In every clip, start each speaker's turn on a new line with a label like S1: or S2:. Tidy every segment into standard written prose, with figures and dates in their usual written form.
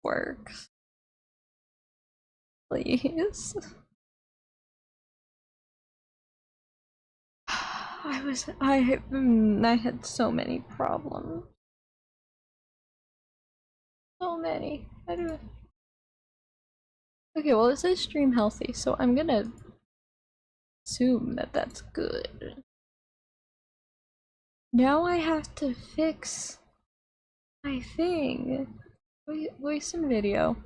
S1: works. Please. I had so many problems. So many. How do I... Okay, well it says stream healthy, so I'm gonna assume that that's good. Now I have to fix my thing. Voice and video.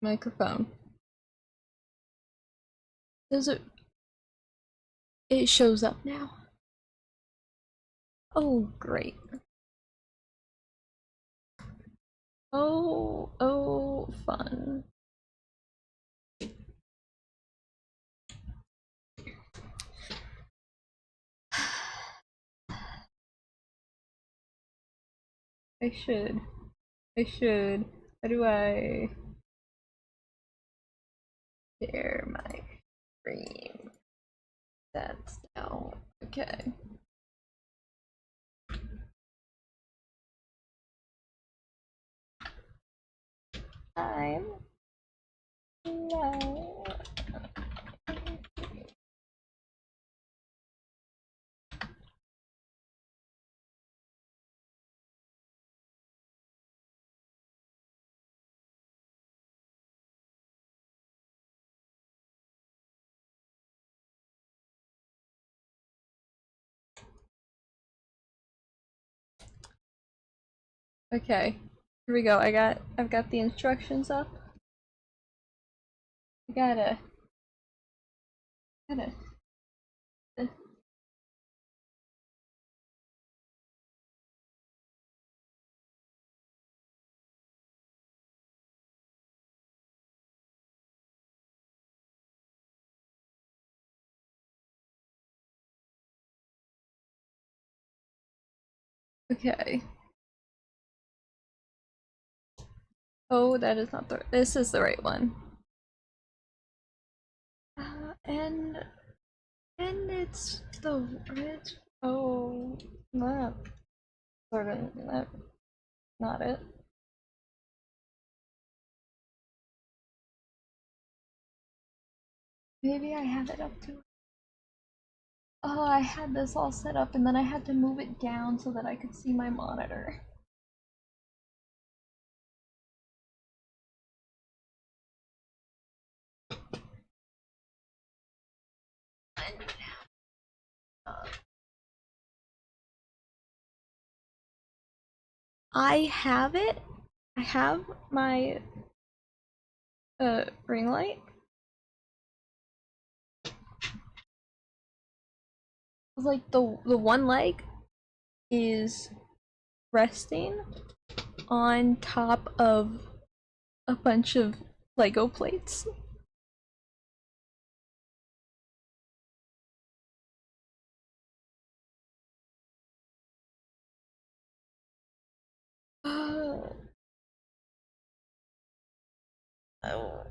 S1: Microphone. Does it... It shows up now. Oh, great. Oh, fun. I should. How do I share my screen? That's now okay. No. Okay, here we go. I've got the instructions up. I gotta. Okay. Oh, that is not the. This is the right one. And it's the oh, not sort of not it. Maybe I have it up to. Oh, I had this all set up and then I had to move it down so that I could see my monitor. I have it. I have my ring light. Like the one leg is resting on top of a bunch of Lego plates. Oh.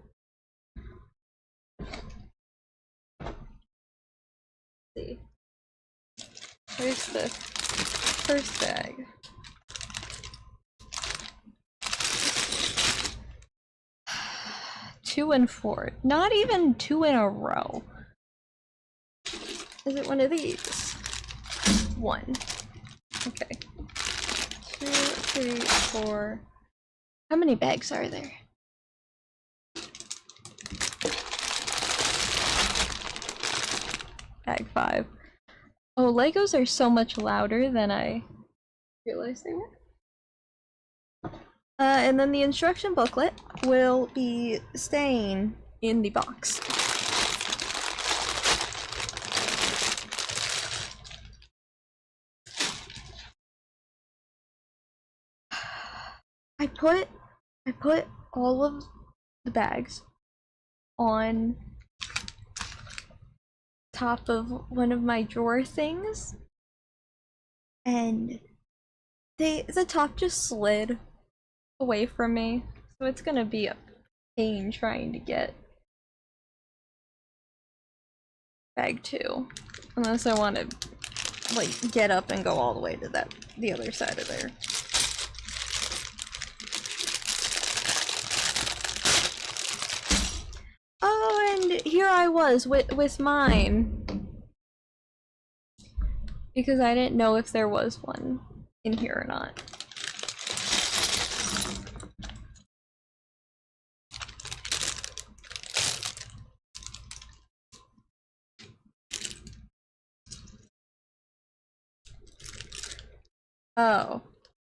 S1: See. Here's the first bag. Two and four. Not even two in a row. Is it one of these? One. Okay. 2, 3, 4. How many bags are there? Bag 5. Oh, Legos are so much louder than I realized they were. And then the instruction booklet will be staying in the box. I put all of the bags on top of one of my drawer things, and the top just slid away from me, so it's gonna be a pain trying to get bag 2, unless I want to like get up and go all the way to the other side of there. Oh, and here I was with mine. Because I didn't know if there was one in here or not. Oh,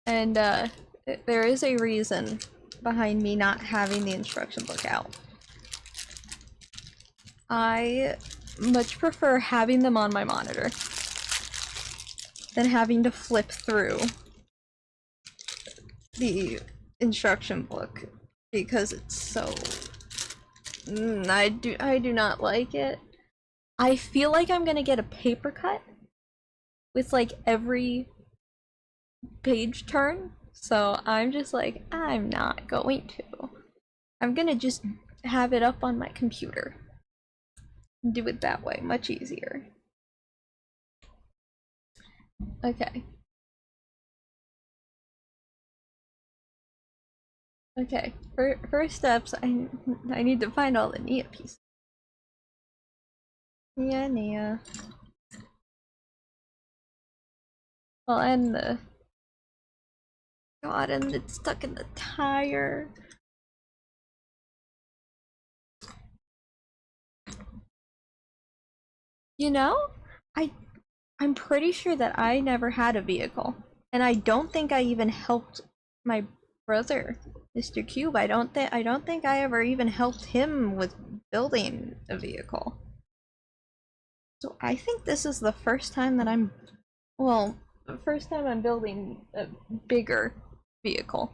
S1: and there is a reason behind me not having the instruction book out. I much prefer having them on my monitor than having to flip through the instruction book because it's so... I do not like it. I feel like I'm gonna get a paper cut with like every page turn, so I'm just like, I'm not going to. I'm gonna just have it up on my computer. Do it that way, much easier. Okay. Okay, first steps, I need to find all the Nia pieces. Nia. Well, and the... God, and it's stuck in the tire. You know, I'm pretty sure that I never had a vehicle, and I don't think I even helped my brother, Mr. Cube. I don't think I ever even helped him with building a vehicle. So I think this is the first time that I'm, well, the first time I'm building a bigger vehicle,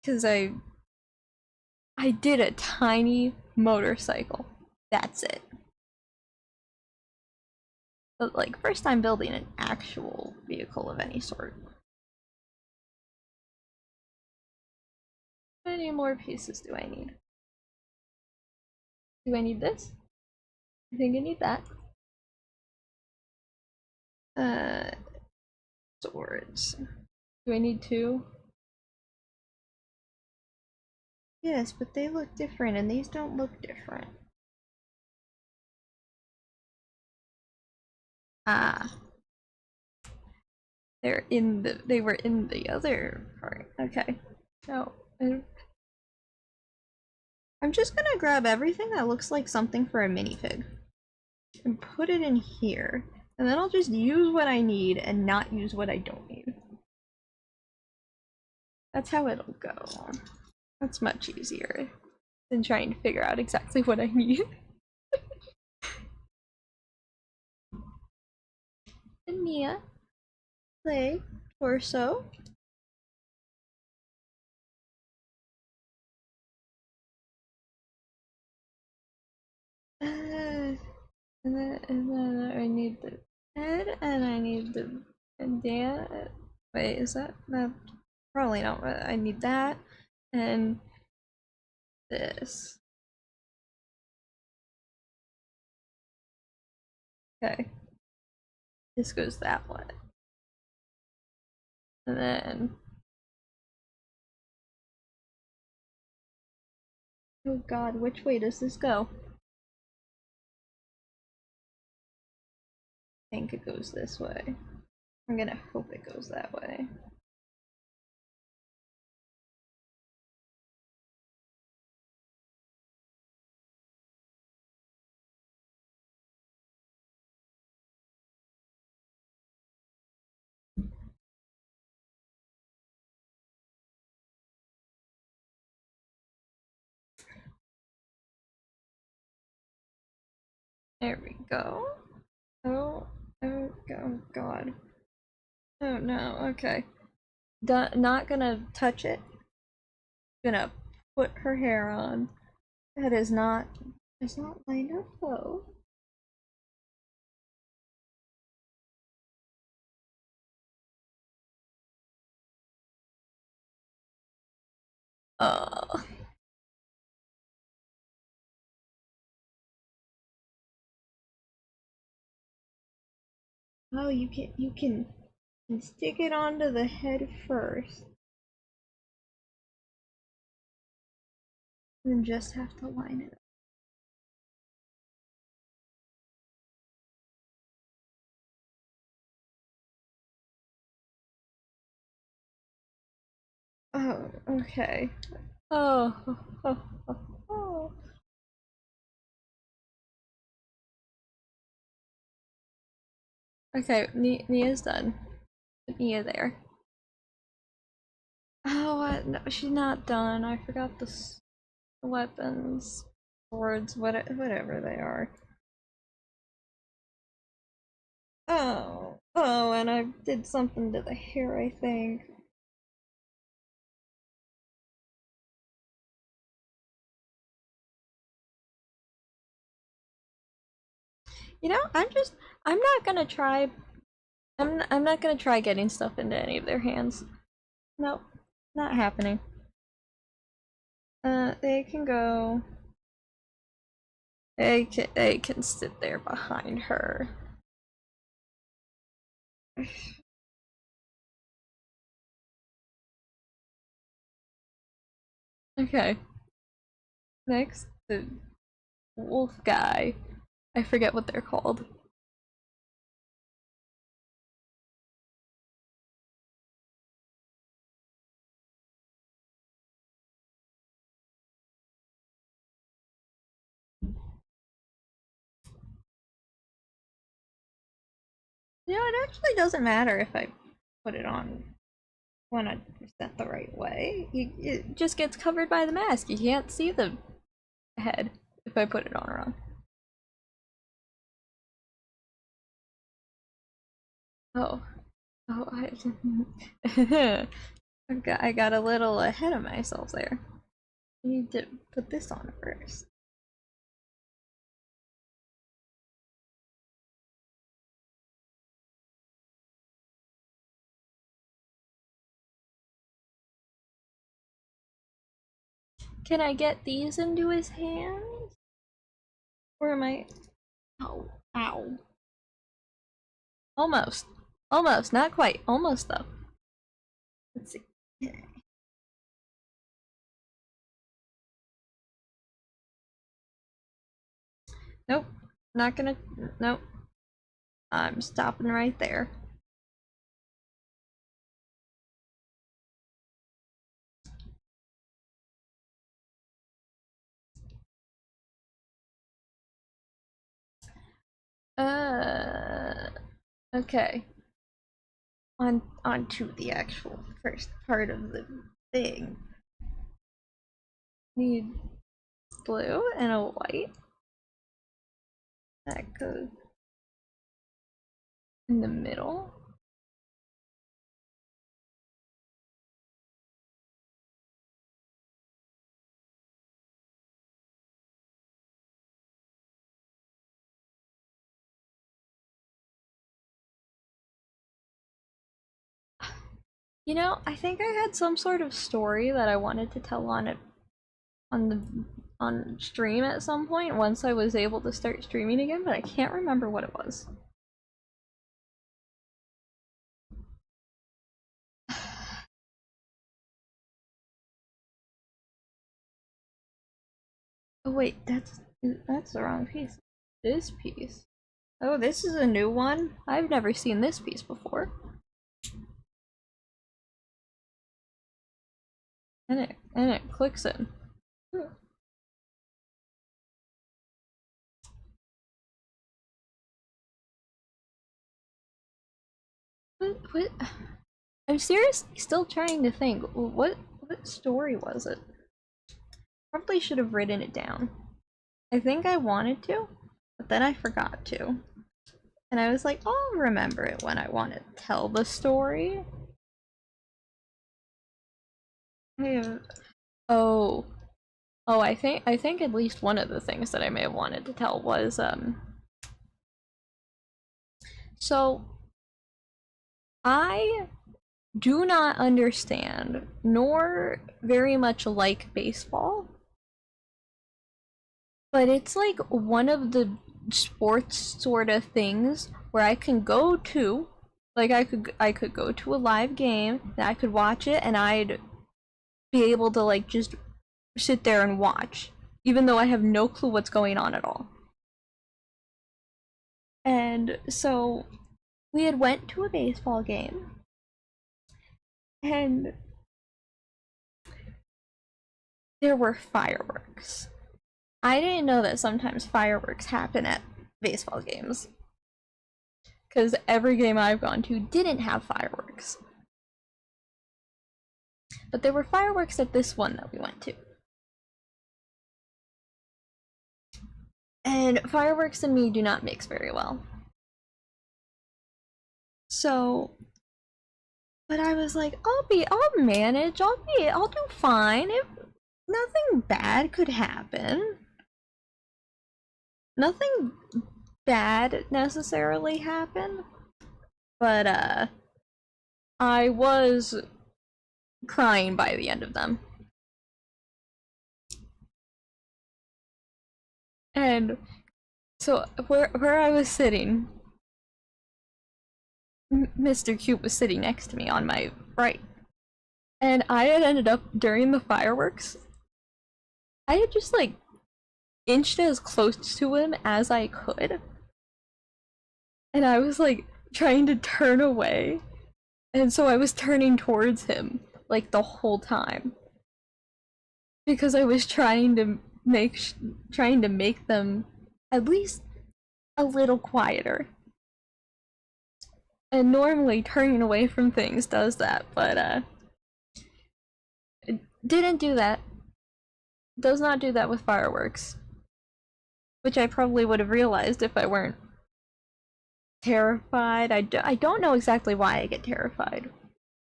S1: because I did a tiny motorcycle. That's it. But like, first time building an actual vehicle of any sort. How many more pieces do I need? Do I need this? I think I need that. Swords. Do I need two? Yes, but they look different, and these don't look different. Ah. They were in the other part. Okay. So, I'm just gonna grab everything that looks like something for a minifig and put it in here, and then I'll just use what I need and not use what I don't need. That's how it'll go. That's much easier than trying to figure out exactly what I need. And Nia, leg, torso. And then I need the head, and I need the bandana. Wait, is that? No, probably not. I need that, and this. Okay. This goes that way. And then... Oh god, which way does this go? I think it goes this way. I'm gonna hope it goes that way. There we go. Oh god. Oh no, okay. Not gonna touch it. Gonna put her hair on. That is not... It's not lined up though. Uh... Oh, you can stick it onto the head first. And then just have to line it up. Oh, okay. Oh, oh, oh, oh. Okay, Nia's done. Nia there. Oh, no, she's not done. I forgot the weapons, swords, whatever they are. Oh, and I did something to the hair, I think. You know, I'm not gonna try. I'm not gonna try getting stuff into any of their hands. Nope, not happening. They can go. They can sit there behind her. Okay. Next, the wolf guy. I forget what they're called. You know, it actually doesn't matter if I put it on 100% the right way. It just gets covered by the mask. You can't see the head if I put it on wrong. Oh. Oh, I got a little ahead of myself there. I need to put this on first. Can I get these into his hands? Or am I... Oh, ow. Almost. Almost, not quite. Almost though. Let's see. Okay. Nope. Not gonna... Nope. I'm stopping right there. Okay. On to the actual first part of the thing. Need blue and a white. That goes in the middle. You know, I think I had some sort of story that I wanted to tell on it on stream at some point once I was able to start streaming again, but I can't remember what it was. Oh wait, that's the wrong piece. This piece. Oh, this is a new one? I've never seen this piece before. And it clicks in. What? I'm seriously still trying to think. What story was it? Probably should have written it down. I think I wanted to, but then I forgot to. And I was like, I'll remember it when I want to tell the story. Oh. Oh, I think at least one of the things that I may have wanted to tell was so I do not understand nor very much like baseball. But it's like one of the sports sort of things where I can go to, like I could go to a live game and I could watch it and I'd be able to like just sit there and watch, even though I have no clue what's going on at all. And so we had went to a baseball game, and there were fireworks. I didn't know that sometimes fireworks happen at baseball games, because every game I've gone to didn't have fireworks. But there were fireworks at this one that we went to. And fireworks and me do not mix very well. So, but I was like, I'll manage, I'll do fine. Nothing bad could happen. Nothing bad necessarily happened. But, I was crying by the end of them. And so where I was sitting, Mr. Cute was sitting next to me on my right. And I had ended up, during the fireworks, I had just like inched as close to him as I could. And I was like trying to turn away. And so I was turning towards him like the whole time. Because I was trying to make them at least a little quieter. And normally turning away from things does that, but it didn't do that. Does not do that with fireworks. Which I probably would have realized if I weren't terrified. I don't know exactly why I get terrified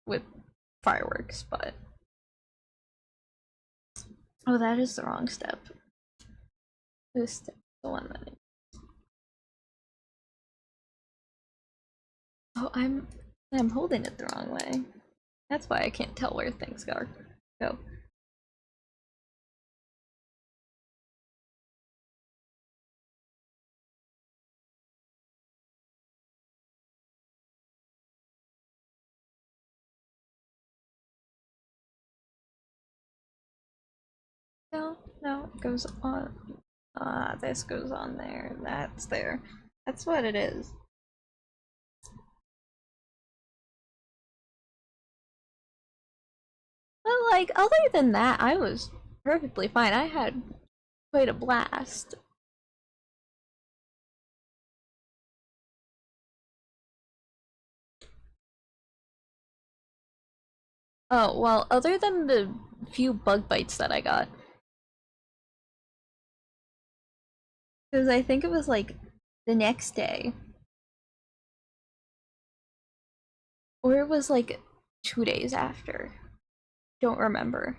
S1: with fireworks, but... Oh, that is the wrong step. This step is the one that Oh, I'm holding it the wrong way. That's why I can't tell where things go. No, it goes on. This goes on there. That's there. That's what it is. But like, other than that, I was perfectly fine. I had quite a blast. Oh, well, other than the few bug bites that I got. Because I think it was like the next day. Or it was like 2 days after. Don't remember.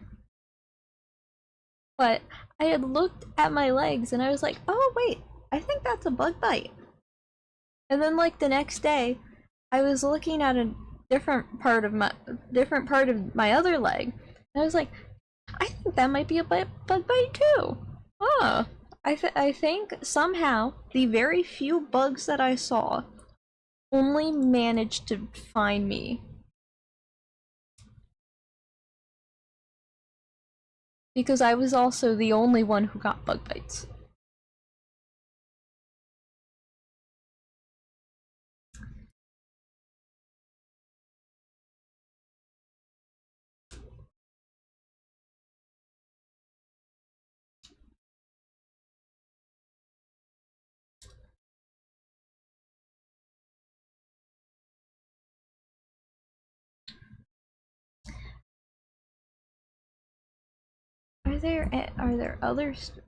S1: But I had looked at my legs and I was like, oh wait, I think that's a bug bite. And then like the next day, I was looking at a different part of my other leg. And I was like, I think that might be a bug bite too. Oh, I think somehow the very few bugs that I saw only managed to find me. Because I was also the only one who got bug bites. Are there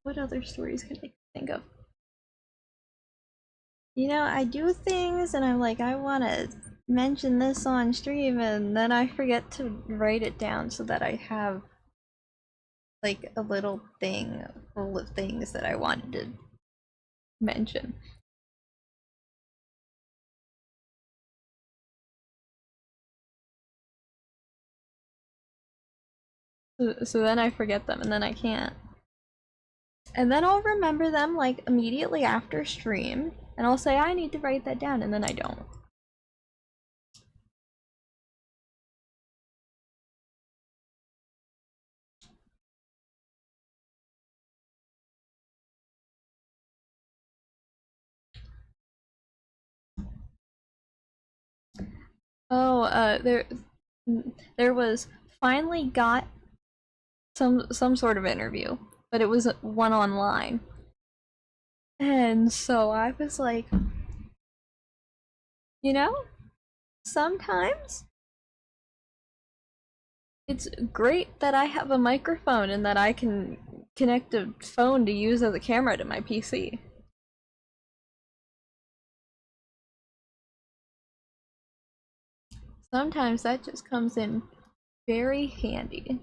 S1: what other stories can I think of? You know, I do things and I'm like, I want to mention this on stream, and then I forget to write it down so that I have like a little thing full of things that I wanted to mention. So then I forget them and then I can't. And then I'll remember them like immediately after stream, and I'll say I need to write that down, and then I don't. Oh, there was finally got some sort of interview, but it was one online. And so I was like, you know, sometimes it's great that I have a microphone and that I can connect a phone to use as a camera to my PC. Sometimes that just comes in very handy.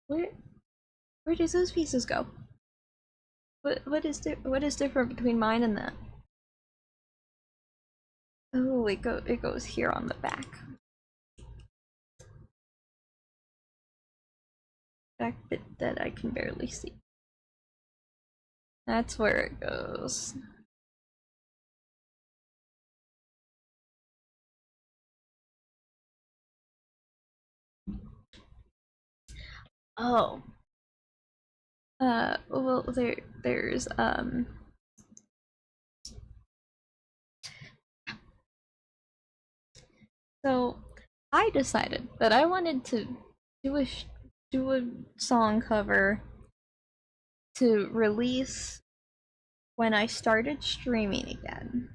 S1: Where does those pieces go? What is different between mine and that? Oh, it goes here on the back. Back bit that I can barely see. That's where it goes. Oh. Well, there's so I decided that I wanted to do a song cover to release when I started streaming again.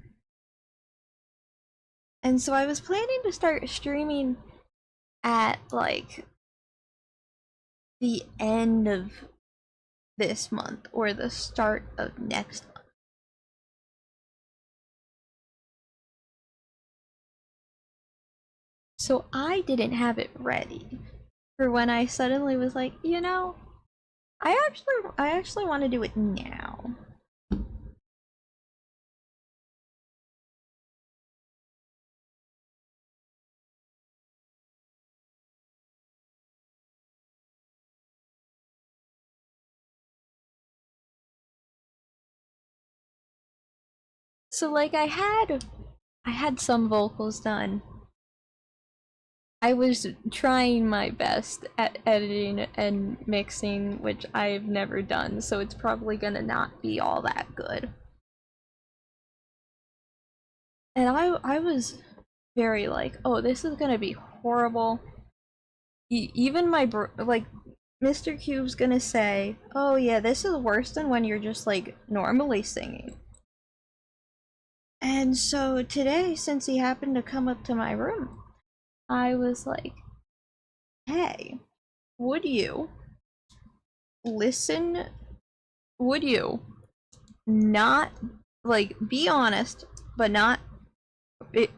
S1: And so I was planning to start streaming at like the end of this month or the start of next month. So I didn't have it ready for when I suddenly was like, you know, I actually want to do it now. So like I had some vocals done. I was trying my best at editing and mixing, which I've never done, so it's probably gonna not be all that good. And I was very like, oh, this is gonna be horrible. Even my like, Mr. Cube's gonna say, oh yeah, this is worse than when you're just like normally singing. And so today, since he happened to come up to my room, I was like, hey, would you listen? Would you not, like, be honest, but not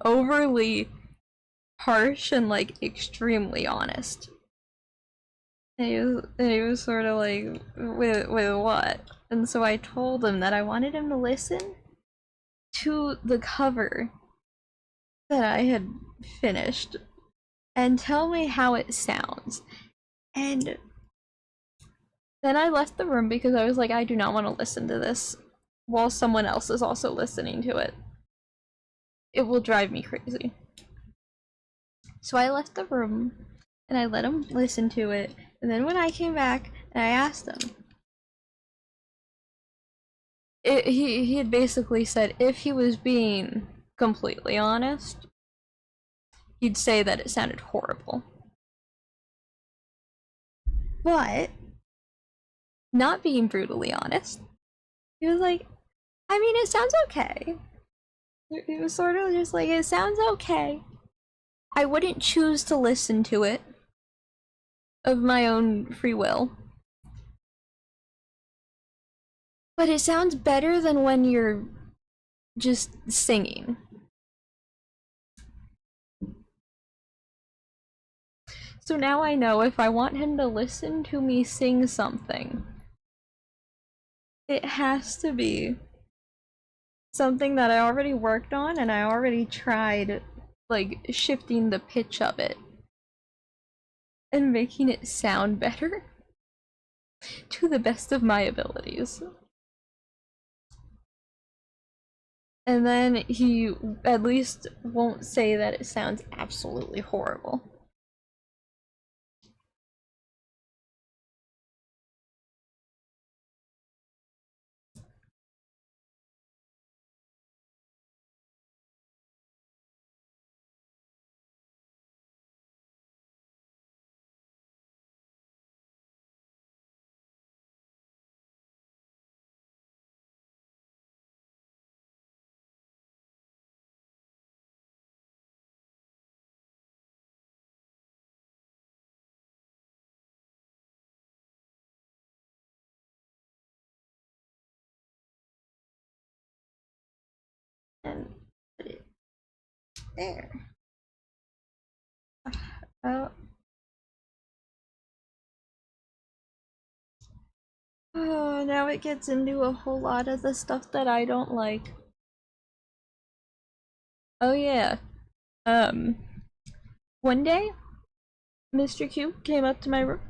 S1: overly harsh and like extremely honest? And he was sort of like, with what? And so I told him that I wanted him to listen to the cover that I had finished and tell me how it sounds. And then I left the room because I was like, I do not want to listen to this while someone else is also listening to it. It will drive me crazy. So I left the room and I let him listen to it. And then when I came back and I asked him, he had basically said if he was being completely honest, he'd say that it sounded horrible. But, not being brutally honest, he was like, I mean, it sounds okay. It was sort of just like, it sounds okay. I wouldn't choose to listen to it of my own free will. But it sounds better than when you're just singing. So now I know if I want him to listen to me sing something, it has to be something that I already worked on and I already tried, like, shifting the pitch of it. and making it sound better to the best of my abilities. And then he at least won't say that it sounds absolutely horrible. And put it there. Oh. Oh, now it gets into a whole lot of the stuff that I don't like. Oh yeah. One day, Mr. Q came up to my room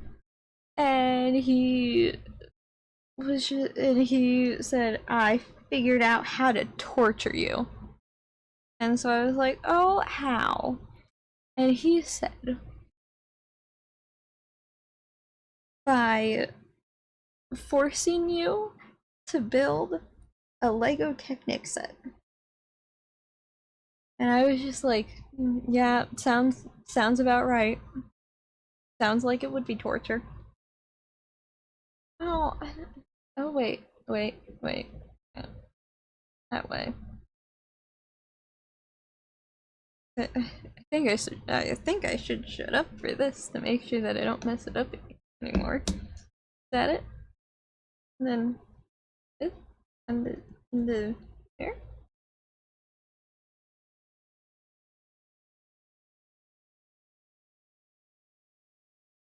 S1: and he said, "I figured out how to torture you." And so I was like, "Oh, how?" And he said, "By forcing you to build a Lego Technic set." And I was just like, yeah, sounds about right. Sounds like it would be torture. Oh, oh wait. Yeah, that way. I think I should shut up for this to make sure that I don't mess it up anymore. Is that it? And then this and the there.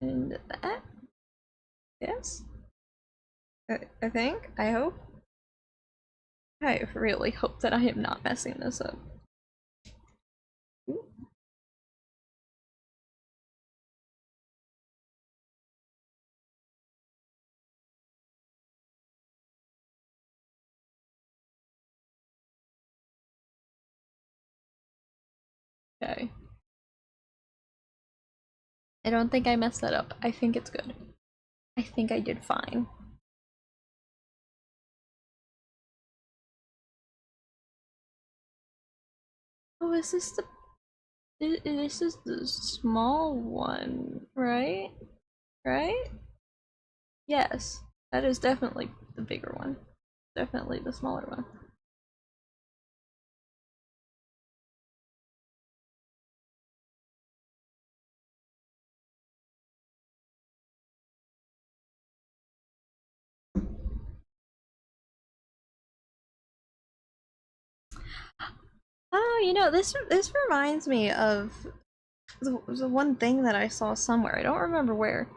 S1: And that. Yes. I think. I hope. I really hope that I am not messing this up. Ooh. Okay. I don't think I messed that up. I think it's good. I think I did fine. Oh, is this the... This is the small one, right? Right? Yes. That is definitely the bigger one. Definitely the smaller one. Oh, you know, this reminds me of the one thing that I saw somewhere. I don't remember where,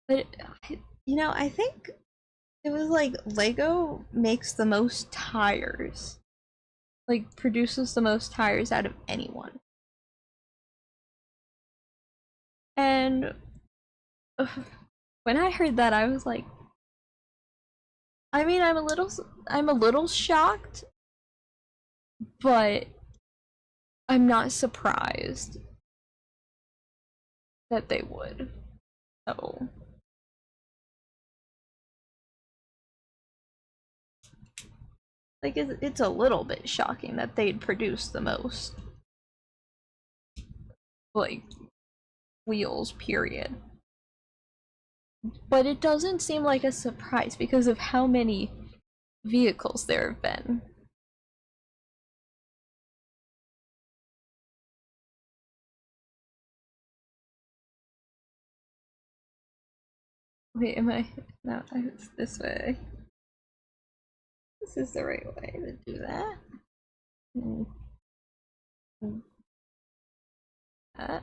S1: but you know, I think it was like Lego makes the most tires, like produces the most tires out of anyone. And when I heard that, I was like, I mean, I'm a little shocked, but I'm not surprised that they would. So, like, it's a little bit shocking that they'd produce the most, like, wheels, period. But it doesn't seem like a surprise because of how many vehicles there have been. Wait, am I? No, it's this way. This is the right way to do that. And that.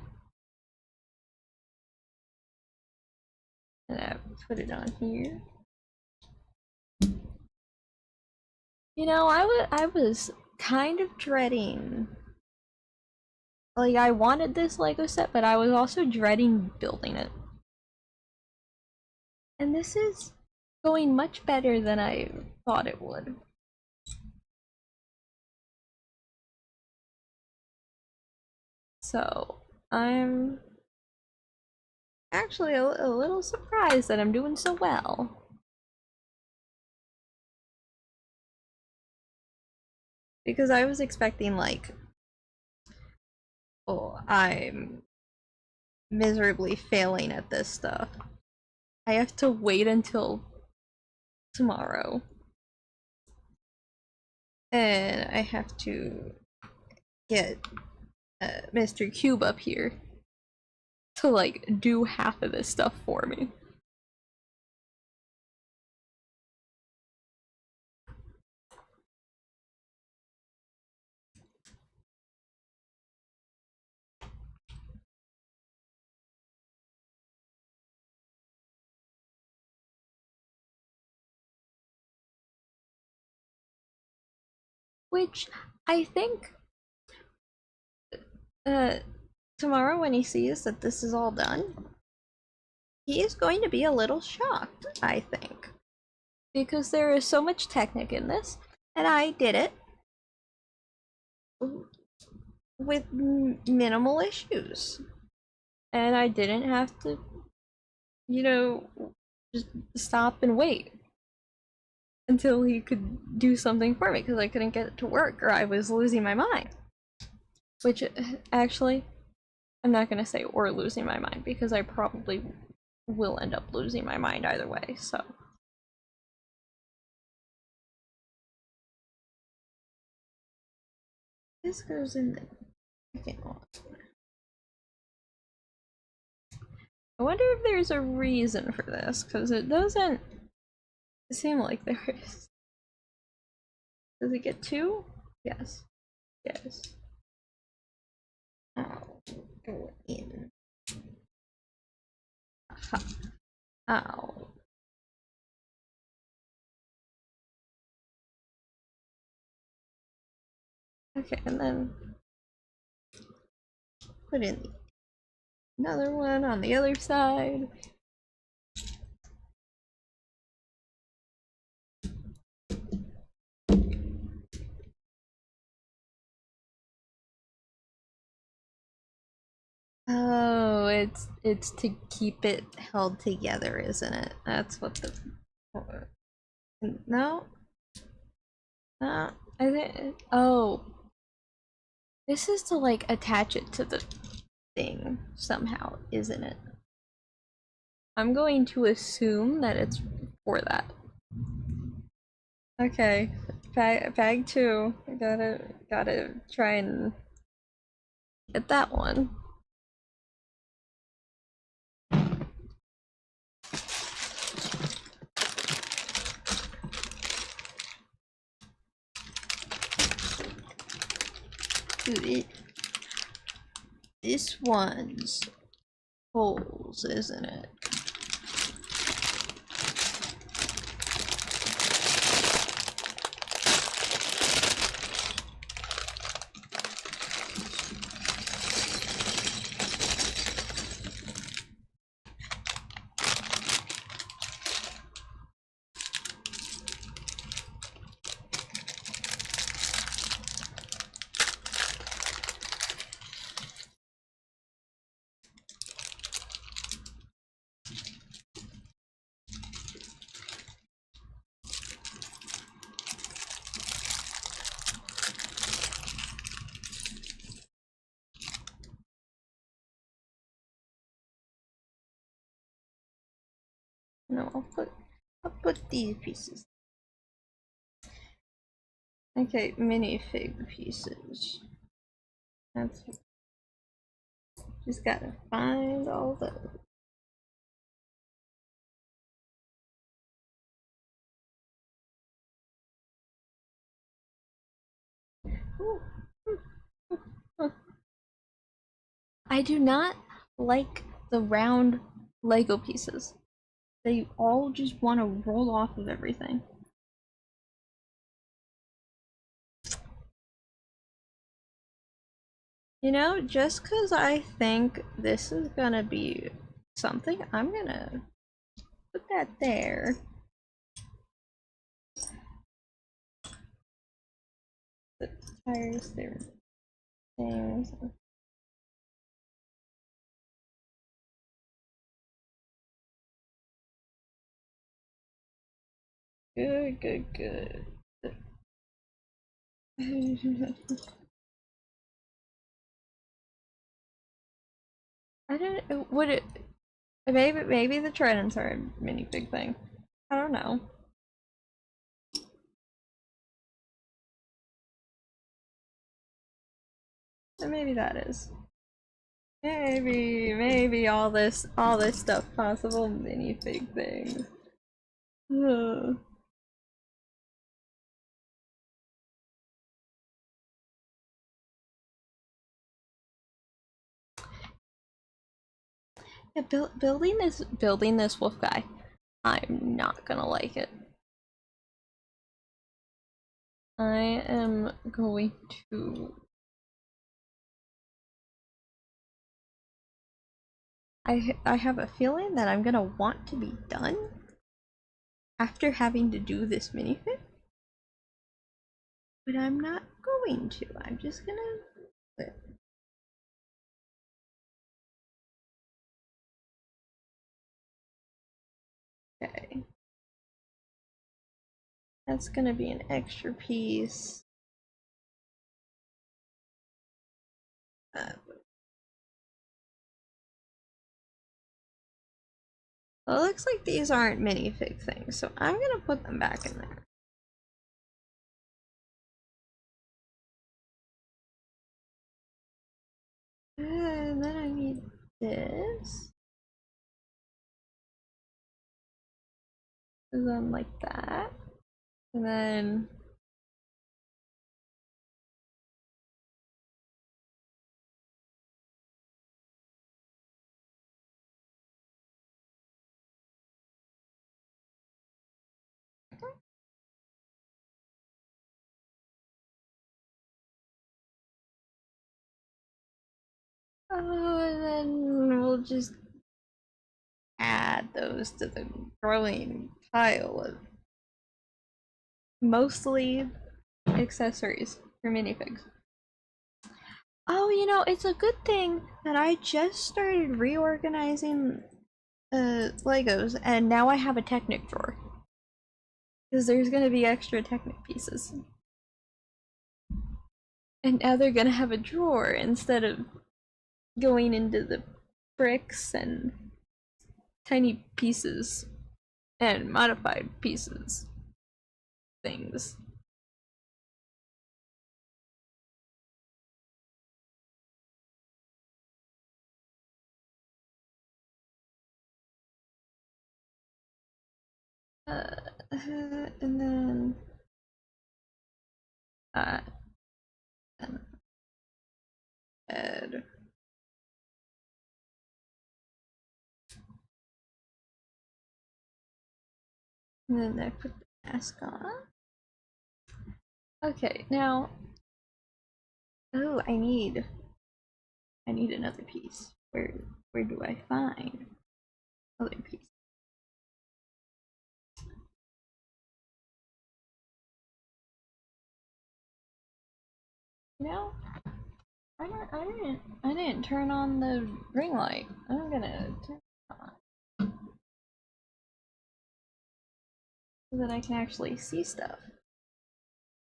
S1: And I put it on here. You know, I was kind of dreading. Like, I wanted this Lego set, but I was also dreading building it. And this is going much better than I thought it would. So, I'm actually a little surprised that I'm doing so well. Because I was expecting, like, oh, I'm miserably failing at this stuff. I have to wait until tomorrow. And I have to get Mr. Cube up here to, like, do half of this stuff for me. Which I think tomorrow when he sees that this is all done, he is going to be a little shocked, I think. Because there is so much technique in this, and I did it with minimal issues. And I didn't have to, you know, just stop and wait until he could do something for me because I couldn't get it to work or I was losing my mind. Which, actually, I'm not gonna say or losing my mind because I probably will end up losing my mind either way, so. This goes in the second one. I wonder if there's a reason for this, because it doesn't seem like there is. Does it get two? Yes. Yes. Ow. Go in. Aha. Ow. Okay, and then put in another one on the other side. Oh, it's to keep it held together, isn't it? That's what the no. I think. Oh, this is to like attach it to the thing somehow, isn't it? I'm going to assume that it's for that. Okay, bag two. I gotta try and get that one. Dude, this one's holes, isn't it? No, I'll put these pieces. Okay, minifig pieces. That's just gotta find all those. I do not like the round Lego pieces. They all just want to roll off of everything. You know, just because I think this is gonna be something, I'm gonna put that there. The tires, they're things. Good, good, good. I don't. Would it? Maybe the tridents are a minifig thing. I don't know. Or maybe that is. Maybe all this stuff possible minifig things. Ugh. Yeah, building this wolf guy. I'm not gonna like it. I am going to. I have a feeling that I'm gonna want to be done after having to do this minifig, but I'm not going to. I'm just gonna do it. Okay. That's gonna be an extra piece. Well, it looks like these aren't minifig things, so I'm gonna put them back in there. And then I need this. And then like that. And then and then we'll just add those to the growing pile of mostly accessories for minifigs. Oh, you know, it's a good thing that I just started reorganizing Legos, and now I have a Technic drawer. Because there's gonna be extra Technic pieces. And now they're gonna have a drawer instead of going into the bricks and tiny pieces and modified pieces things. And then and add and then I put the mask on. Okay, now oh, I need another piece. Where do I find other piece? You know, I didn't turn on the ring light. I'm gonna turn it on so that I can actually see stuff.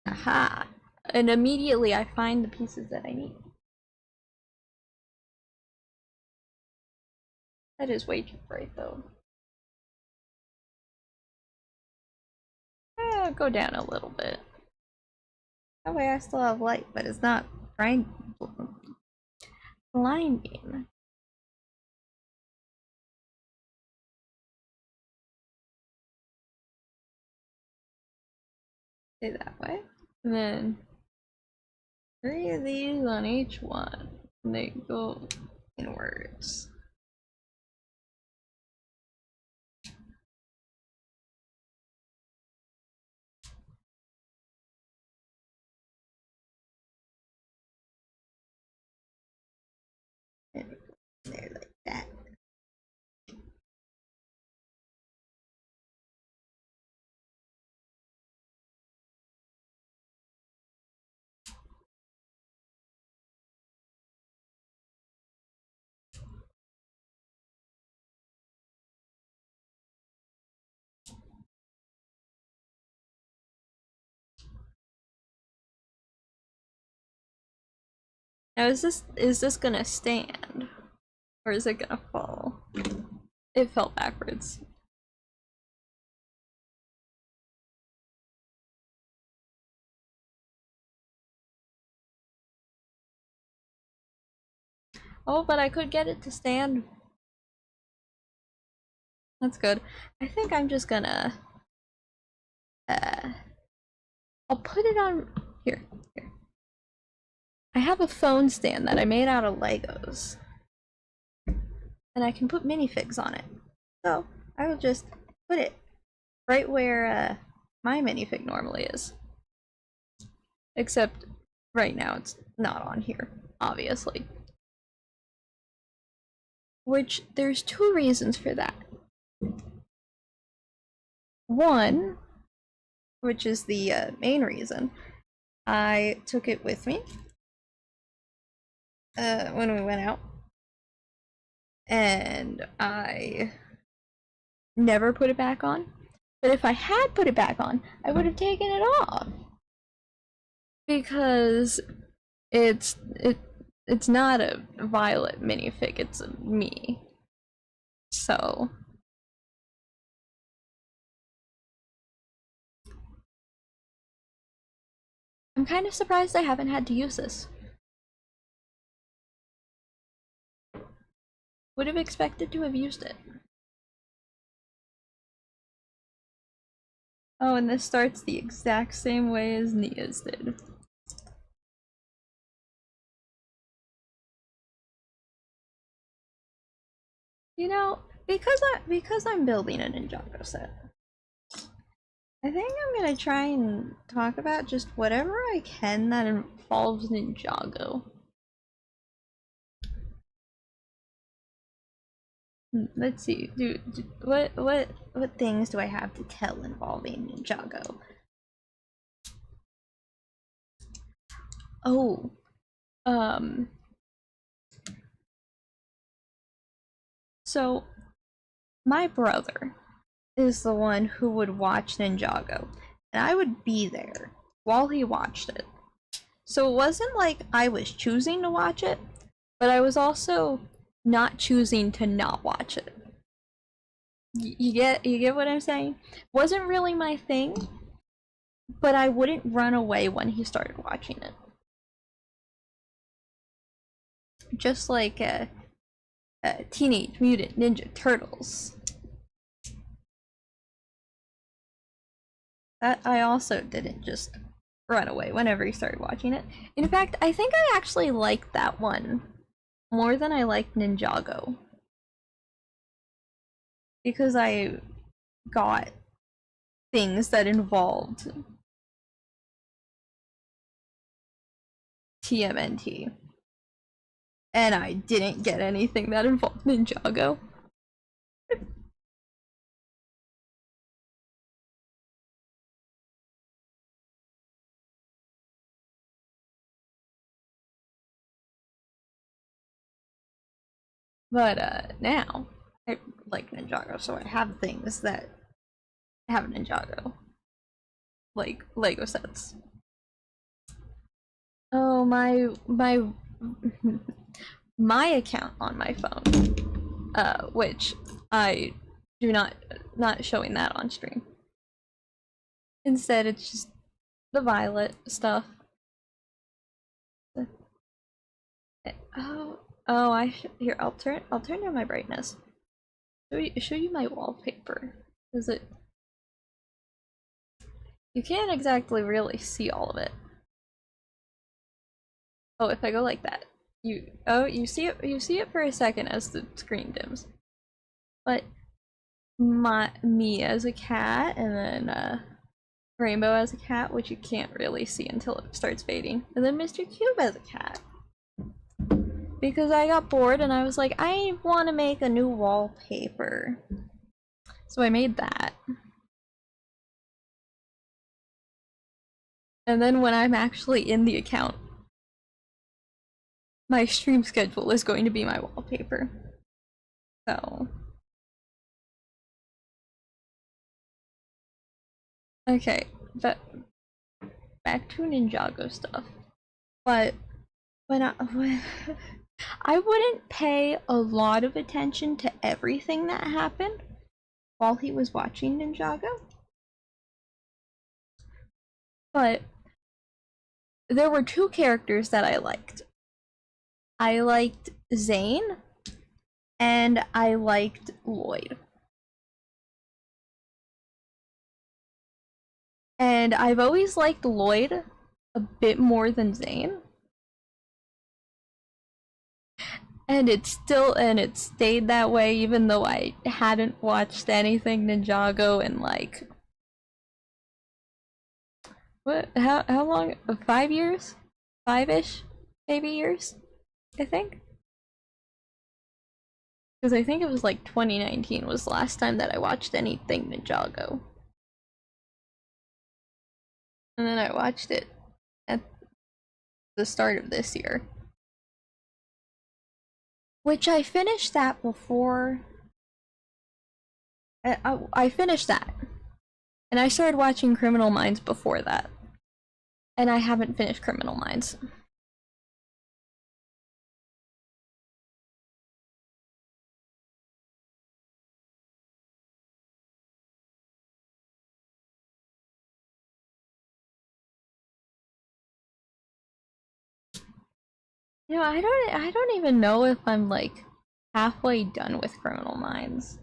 S1: Aha! And immediately I find the pieces that I need. That is way too bright though. Go down a little bit. That way I still have light, but it's not blinding. Stay that way. And then 3 of these on each one. And they go inwards. And go there like that. Now is this gonna stand? Or is it gonna fall? It fell backwards. Oh, but I could get it to stand. That's good. I think I'm just gonna I'll put it on here. I have a phone stand that I made out of Legos. And I can put minifigs on it. So I will just put it right where my minifig normally is. Except right now it's not on here, obviously. Which there's two reasons for that. One, which is the main reason, I took it with me when we went out, and I never put it back on. But if I had put it back on, I would have taken it off, because it's not a Violet minifig, it's a me. So I'm kind of surprised I haven't had to use this. Would have expected to have used it. Oh, and this starts the exact same way as Nia's did. You know, because I'm building a Ninjago set, I think I'm gonna try and talk about just whatever I can that involves Ninjago. Let's see. What things do I have to tell involving Ninjago? Oh, so my brother is the one who would watch Ninjago, and I would be there while he watched it. So it wasn't like I was choosing to watch it, but I was also not choosing to not watch it. You get what I'm saying? Wasn't really my thing, but I wouldn't run away when he started watching it. Just like Teenage Mutant Ninja Turtles. That I also didn't just run away whenever he started watching it. In fact, I think I actually liked that one more than I liked Ninjago. Because I got things that involved TMNT. And I didn't get anything that involved Ninjago. But now I like Ninjago, so I have things that have Ninjago. Like Lego sets. Oh, my my account on my phone, which I do not showing that on stream. Instead, it's just the Violet stuff. Here, I'll turn down my brightness. Show you my wallpaper. Is it? You can't exactly really see all of it. Oh, if I go like that, you see it for a second as the screen dims. But me as a cat, and then Rainbow as a cat, which you can't really see until it starts fading, and then Mr. Cube as a cat. Because I got bored and I was like, I want to make a new wallpaper. So I made that. And then when I'm actually in the account, my stream schedule is going to be my wallpaper. So. Okay, but back to Ninjago stuff. But when I wouldn't pay a lot of attention to everything that happened while he was watching Ninjago. But there were two characters that I liked. I liked Zane and I liked Lloyd. And I've always liked Lloyd a bit more than Zane. And it stayed that way even though I hadn't watched anything Ninjago in like how long? 5 years? 5-ish maybe years, I think. Because I think it was like 2019 was the last time that I watched anything Ninjago. And then I watched it at the start of this year. Which I finished that before. I finished that. And I started watching Criminal Minds before that. And I haven't finished Criminal Minds. You know, I don't even know if I'm like halfway done with Criminal Minds.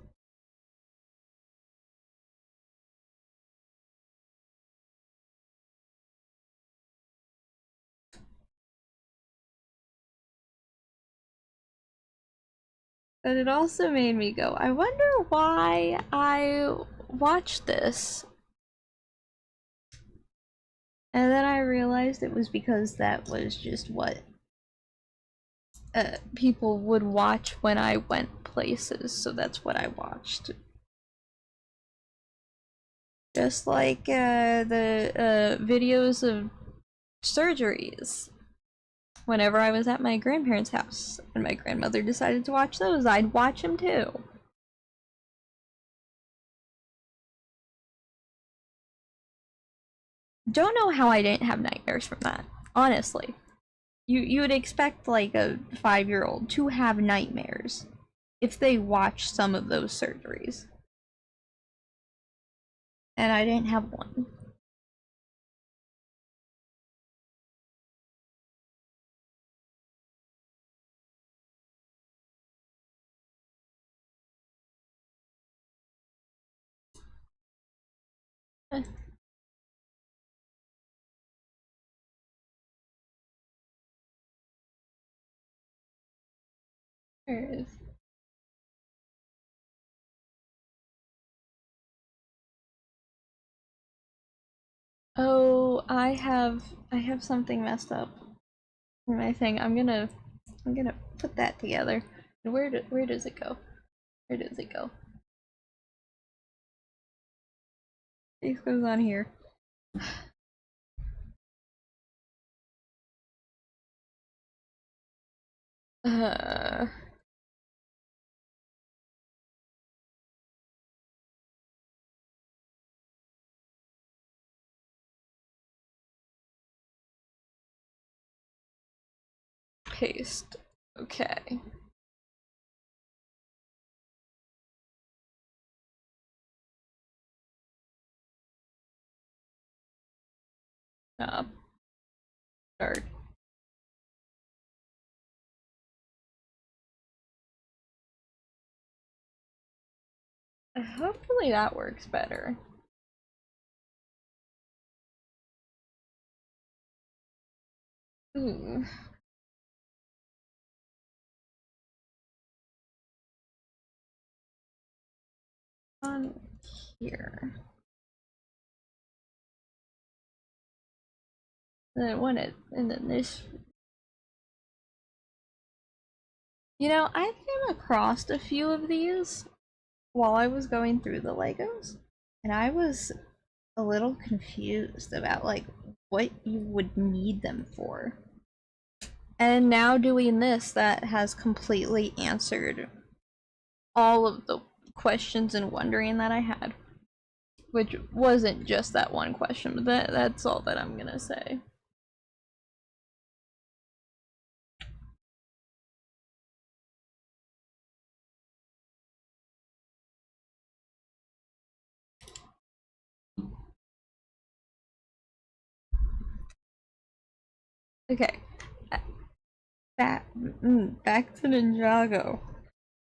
S1: But it also made me go, I wonder why I watched this. And then I realized it was because that was just what people would watch when I went places, so that's what I watched. Just like the videos of surgeries. Whenever I was at my grandparents' house and my grandmother decided to watch those, I'd watch them too. Don't know how I didn't have nightmares from that, honestly. You would expect like a 5-year-old to have nightmares if they watch some of those surgeries. And I didn't have one. There it is. Oh, I have something messed up in my thing. I'm gonna put that together. Where does it go? Where does it go? It goes on here. Paste. Okay. Start. Hopefully that works better. Ooh. On here. And then this. You know, I came across a few of these while I was going through the Legos, and I was a little confused about like what you would need them for. And now doing this, that has completely answered all of the questions and wondering that I had. Which wasn't just that one question, but that's all that I'm gonna say. Okay. Back to Ninjago.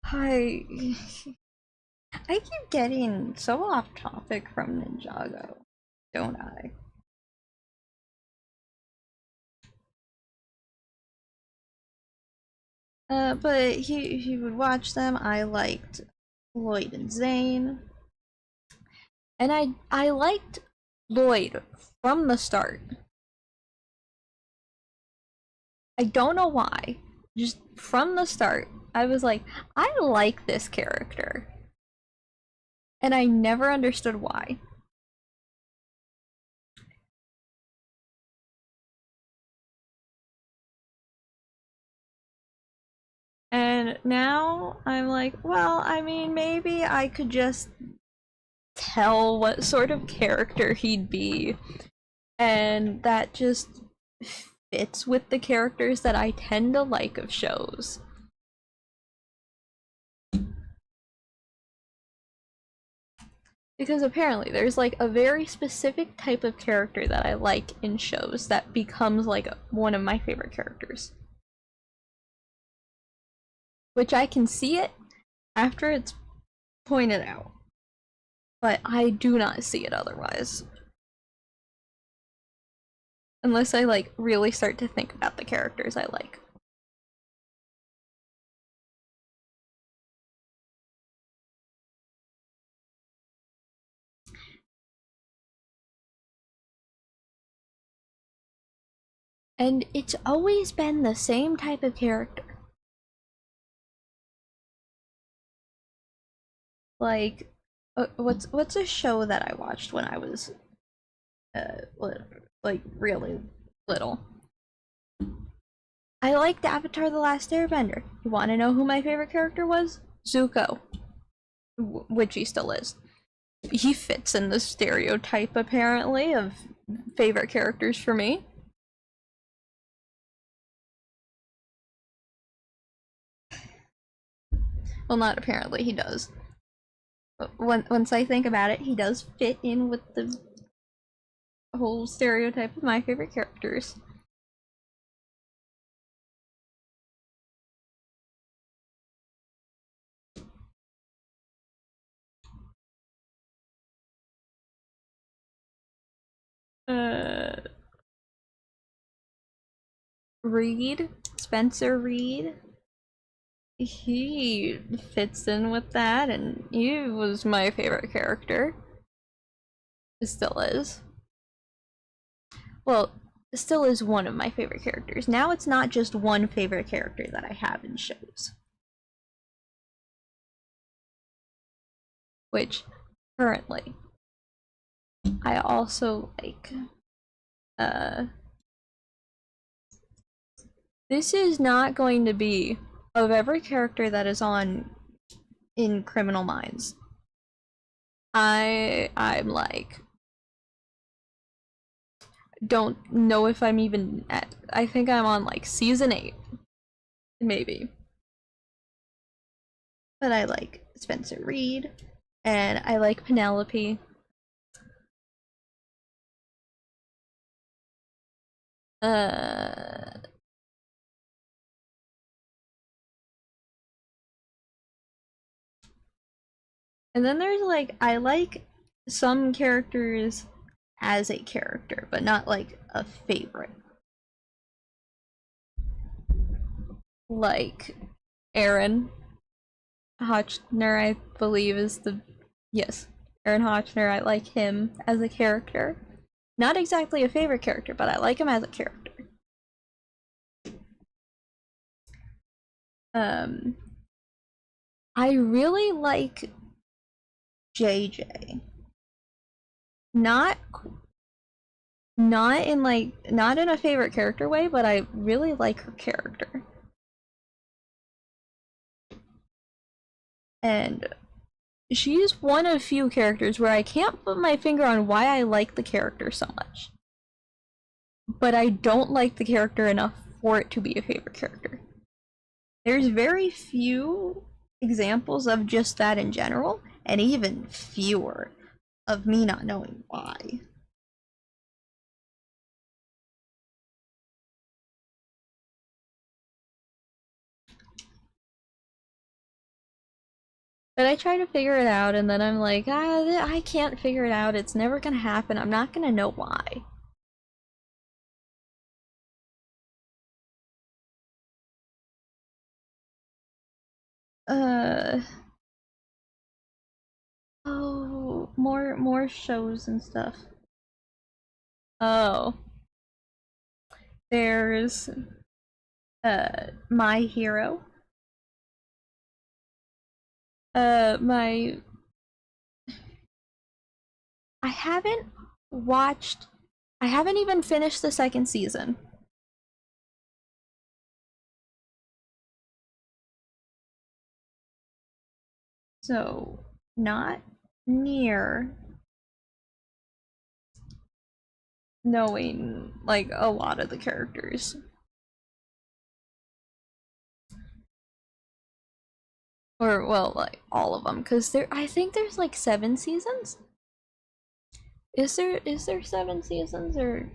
S1: I keep getting so off topic from Ninjago, don't I? But he would watch them. I liked Lloyd and Zane. And I liked Lloyd from the start. I don't know why. Just from the start, I was like, I like this character. And I never understood why. And now I'm like, well, I mean, maybe I could just tell what sort of character he'd be. And that just fits with the characters that I tend to like of shows. Because apparently there's like a very specific type of character that I like in shows that becomes like one of my favorite characters. Which I can see it after it's pointed out. But I do not see it otherwise. Unless I like really start to think about the characters I like. And it's always been the same type of character. Like, what's a show that I watched when I was like really little? I liked Avatar: The Last Airbender. You want to know who my favorite character was? Zuko, which he still is. He fits in the stereotype apparently of favorite characters for me. Well, not apparently, he does. But once I think about it, he does fit in with the whole stereotype of my favorite characters. Reed, Spencer Reed, he fits in with that, and he was my favorite character. It still is. Well, still is one of my favorite characters. Now it's not just one favorite character that I have in shows. Which, currently, I also like. This is not going to be of every character that is on in Criminal Minds. I'm like, don't know if I'm even at, I think I'm on like season 8, maybe. But I like Spencer Reed, and I like Penelope. And then there's like, I like some characters as a character, but not like a favorite. Like Aaron Hotchner, I believe is the, yes, Aaron Hotchner. I like him as a character. Not exactly a favorite character, but I like him as a character. I really like JJ. Not in like, not in a favorite character way, but I really like her character. And she's one of few characters where I can't put my finger on why I like the character so much. But I don't like the character enough for it to be a favorite character. There's very few examples of just that in general, and even fewer of me not knowing why. But I try to figure it out, and then I'm like, I can't figure it out. It's never gonna happen. I'm not gonna know why. Uh. Oh, more shows and stuff. Oh, there's My Hero. My I haven't watched. I haven't even finished the second season. So, not near knowing like a lot of the characters. Or well, like all of them, because I think there's like 7 seasons. Is there 7 seasons, or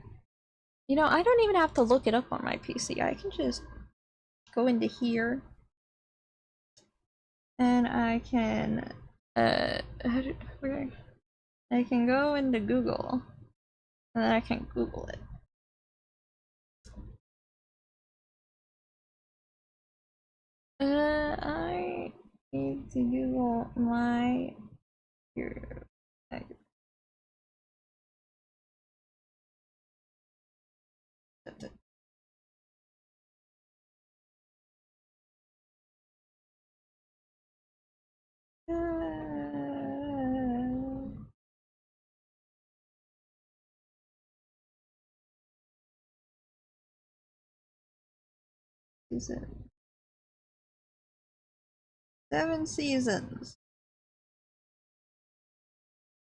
S1: you know, I don't even have to look it up on my PC. I can just go into here and I can I can go into Google and then I can Google it. I need to Google My Hero. Season. 7 seasons.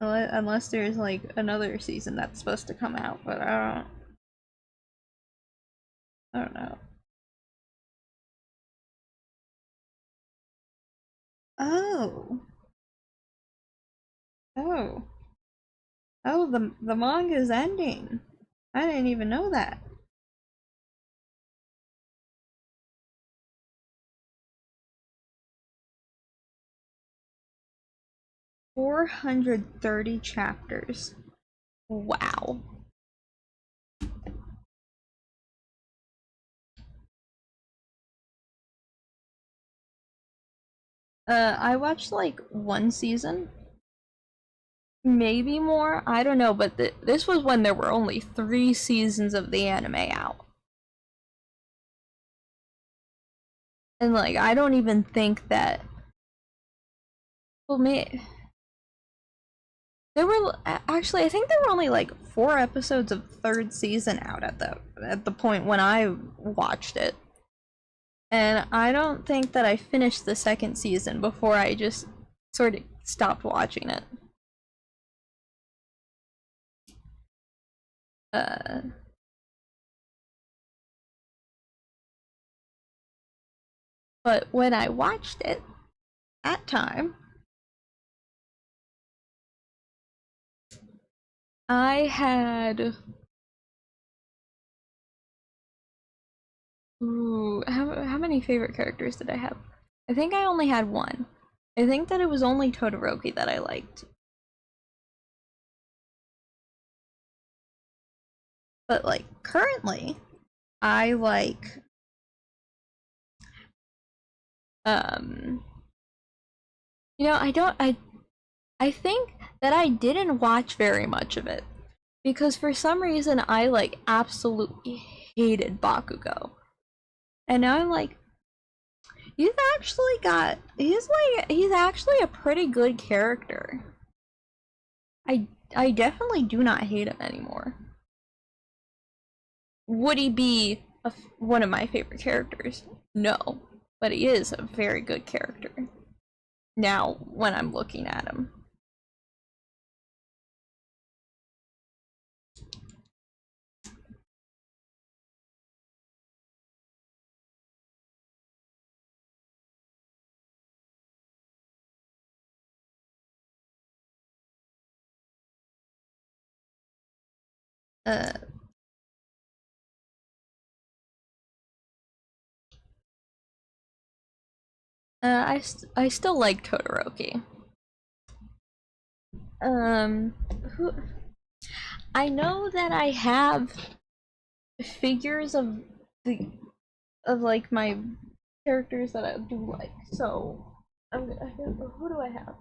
S1: Unless there's like another season that's supposed to come out, but I don't know. Oh. Oh. Oh, the manga's ending. I didn't even know that. $430 chapters. Wow. I watched like 1 season. Maybe more. I don't know, but this was when there were only 3 seasons of the anime out. And like, I don't even think that. Well, there were actually, I think there were only like 4 episodes of third season out at the point when I watched it. And I don't think that I finished the second season before I just sort of stopped watching it. Uh, but when I watched it, that time, I had. Ooh, how many favorite characters did I have? I think I only had one. I think that it was only Todoroki that I liked. But like currently, I like you know, I think that I didn't watch very much of it because for some reason I like absolutely hated Bakugo. And now I'm like, he's actually a pretty good character. I definitely do not hate him anymore. Would he be one of my favorite characters? No, but he is a very good character. Now, when I'm looking at him. Uh, I still like Todoroki. Who? I know that I have figures of like my characters that I do like. So who do I have?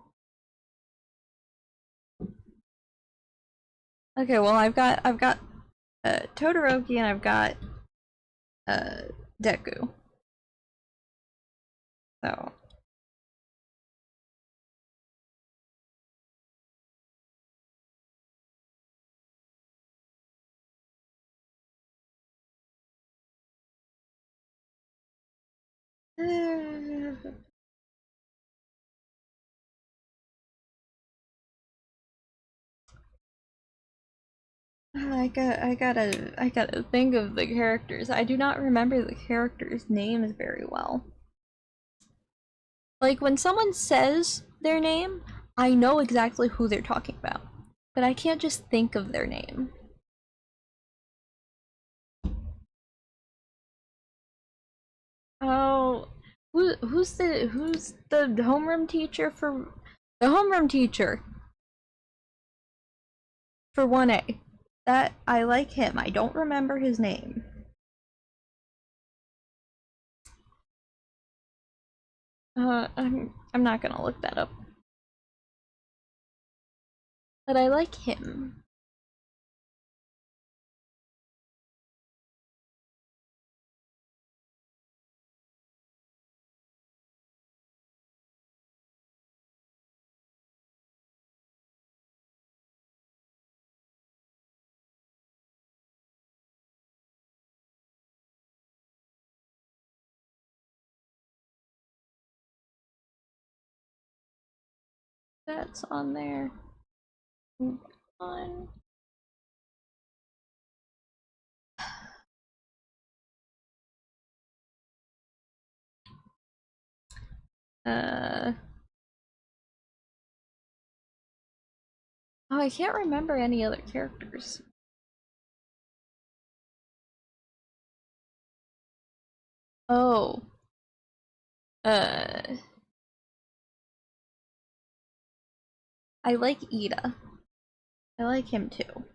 S1: Okay, well I've got Todoroki and I've got Deku. So I gotta think of the characters. I do not remember the characters' names very well. Like when someone says their name, I know exactly who they're talking about, but I can't just think of their name. Oh, who's the homeroom teacher for the homeroom teacher for 1A? That I like him. I don't remember his name. I'm not gonna look that up. But I like him. That's on there. Move on. Oh, I can't remember any other characters. Oh. Uh, I like Ida. I like him too.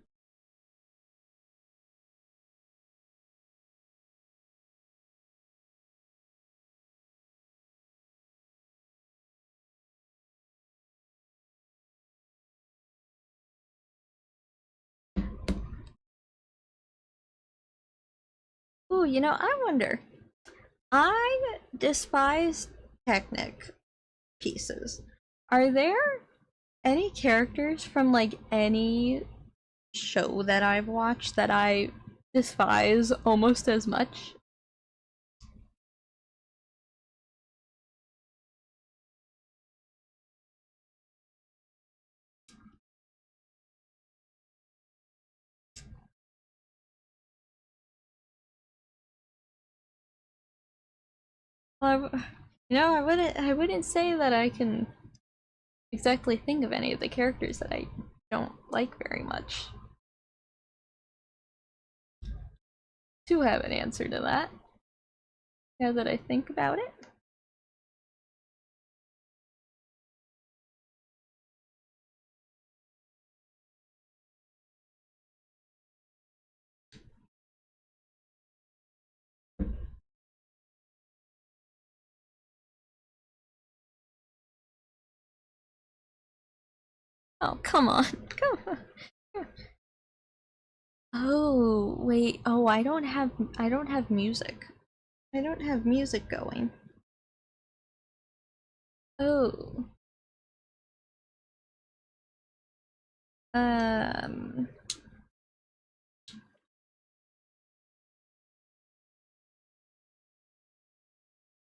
S1: Ooh, you know, I wonder. I despise Technic pieces. Are there any characters from like any show that I've watched that I despise almost as much? Well, you know, I wouldn't say that I can exactly think of any of the characters that I don't like very much. Do have an answer to that, now that I think about it. Oh, come on. Come on. Oh, wait. Oh, I don't have music. I don't have music going. Oh. Um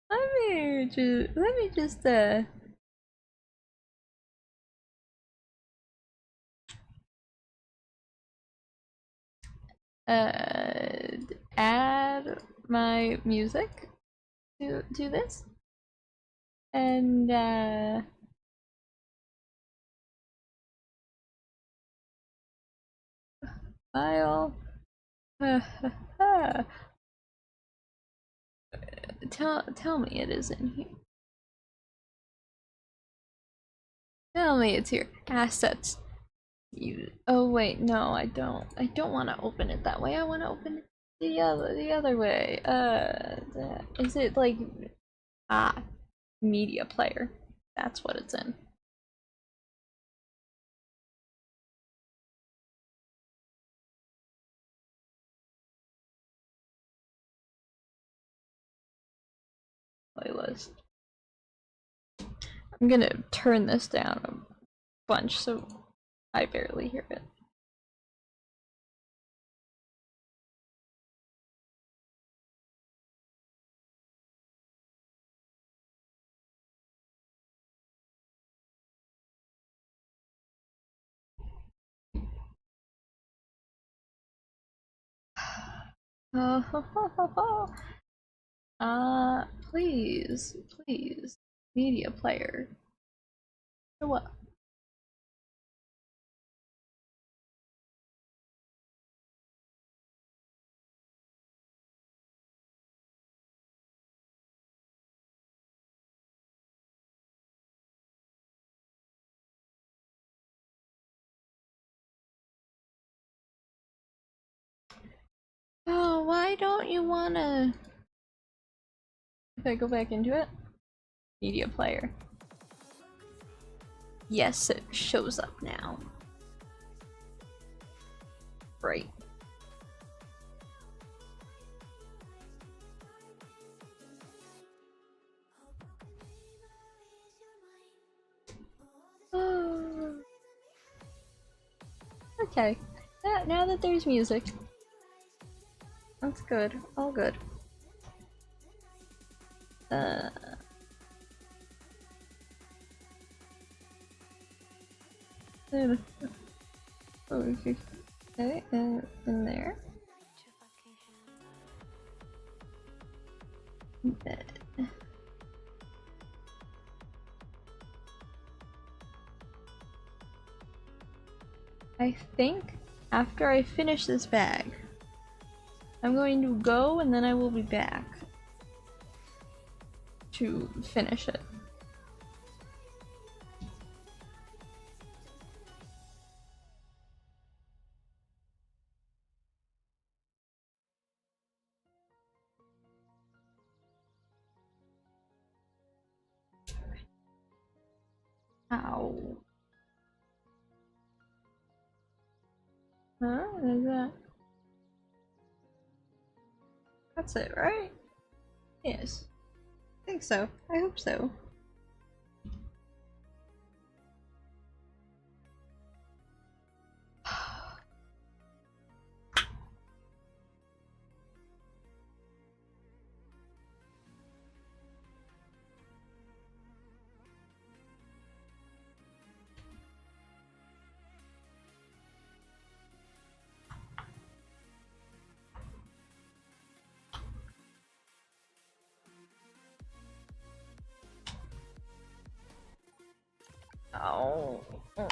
S1: let me just add my music to this and file tell me it is in here. Tell me it's here. Assets. You. Oh wait, no, I don't. I don't want to open it that way. I want to open it the other way. Is it like media player? That's what it's in. Playlist. I'm gonna turn this down a bunch so I barely hear it. Please, please, media player. Show up. Oh, why don't you wanna... If I go back into it? Media player. Yes, it shows up now. Right. Oh. Okay. Now that there's music. That's good. All good. Okay, in there. I think after I finish this bag, I'm going to go and then I will be back to finish it. Ow. Huh? Is that... That's it, right? Yes. I think so. I hope so. Oh. Oh.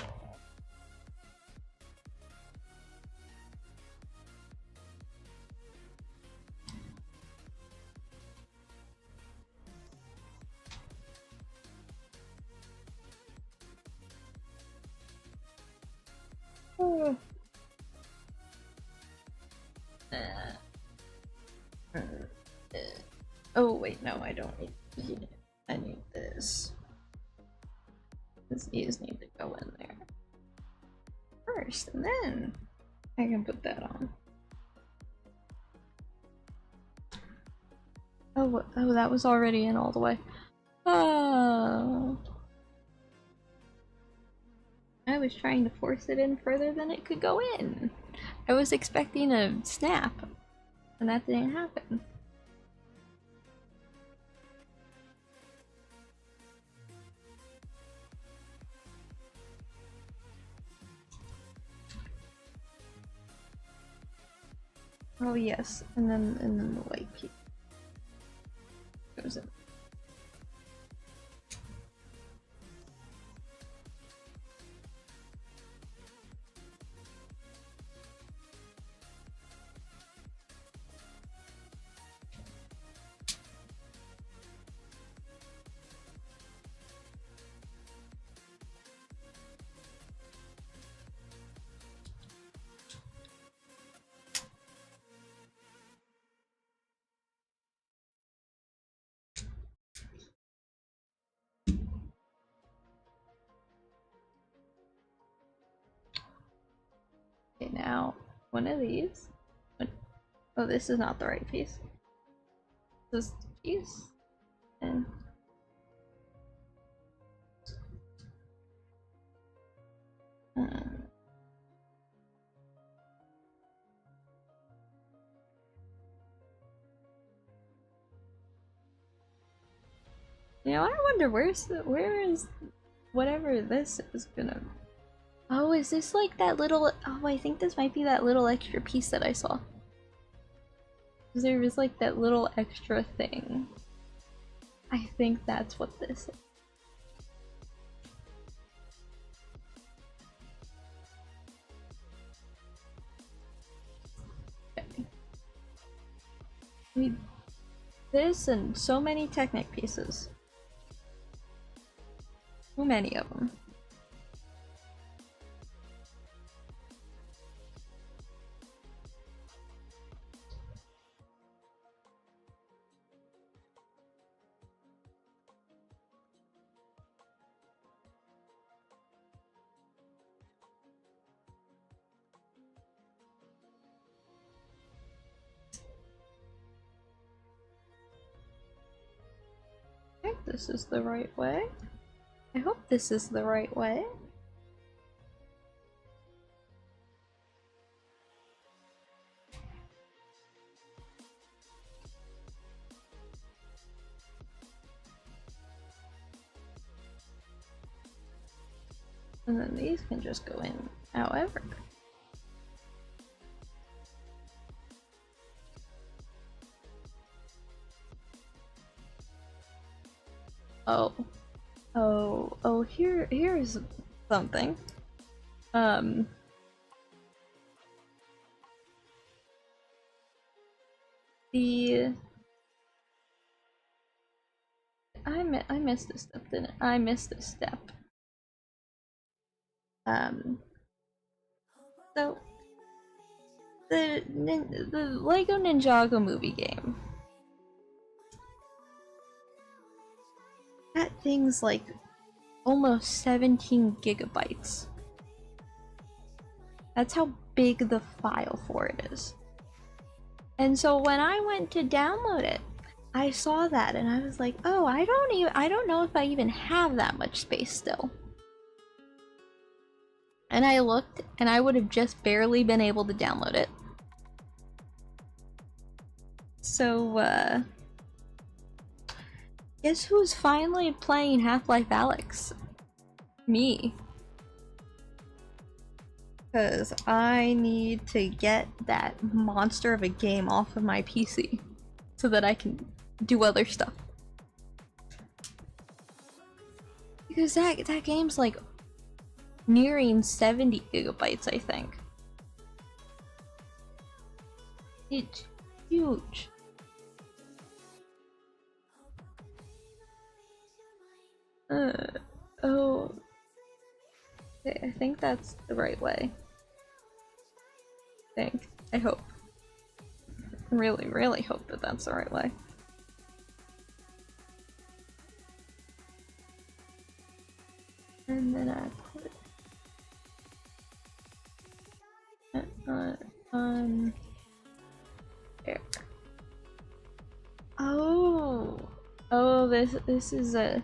S1: Oh wait, no, I don't need it. I need this. These need to go in there first, and then I can put that on. Oh, that was already in all the way. Oh. I was trying to force it in further than it could go in. I was expecting a snap, and that didn't happen. Oh yes, and then the white piece goes in. now one of these. Oh, this is not the right piece. This is the piece. And you know, I wonder where is whatever this is gonna. Oh, is this like that little? Oh, I think this might be that little extra piece that I saw. There was like that little extra thing. I think that's what this is. Okay. This and so many Technic pieces. Too many of them. I think this is the right way. I hope this is the right way. And then these can just go in however. Oh, here's something. I missed this step, didn't I? I missed this step. So the Lego Ninjago movie game. That thing's like almost 17 gigabytes. That's how big the file for it is. And so when I went to download it, I saw that and I was like, oh, I don't know if I even have that much space still. And I looked and I would have just barely been able to download it. So, guess who's finally playing Half-Life Alyx? Me. Because I need to get that monster of a game off of my PC so that I can do other stuff. Because that game's like nearing 70 gigabytes, I think. It's huge. Oh. Okay, I think that's the right way. I hope. Really, really hope that that's the right way. And then I put it on there. Oh, this is a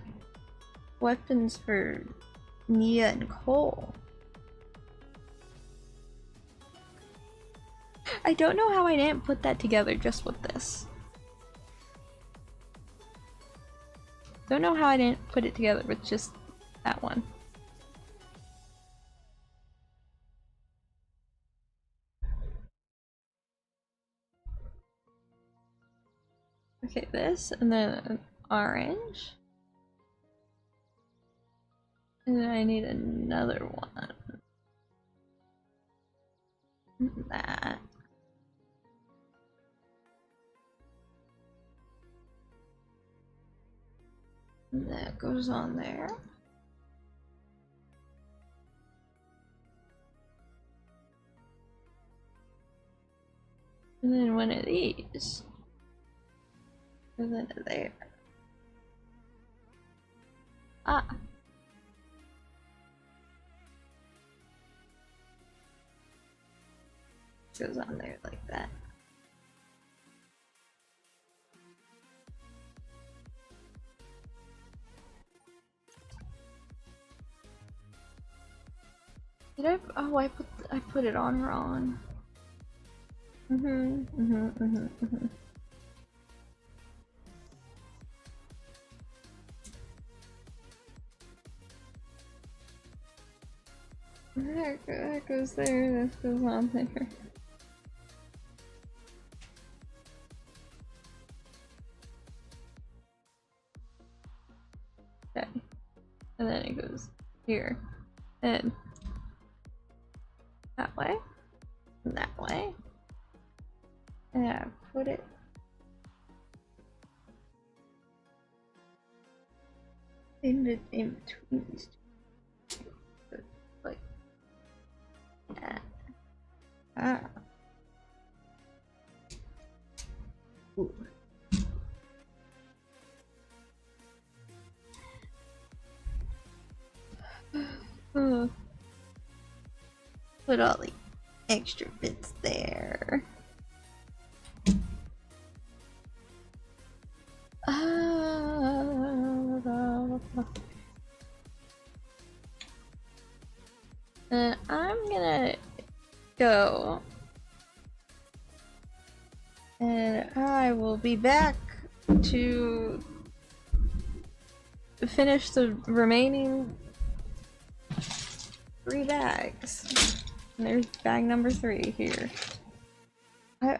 S1: weapons for Nia and Cole. I don't know how I didn't put that together just with this. Don't know how I didn't put it together with just that one. Okay, this, and then an orange. And then I need another one. That. And that goes on there. And then one of these. And then there. Ah. Goes on there like that. Did I? Oh, I put it on wrong. That goes there. This goes on there. Okay, and then it goes here, and that way, and that way, and I put it in between these two, like that. Ooh. Put all the extra bits there. I'm gonna go, and I will be back to finish the remaining 3 bags. And there's bag number 3 here. You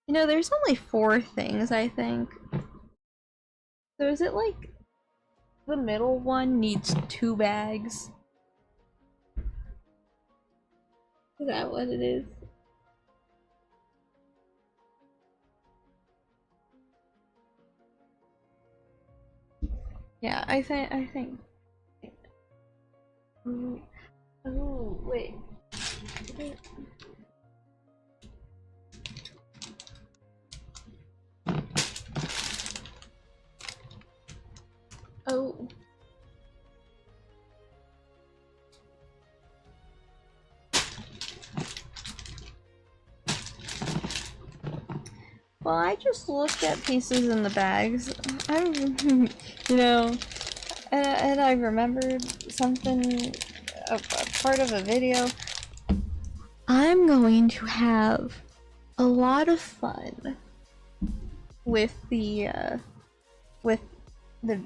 S1: know, there's only 4 things, I think. So is it like the middle one needs 2 bags? Is that what it is? Yeah, I think. Oh, wait. Oh. Well, I just looked at pieces in the bags. You know, and I remembered something, a part of a video. I'm going to have a lot of fun with the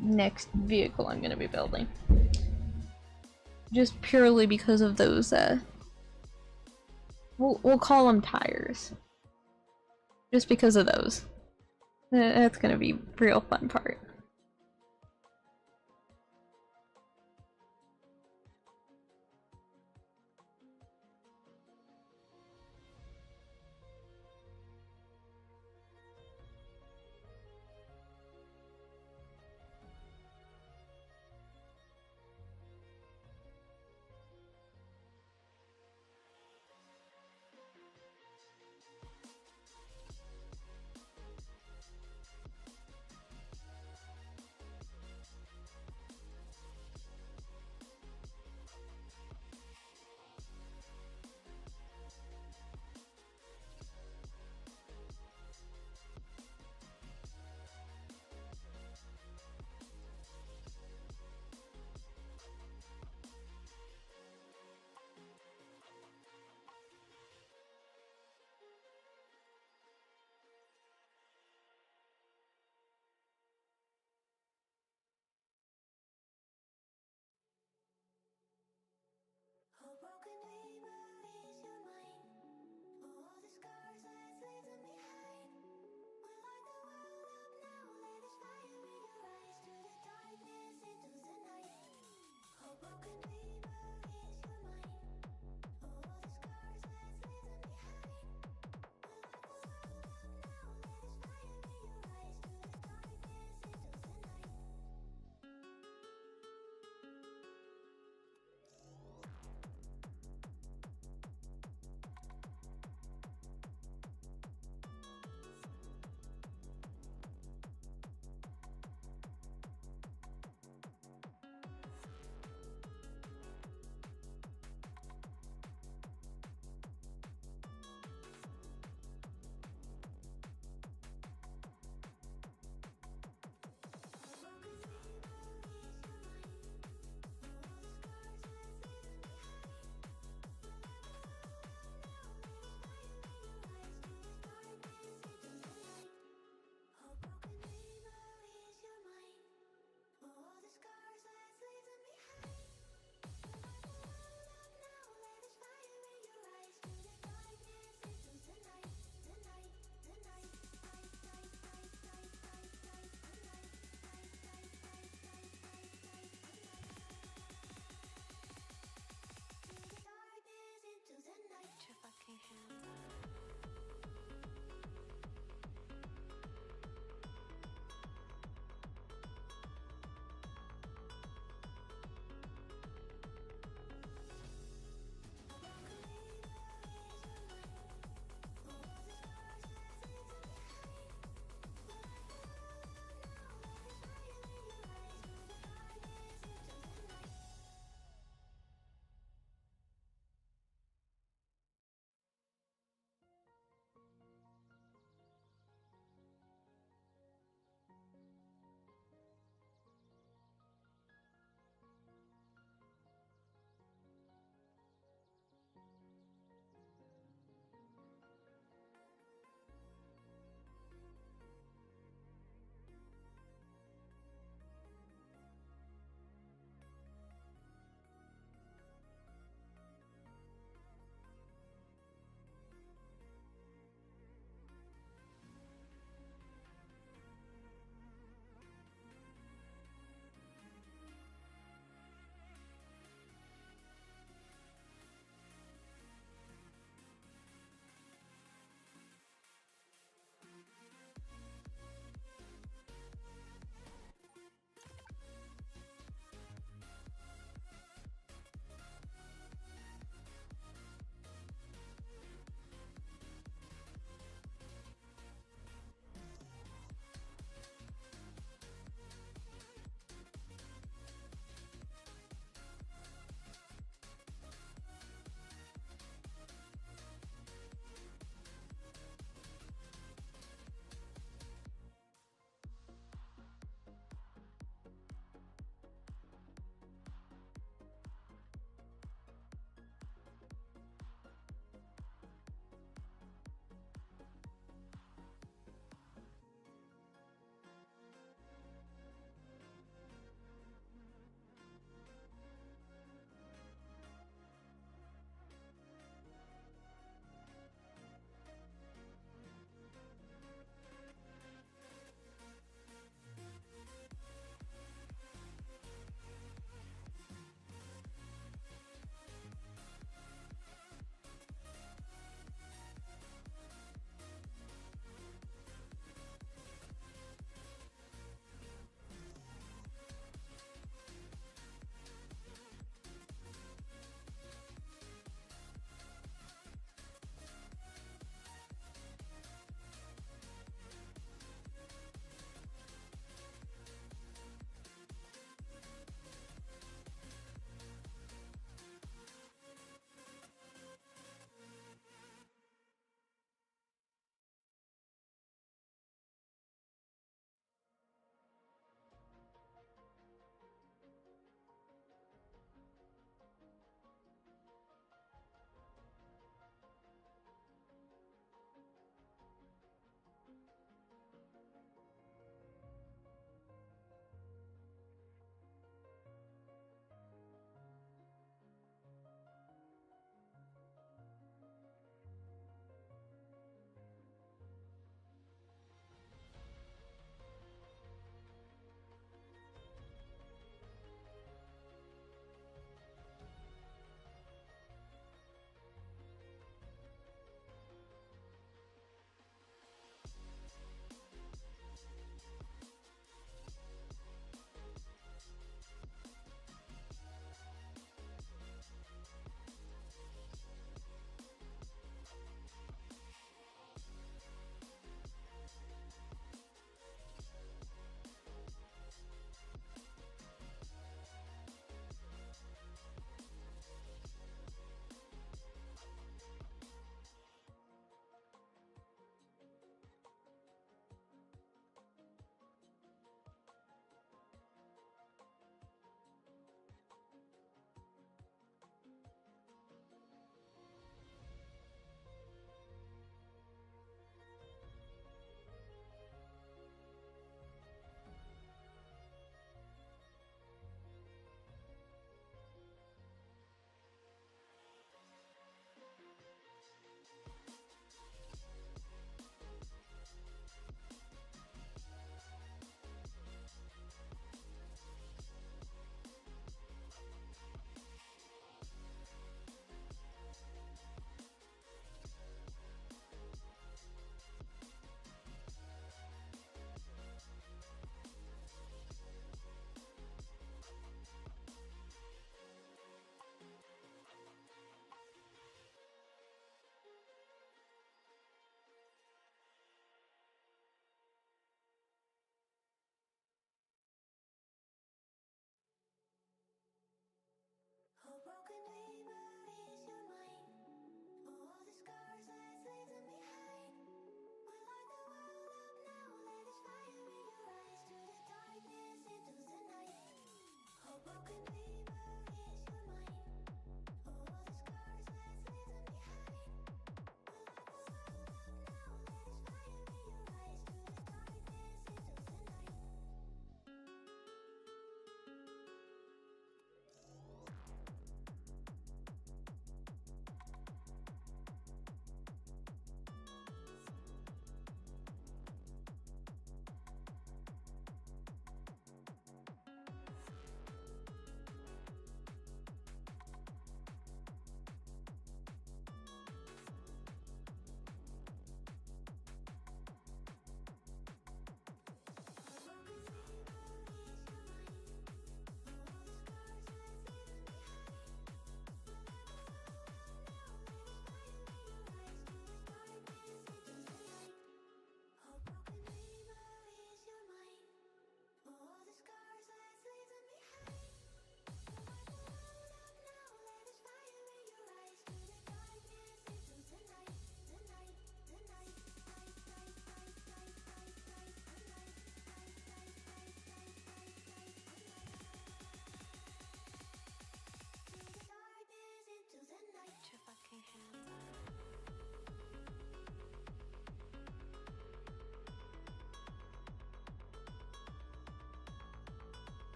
S1: next vehicle I'm gonna be building. Just purely because of those, we'll call them tires. Just because of those. That's gonna be a real fun part.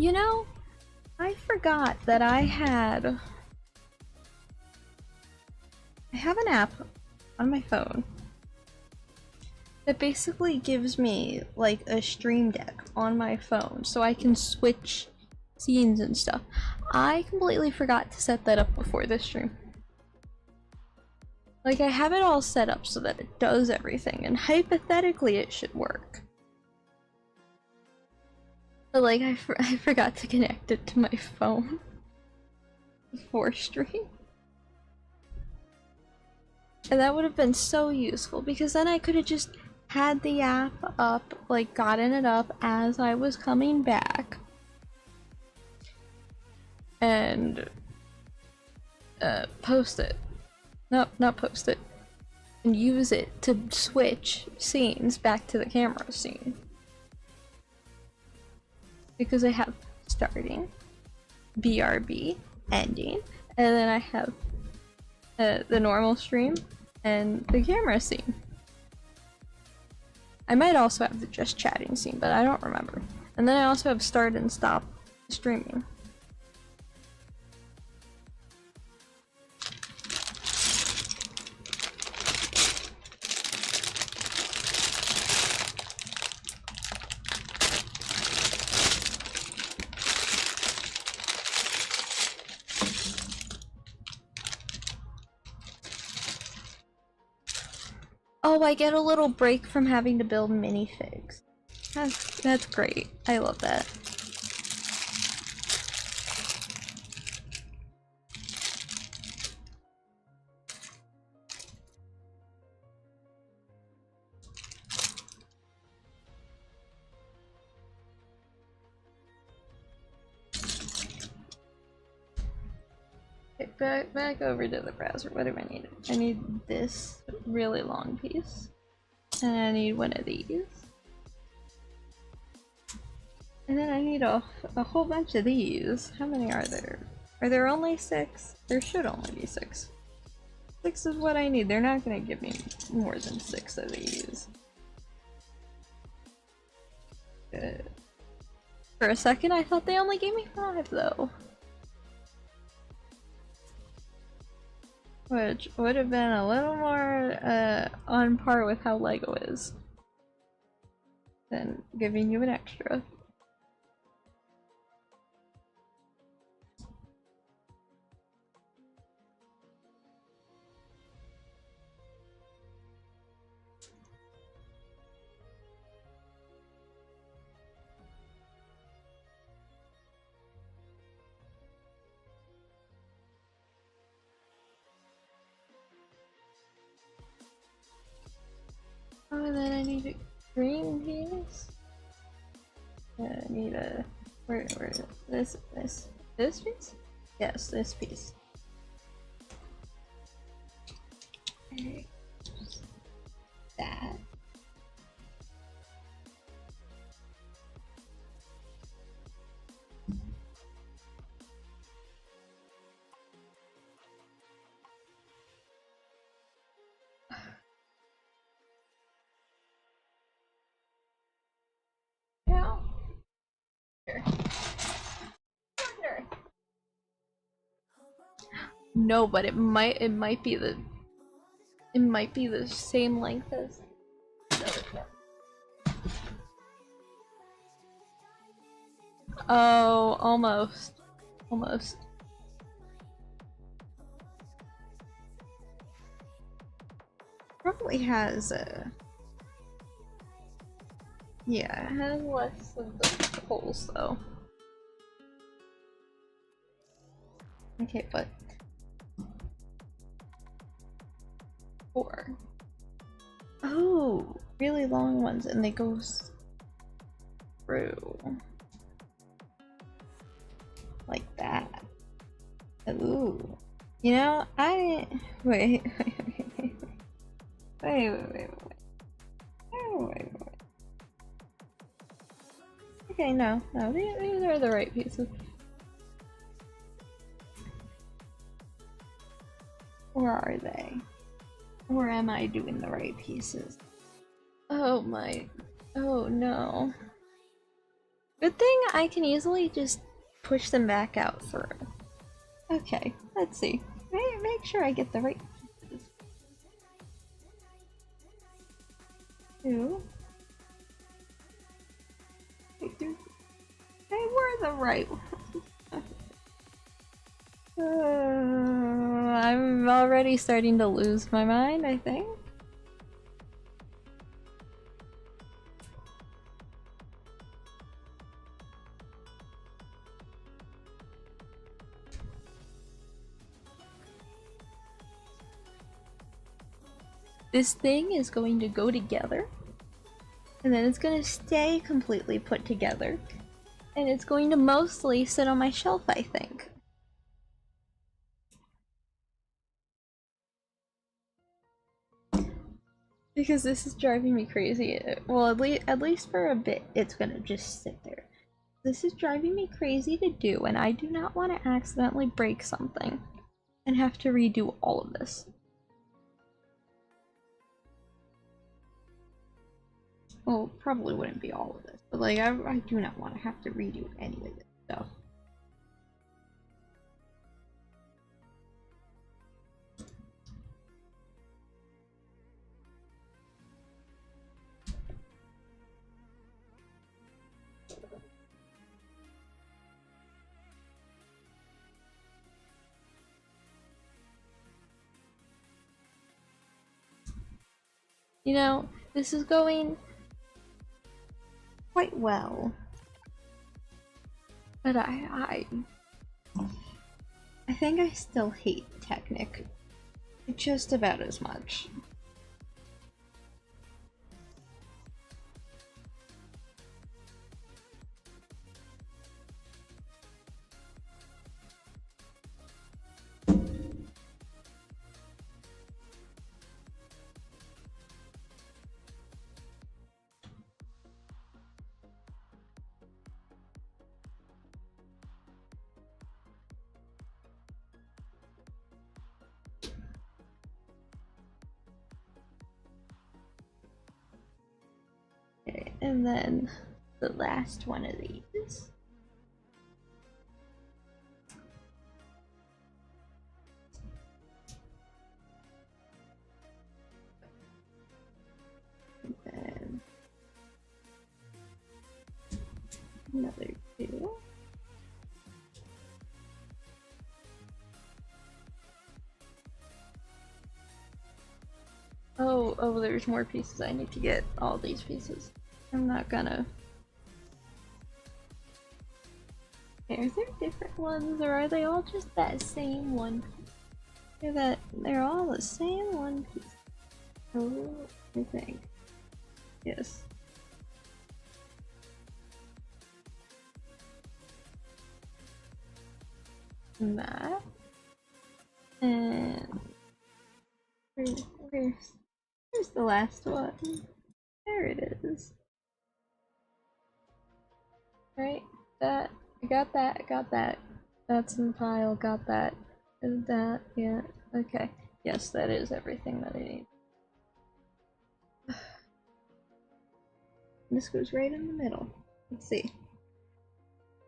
S1: You know, I forgot that I have an app on my phone that basically gives me like a stream deck on my phone so I can switch scenes and stuff. I completely forgot to set that up before this stream. Like, I have it all set up so that it does everything, and hypothetically it should work. But like, I forgot to connect it to my phone before stream. And that would have been so useful, because then I could have just had the app up, like gotten it up as I was coming back. And post it. No, not post it. And use it to switch scenes back to the camera scene. Because I have starting, BRB, ending, and then I have the normal stream and the camera scene. I might also have the just chatting scene, but I don't remember. And then I also have start and stop streaming. Oh, I get a little break from having to build minifigs. That's great. I love that. Okay, back over to the browser. What do I need? I need this really long piece. And I need one of these. And then I need a whole bunch of these. How many are there? Are there only 6? There should only be 6. 6 is what I need. They're not gonna give me more than 6 of these. For a second I thought they only gave me 5 though. Which would have been a little more on par with how LEGO is than giving you an extra. Oh, and then I need a green piece. I need a where this piece? Yes, this piece. Okay. That. Yeah. Here. Here. No, but it might be the same length as the other one. Oh, almost. Almost. Probably has a yeah, it has less of the holes though. Okay, but 4. Oh, really long ones, and they go through like that. Ooh, you know, wait. Okay, no, these are the right pieces. Or are they? Or am I doing the right pieces? Oh my, oh no. Good thing I can easily just push them back out through. Okay, let's see. Make sure I get the right pieces. 2. They were the right ones. I'm already starting to lose my mind, I think. This thing is going to go together, and then it's going to stay completely put together, and it's going to mostly sit on my shelf, I think. Because this is driving me crazy. Well, at least for a bit, it's gonna just sit there. This is driving me crazy to do, and I do not want to accidentally break something and have to redo all of this. Well, probably wouldn't be all of this, but like, I do not want to have to redo any of this stuff. You know, this is going quite well, but I think I still hate Technic just about as much. Okay, and then the last one of these. And then another 2. Oh, there's more pieces. I need to get all these pieces. I'm not gonna. Okay, are there different ones, or are they all just that same one piece? They're all the same one piece. Oh, I think. Yes. And that. And where's the last one? There it is. Right? That. I got that. That's in the pile, got that. And that, yeah. Okay. Yes, that is everything that I need. This goes right in the middle. Let's see.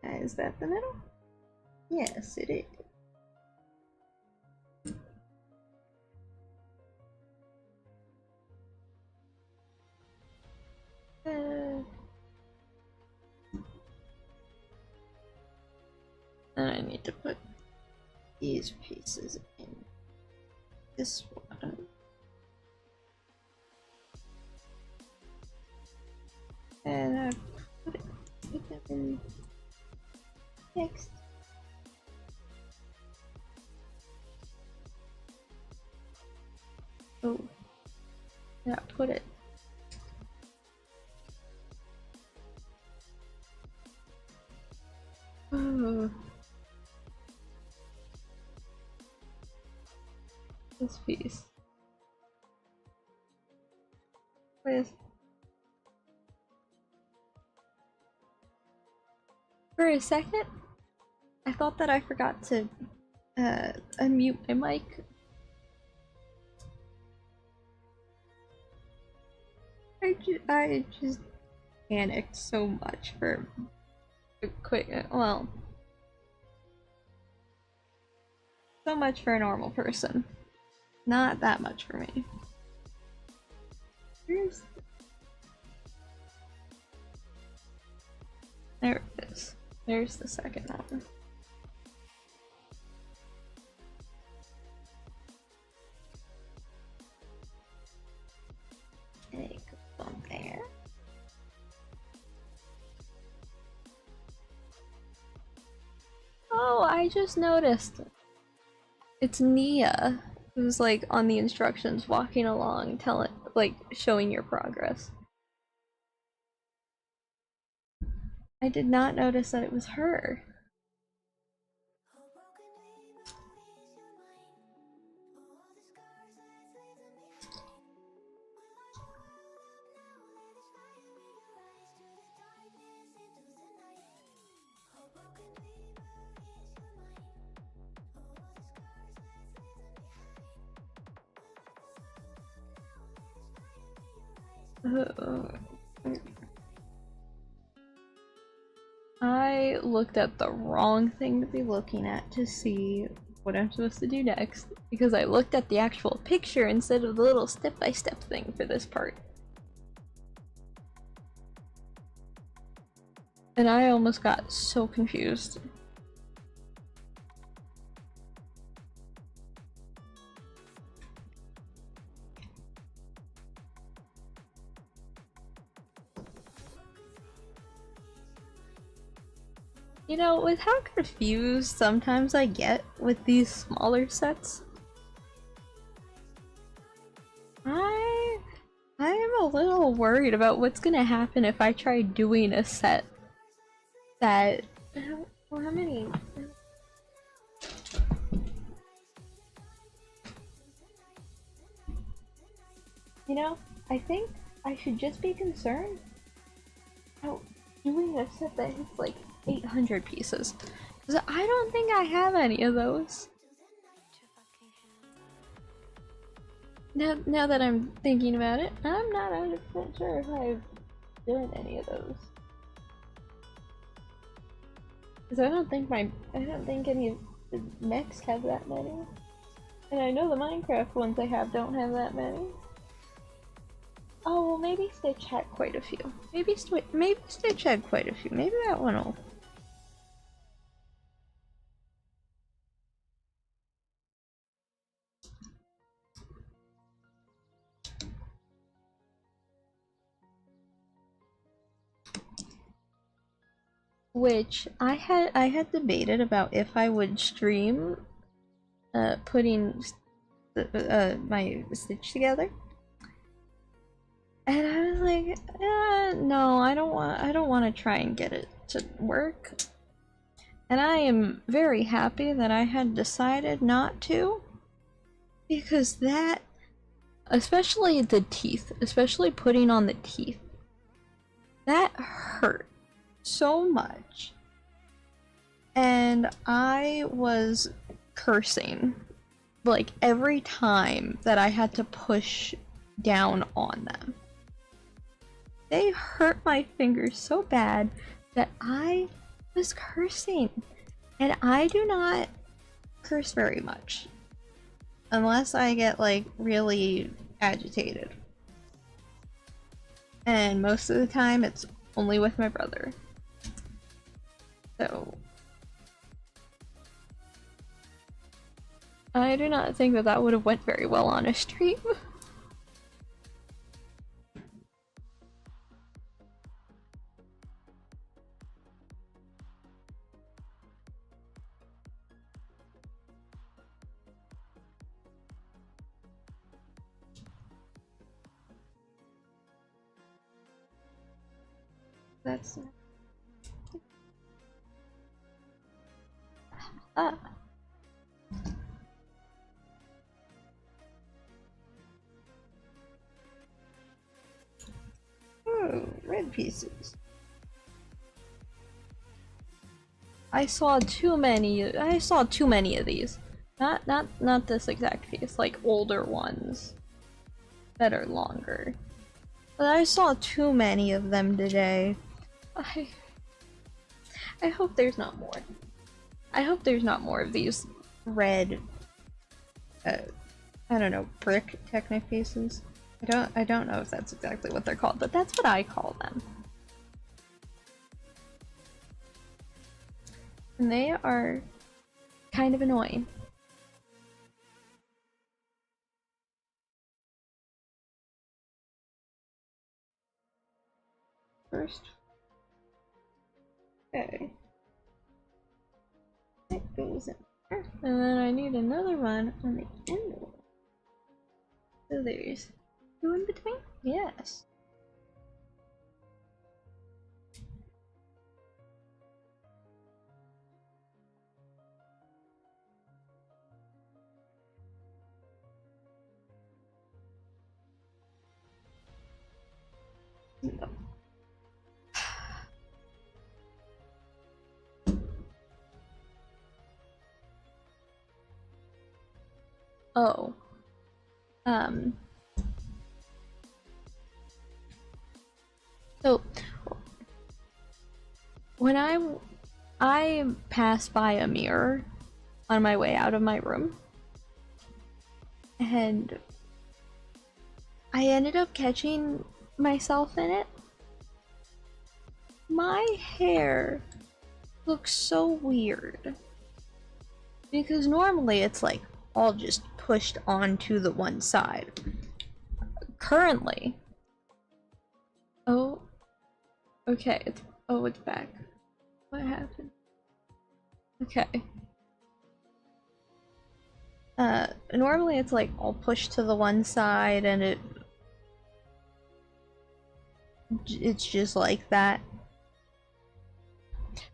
S1: Is that the middle? Yes, it is. And I need to put these pieces in this one. And I put them in next. Oh, yeah, put it. Oh. This piece. With for a second, I thought that I forgot to unmute my mic. I just panicked so much for quick, well, so much for a normal person. Not that much for me. There it is. There's the second one. Okay, go on there. Oh, I just noticed. It's Nia who's like on the instructions, walking along, showing your progress. I did not notice that it was her. I looked at the wrong thing to be looking at to see what I'm supposed to do next, because I looked at the actual picture instead of the little step-by-step thing for this part. And I almost got so confused. You know, with how confused sometimes I get with these smaller sets, I am a little worried about what's gonna happen if I try doing a set that, well, how many? You know, I think I should just be concerned about doing a set that hits like 800 pieces, because I don't think I have any of those. Now that I'm thinking about it, I'm not 100% sure if I've done any of those. Because I don't think any of the mechs have that many. And I know the Minecraft ones I have don't have that many. Oh, well, maybe Stitch had quite a few. Maybe Stitch had quite a few. Maybe that one will. Which I had debated about if I would stream putting my Stitch together. And I was like, no, I don't want to try and get it to work. And I am very happy that I had decided not to, because that, especially the teeth, especially putting on the teeth, that hurt so much. And I was cursing like every time that I had to push down on them. They hurt my fingers so bad that I was cursing. And I do not curse very much unless I get like really agitated. And most of the time it's only with my brother. So I do not think that that would have went very well on a stream. That's oh, red pieces. I saw too many of these. Not this exact piece, like older ones that are longer. But I saw too many of them today. I hope there's not more. I hope there's not more of these red, I don't know, brick Technic pieces. I don't know if that's exactly what they're called, but that's what I call them. And they are kind of annoying. First. Okay. That goes in there. And then I need another one on the end of it. So there's two in between? Yes. No. Oh. So when I passed by a mirror on my way out of my room, and I ended up catching myself in it. My hair looks so weird because normally it's like all just pushed onto the one side. Currently, oh, okay, it's back. What happened? Okay. Normally it's like all pushed to the one side and it's just like that.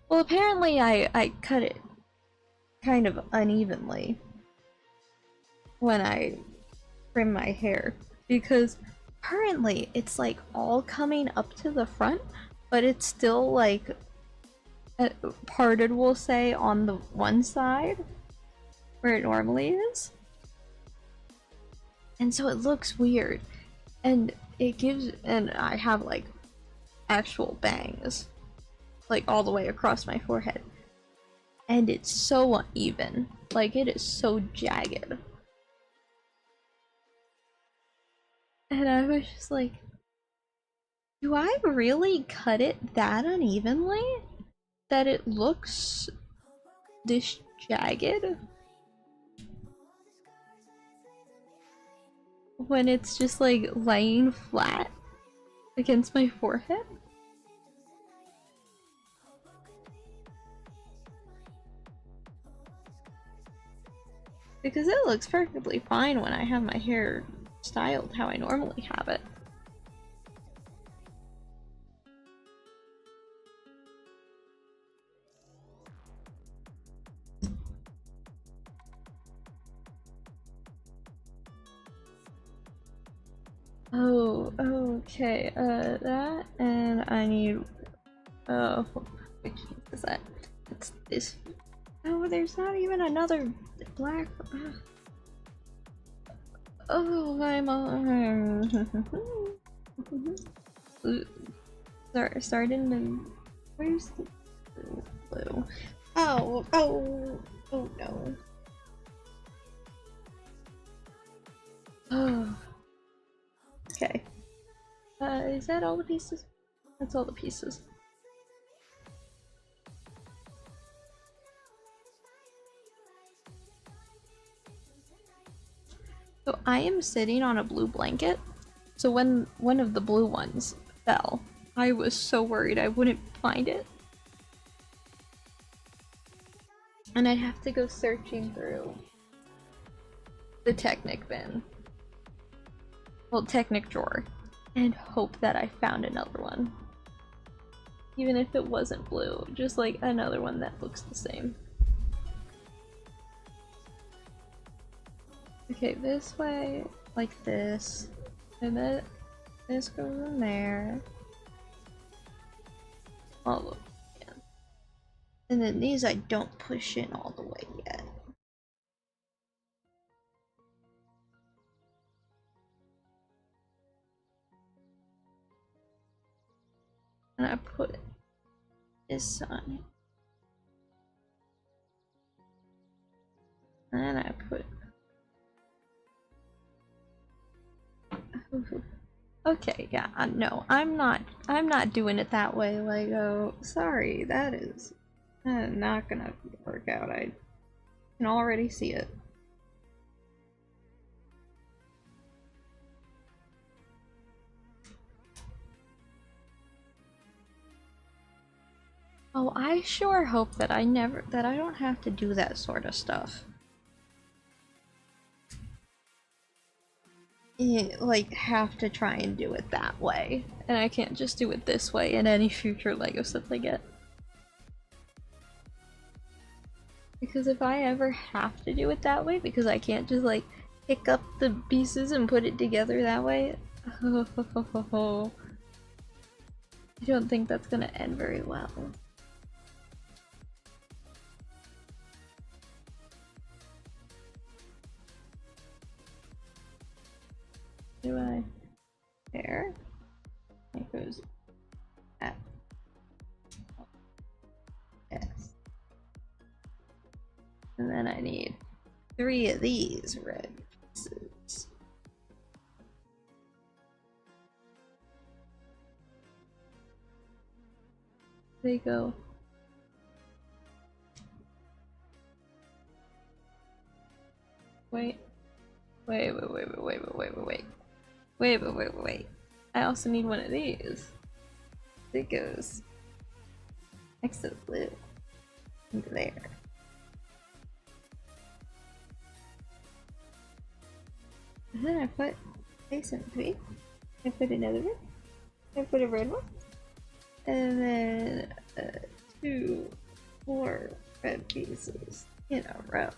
S1: Well, apparently I cut it kind of unevenly when I trim my hair, because currently it's like all coming up to the front, but it's still like parted, we'll say, on the one side where it normally is. And so it looks weird. And it gives, and I have like actual bangs like all the way across my forehead. And it's so uneven. Like, it is so jagged. And I was just like, do I really cut it that unevenly that it looks this jagged? When it's just like laying flat against my forehead? Because it looks perfectly fine when I have my hair styled how I normally have it. Oh, okay, that, and I need, oh, which is that? It's this. Oh, there's not even another black. Oh, I'm starting to. Where's the blue? Oh no. Oh. Okay. Is that all the pieces? That's all the pieces. So I am sitting on a blue blanket, so when one of the blue ones fell, I was so worried I wouldn't find it. And I'd have to go searching through the Technic bin. Well, Technic drawer. And hope that I found another one. Even if it wasn't blue, just like another one that looks the same. Okay, this way, like this, and then this goes in there. All over again. And then these I don't push in all the way yet. And I put this on And I put. Okay, yeah, no, I'm not doing it that way, Lego. Sorry, that is not gonna work out. I can already see it. Oh, I sure hope that I don't have to do that sort of stuff. Like, have to try and do it that way. And I can't just do it this way in any future LEGO sets I get. Because if I ever have to do it that way, because I can't just, like, pick up the pieces and put it together that way, I don't think that's gonna end very well. Do I? There. It goes at. Yes. And then I need 3 of these red pieces. They go. Wait. Wait. I also need one of these. It goes next to the blue. Into there. And then I put space in between. I put another one. I put a red one. And then 2 more red pieces in a row.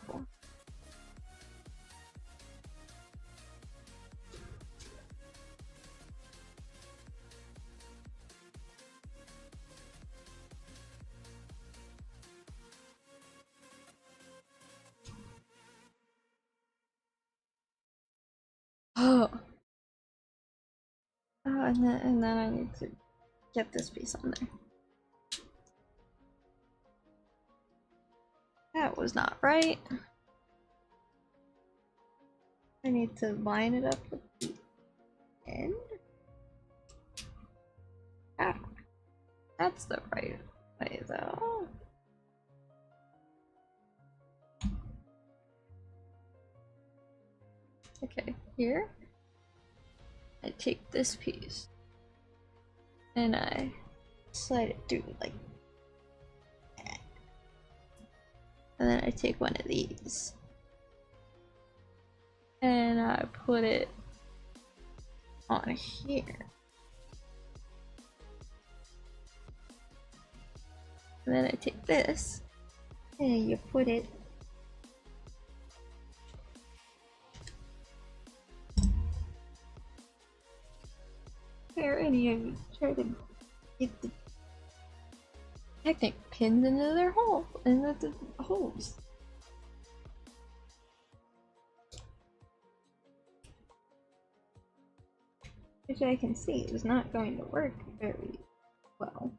S1: Oh, and then I need to get this piece on there. That was not right. I need to line it up with the end. Ah, that's the right way though. Okay, here. I take this piece and I slide it through like that. And then I take one of these and I put it on here. And then I take this and you put it there, and you try to get the Technic pins into their hole, into the holes. Which I can see is not going to work very well.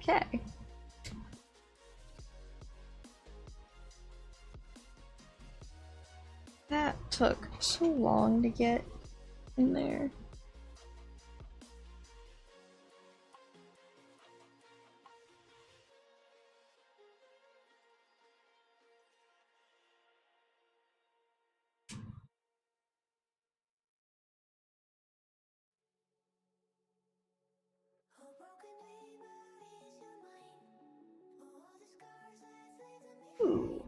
S1: Okay. That took so long to get in there. Ooh.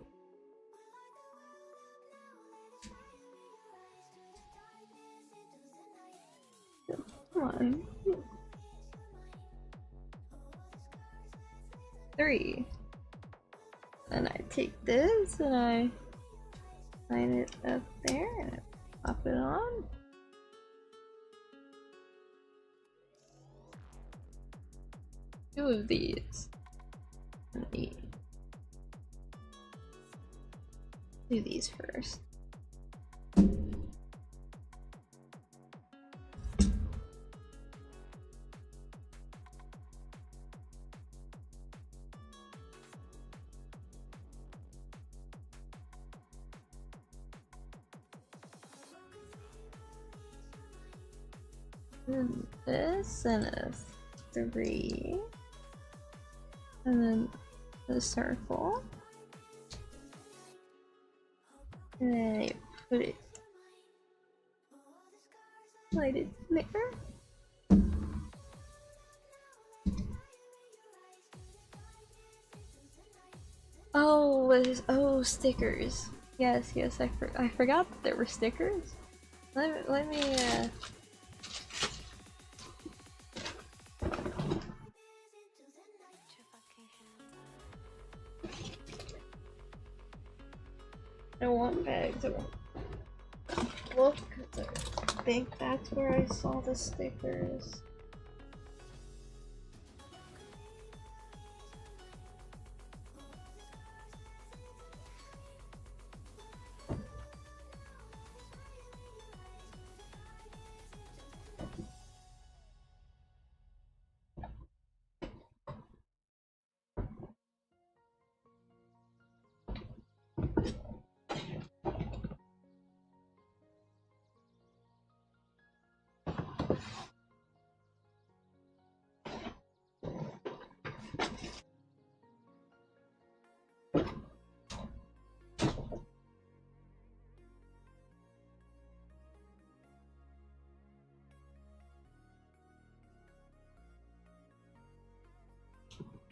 S1: Come on. 3. And I take this and I line it up there and I pop it on. Two of these. Let me do these first. And this and a 3, and then the circle, and then I put it, slide it there. Oh, stickers. Yes, I forgot that there were stickers. Let me I want bags. I want look. I think that's where I saw the stickers.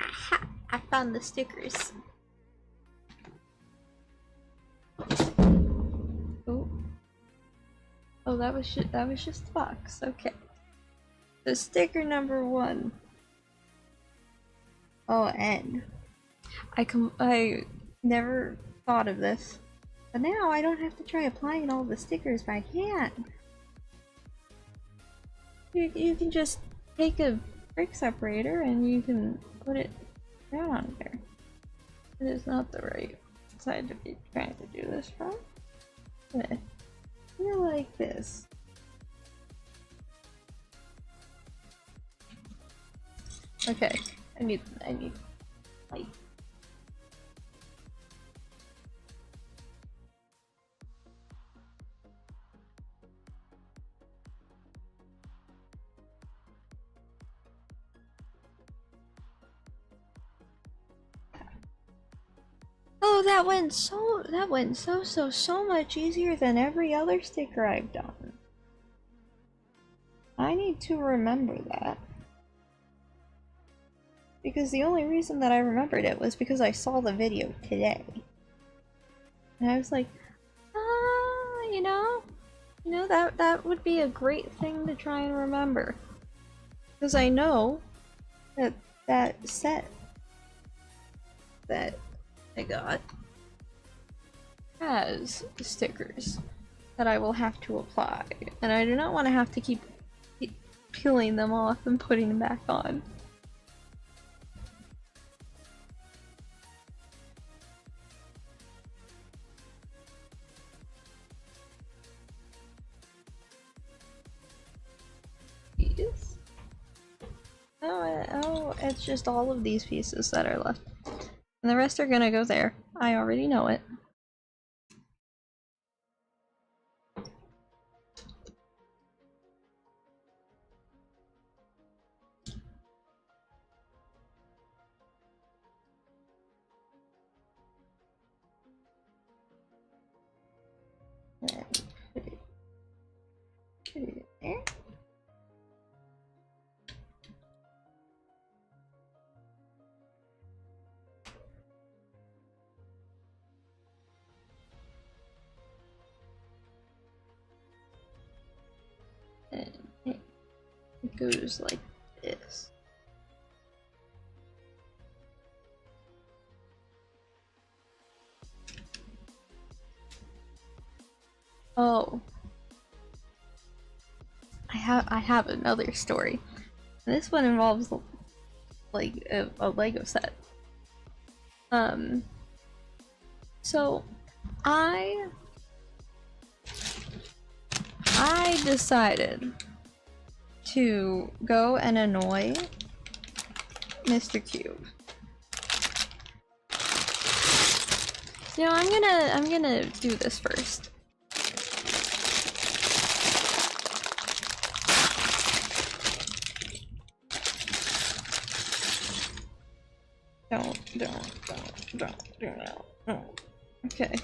S1: Aha! I found the stickers. Oh. Oh, that was just the box. Okay. The sticker number 1. Oh, and I never thought of this, but now I don't have to try applying all the stickers by hand. You can just take a brick separator and you can put it down on there. It is not the right side to be trying to do this from. Okay. Like this. Okay, I need light. Oh, that went so much easier than every other sticker I've done. I need to remember that. Because the only reason that I remembered it was because I saw the video today. And I was like, you know, that would be a great thing to try and remember. Because I know that set that I got has stickers that I will have to apply. And I do not want to have to keep peeling them off and putting them back on. Oh, it's just all of these pieces that are left. And the rest are gonna go there. I already know it. And put it in there. And it goes like this. Oh, I have another story. This one involves like a Lego set. So I decided to go and annoy Mr. Cube. So I'm gonna do this first. Don't do that. No. Okay.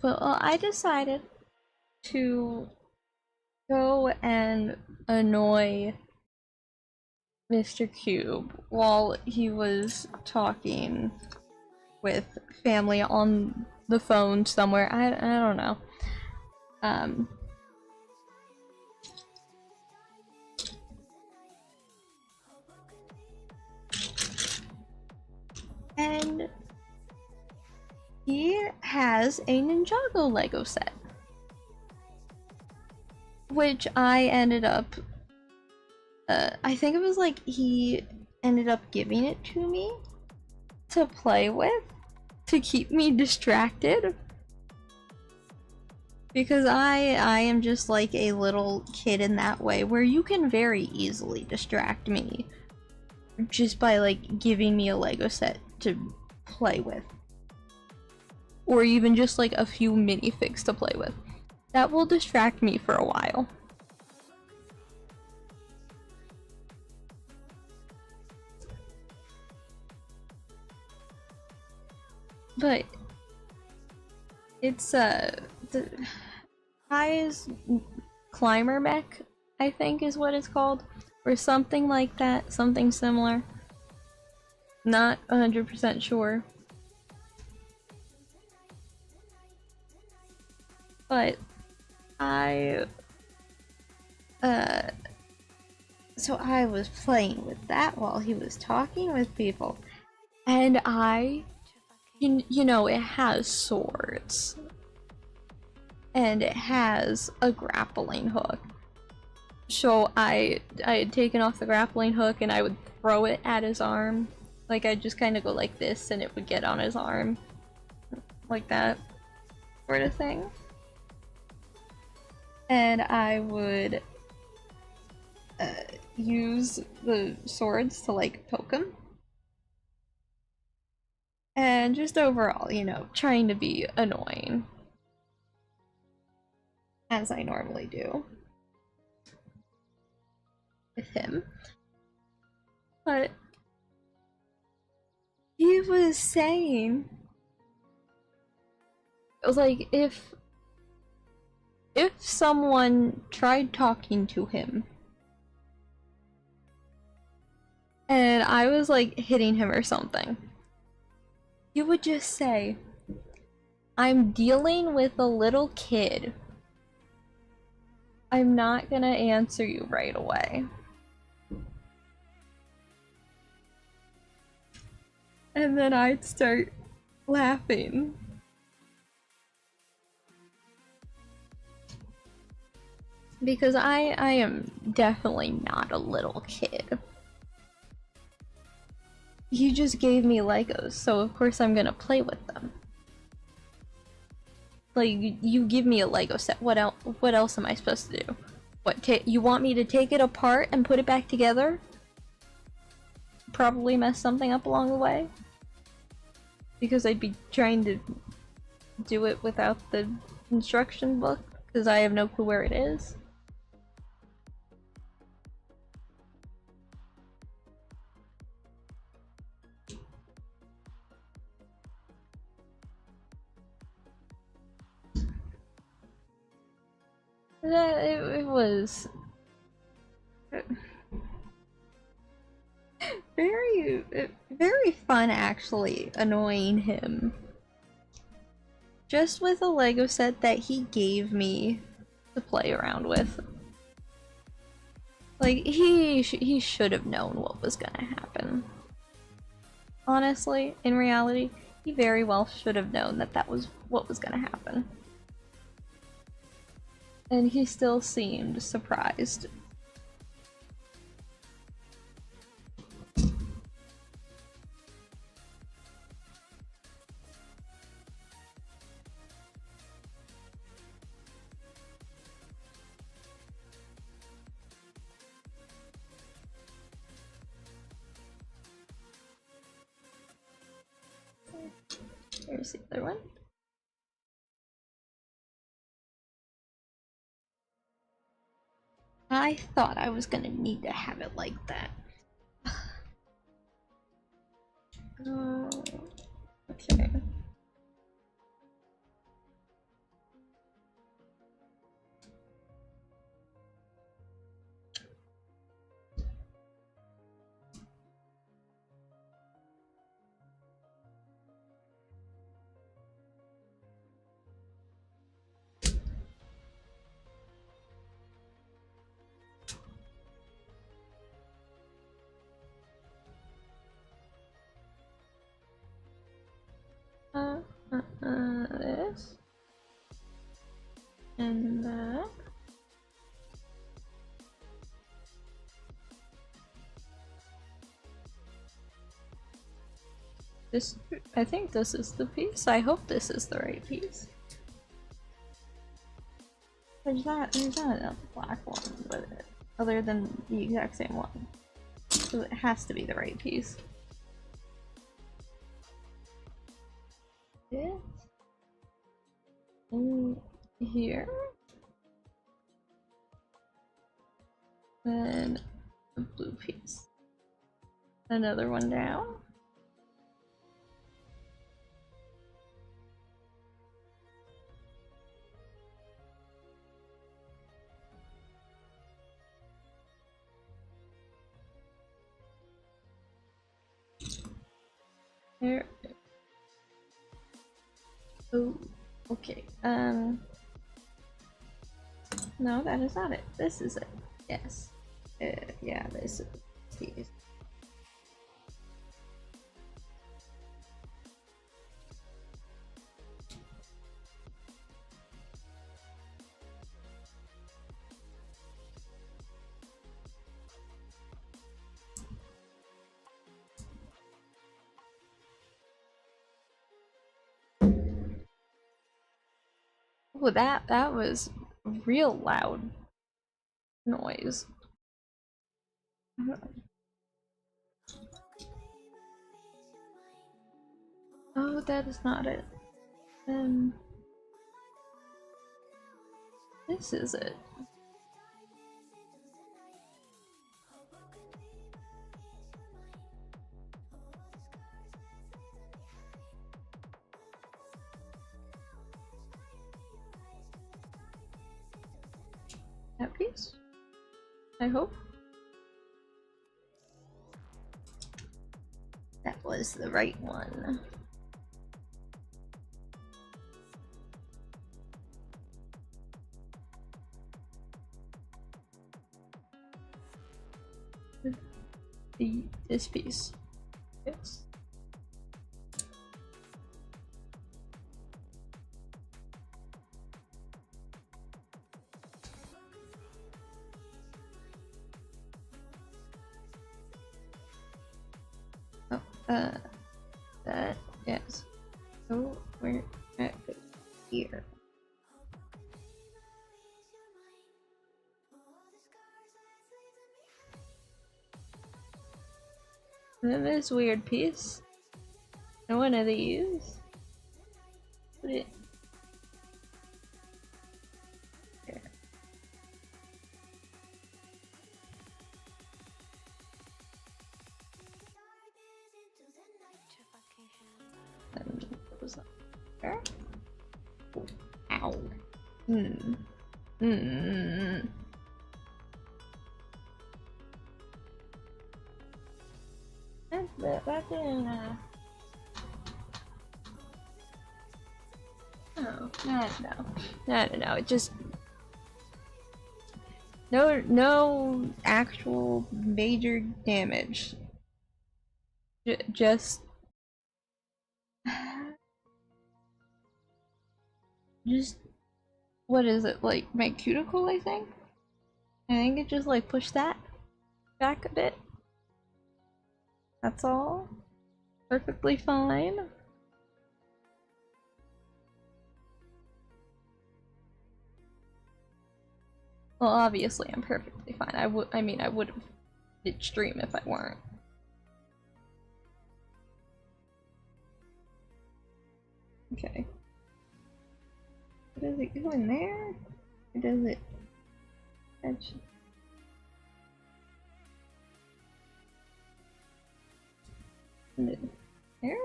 S1: Well, I decided to go and annoy Mr. Cube while he was talking with family on the phone somewhere. I don't know. And he has a Ninjago Lego set, which I ended up, I think it was like he ended up giving it to me to play with, to keep me distracted. Because I am just like a little kid in that way, where you can very easily distract me just by like giving me a Lego set to play with. Or even just like a few minifigs to play with. That will distract me for a while. But it's the highest climber mech, I think is what it's called, or something like that, something similar. Not 100% sure. But so I was playing with that while he was talking with people, and you know, it has swords, and it has a grappling hook. So I had taken off the grappling hook and I would throw it at his arm. Like, I'd just kind of go like this and it would get on his arm. Like that sort of thing. And I would use the swords to like poke him. And just overall, you know, trying to be annoying. As I normally do. With him. But he was saying, like, if someone tried talking to him and I was like hitting him or something, he would just say, "I'm dealing with a little kid. I'm not gonna answer you right away." And then I'd start laughing. Because I am definitely not a little kid. He just gave me Legos, so of course I'm gonna play with them. Like, you give me a Lego set, what else am I supposed to do? What, you want me to take it apart and put it back together? Probably mess something up along the way? Because I'd be trying to do it without the instruction book, because I have no clue where it is. It was very fun actually annoying him. Just with a Lego set that he gave me to play around with. Like, he should have known what was gonna happen. Honestly, in reality, he very well should have known that that was what was gonna happen. And he still seemed surprised. Here's the other one. I thought I was gonna need to have it like that. Okay. This and that. This, I think this is the piece. I hope this is the right piece. There's not a black one with it, other than the exact same one. So it has to be the right piece. This in here, then a blue piece. Another one down. Here. Oh, okay. No, that is not it. This is it. Yes. Yeah, this is it. Oh, that was real loud noise. Oh, that is not it. This is it. That piece? I hope. That was the right one. This piece. Yes. Oh, that, yes. So we're at here. And then this weird piece. And one of these. Put it here. And goes up there. Ow. That didn't, oh, no, it just... No actual major damage. Just... What is it, like, my cuticle, I think? I think it just, like, pushed that back a bit. That's all. Perfectly fine. Well, obviously I'm perfectly fine. I would have did stream if I weren't. Okay. Does it go in there? Or does it... There?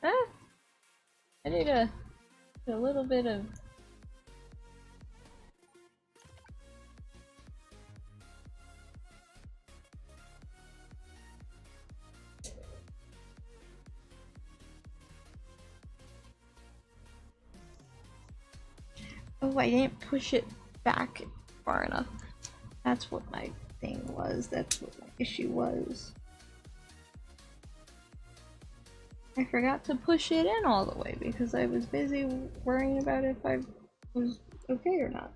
S1: Huh? I need a little bit of... Oh, I didn't push it back far enough. That's what my thing was. That's what my issue was. I forgot to push it in all the way because I was busy worrying about if I was okay or not.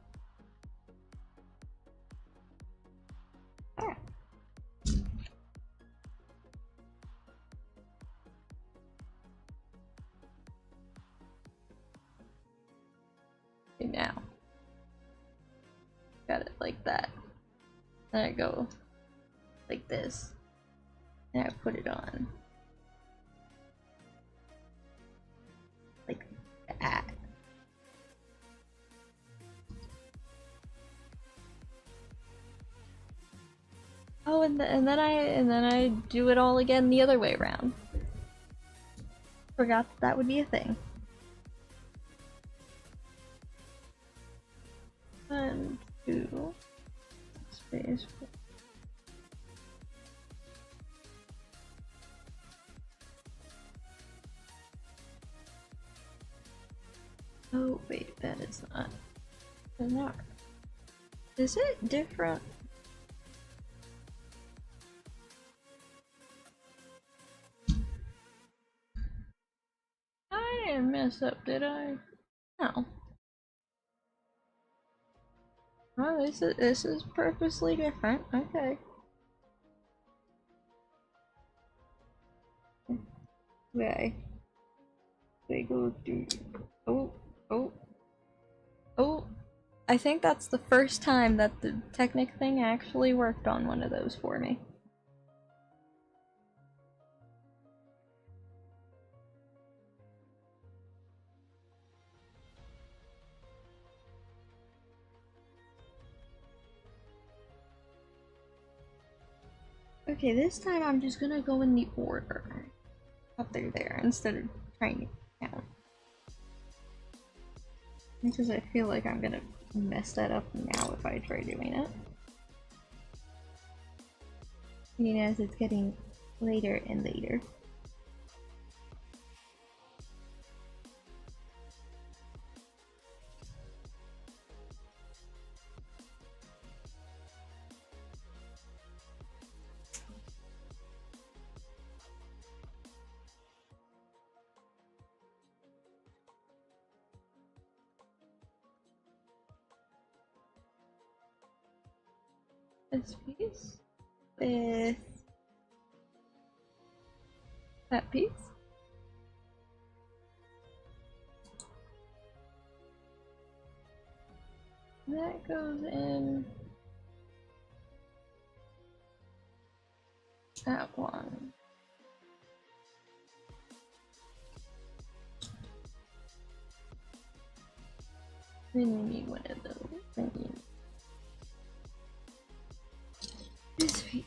S1: Ah. Okay, now. Got it like that. Then I go like this. And I put it on. Like that. Oh, and then I do it all again the other way around. Forgot that would be a thing. 1, 2, space. Oh wait, that is not. Is it different? I didn't mess up, did I? No. Oh, this is purposely different. Okay. Okay. They go do. Oh. I think that's the first time that the Technic thing actually worked on one of those for me. Okay, this time I'm just gonna go in the order up there instead of trying to count. Because I feel like I'm gonna mess that up now if I try doing it. You know, as it's getting later and later. This piece with that piece. That goes in that one. Then we need one of those. Then we need this piece.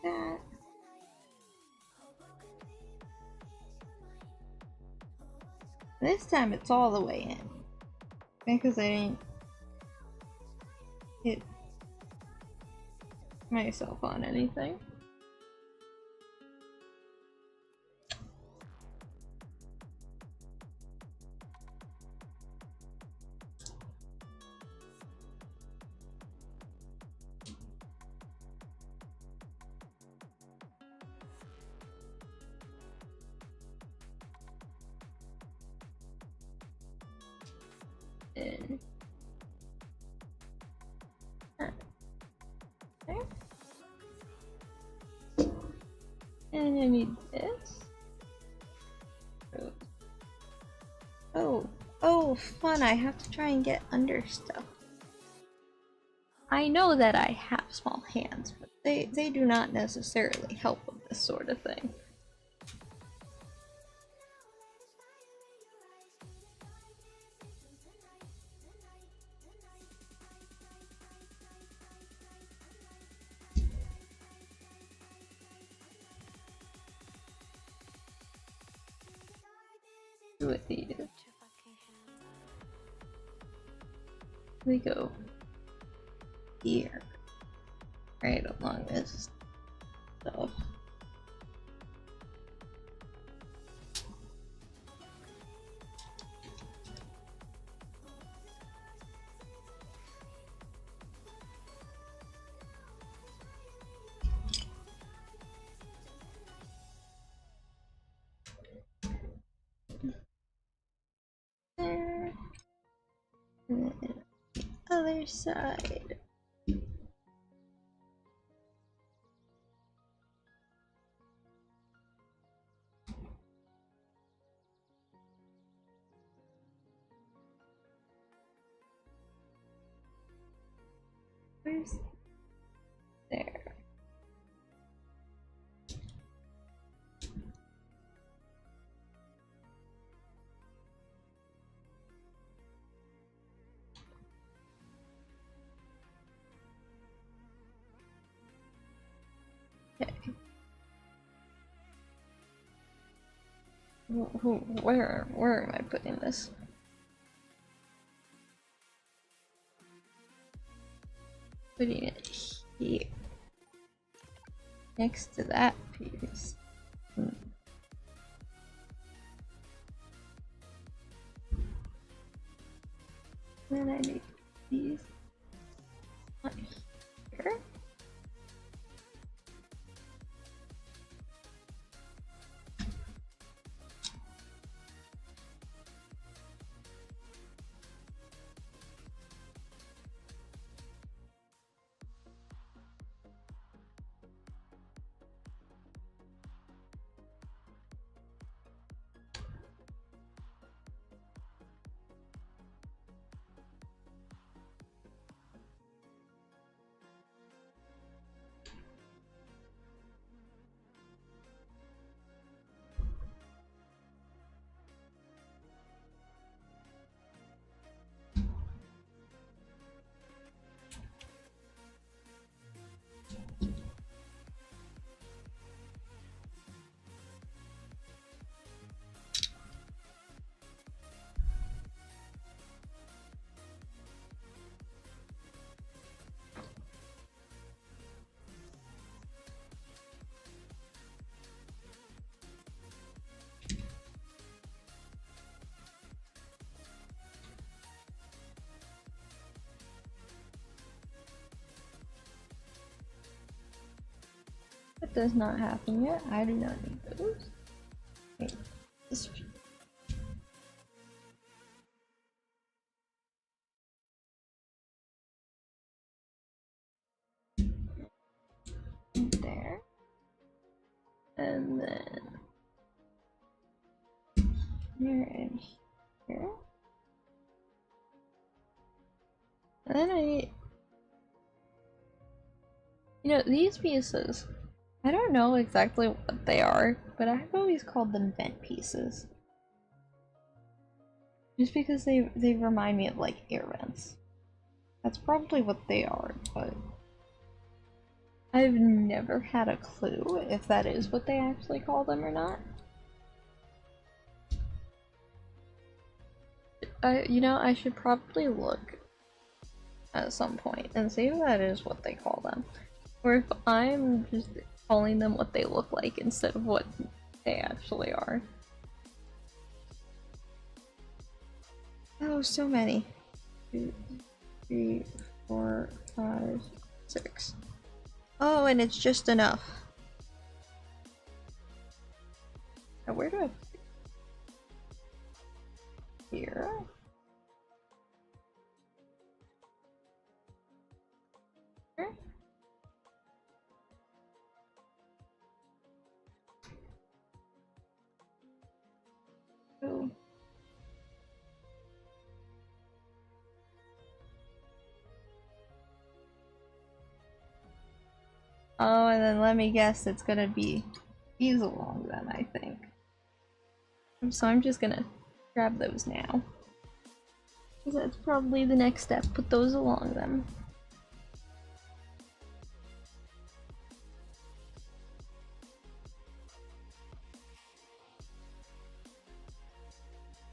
S1: that. This time it's all the way in. Because I didn't hit myself on anything. And I need this. Oh, fun, I have to try and get under stuff. I know that I have small hands, but they do not necessarily help with this sort of thing. With these. We go here, right along this stuff. There. And then the other side. Where's there? Okay. Where am I putting this? Putting it here. Next to that piece. Then I need these on here. That does not happen yet. I do not need those. Wait, this. There. And then here and here. And then I need, these pieces, I don't know exactly what they are, but I've always called them vent pieces. Just because they remind me of like air vents. That's probably what they are, but I've never had a clue if that is what they actually call them or not. You know, I should probably look at some point and see if that is what they call them. Or if I'm just calling them what they look like instead of what they actually are. Oh, so many. 2, 3, 4, 5, 6. Oh, and it's just enough. Now, where do I... Here? Here? Oh. Oh, and then let me guess, it's gonna be these along then, I think. So I'm just gonna grab those now. Because that's probably the next step, put those along them.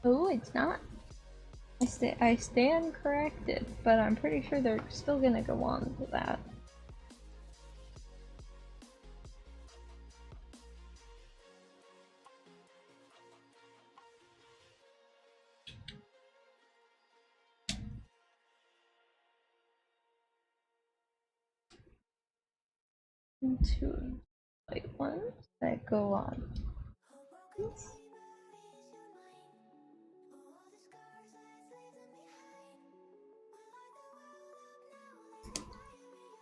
S1: Oh, it's not. I stand corrected, but I'm pretty sure they're still gonna go on to that. Two white ones that go on. Oops.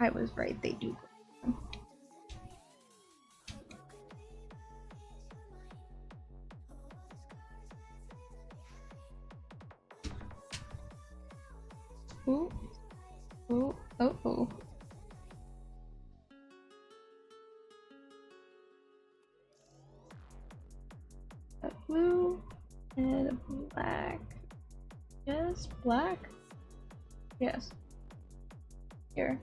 S1: I was right, they do. Ooh. Ooh. Oh, oh. A blue and a black. Yes, black? Yes. Here.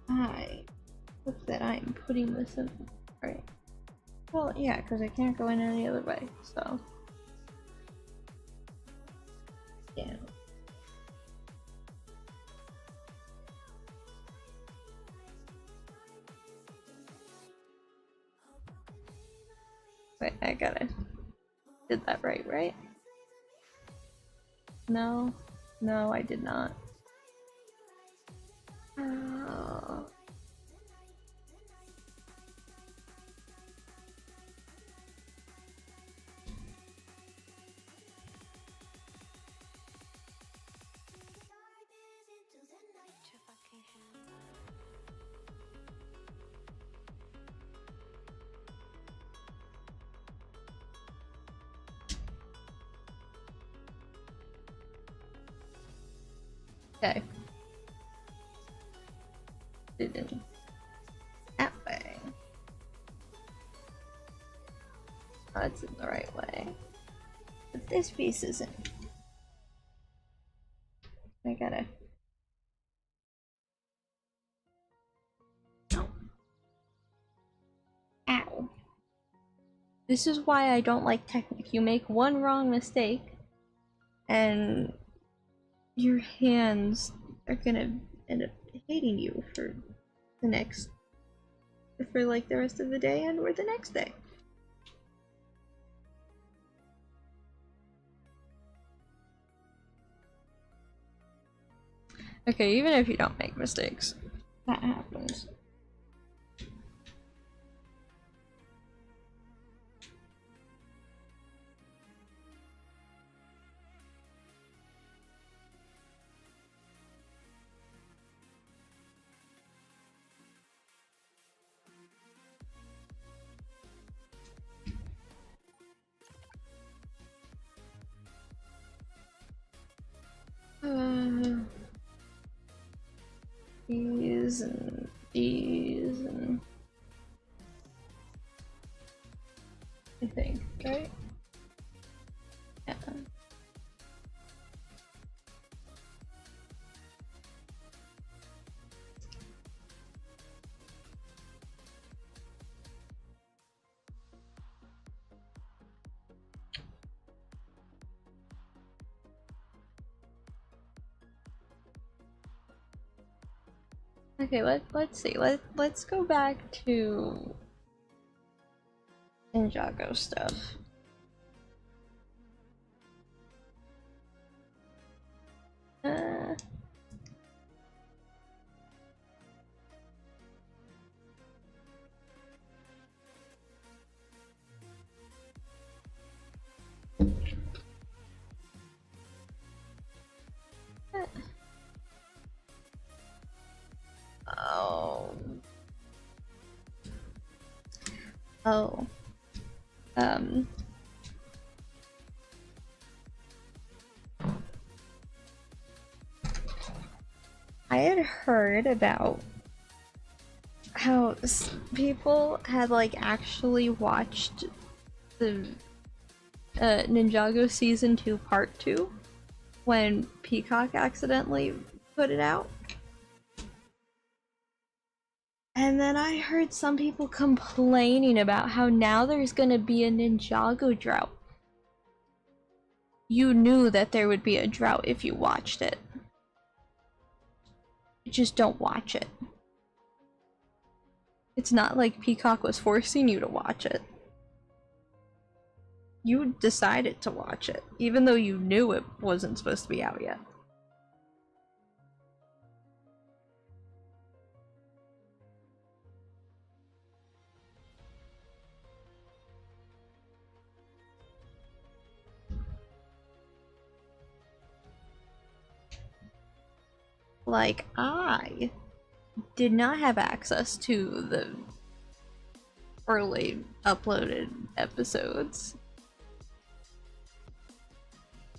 S1: I hope that I'm putting this in right. Well, yeah, because I can't go in any other way, so. Yeah. Wait, I gotta. Did that right? No. No, I did not. Okay. Did it that way. Oh, it's in the right way. But this piece isn't. I gotta. No. Ow. This is why I don't like technique. You make one wrong mistake, and your hands are gonna end up hating you for the next, for like the rest of the day and or the next day. Okay, even if you don't make mistakes, that happens. These and these and I think, right? Okay, let's see. Let's go back to Ninjago stuff. Oh. Oh. I had heard about how people had like actually watched the Ninjago season 2 part 2 when Peacock accidentally put it out. And then I heard some people complaining about how now there's gonna be a Ninjago drought. You knew that there would be a drought if you watched it. Just don't watch it. It's not like Peacock was forcing you to watch it. You decided to watch it, even though you knew it wasn't supposed to be out yet. Like, I did not have access to the early uploaded episodes.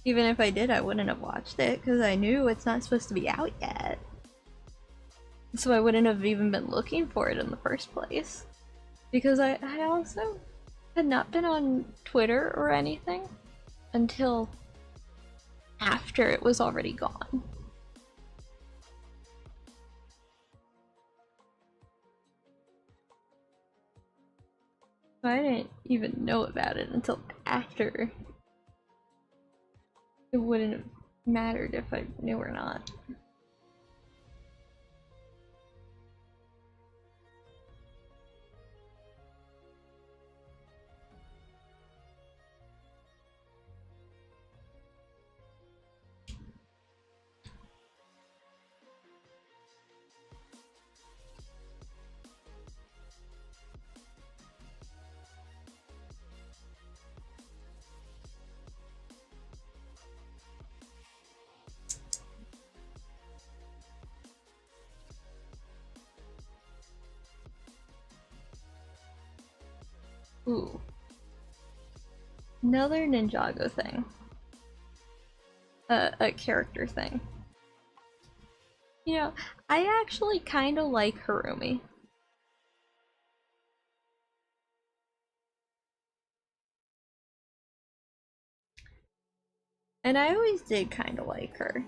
S1: Even if I did, I wouldn't have watched it because I knew it's not supposed to be out yet. So I wouldn't have even been looking for it in the first place. Because I also had not been on Twitter or anything until after it was already gone. I didn't even know about it until after. It wouldn't have mattered if I knew or not. Ooh. Another Ninjago thing. A character thing. You know, I actually kinda like Harumi. And I always did kinda like her.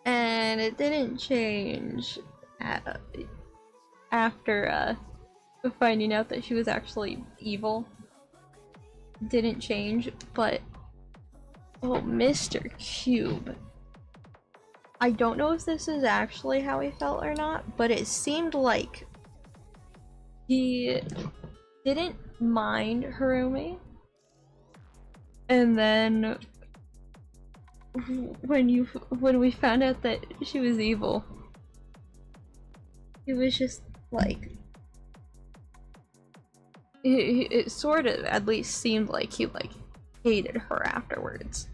S1: And it didn't change after finding out that she was actually evil. Didn't change, but oh, Mr. Cube. I don't know if this is actually how he felt or not, but it seemed like he didn't mind Harumi. And then when we found out that she was evil, it was just like it sort of at least seemed like he like hated her afterwards.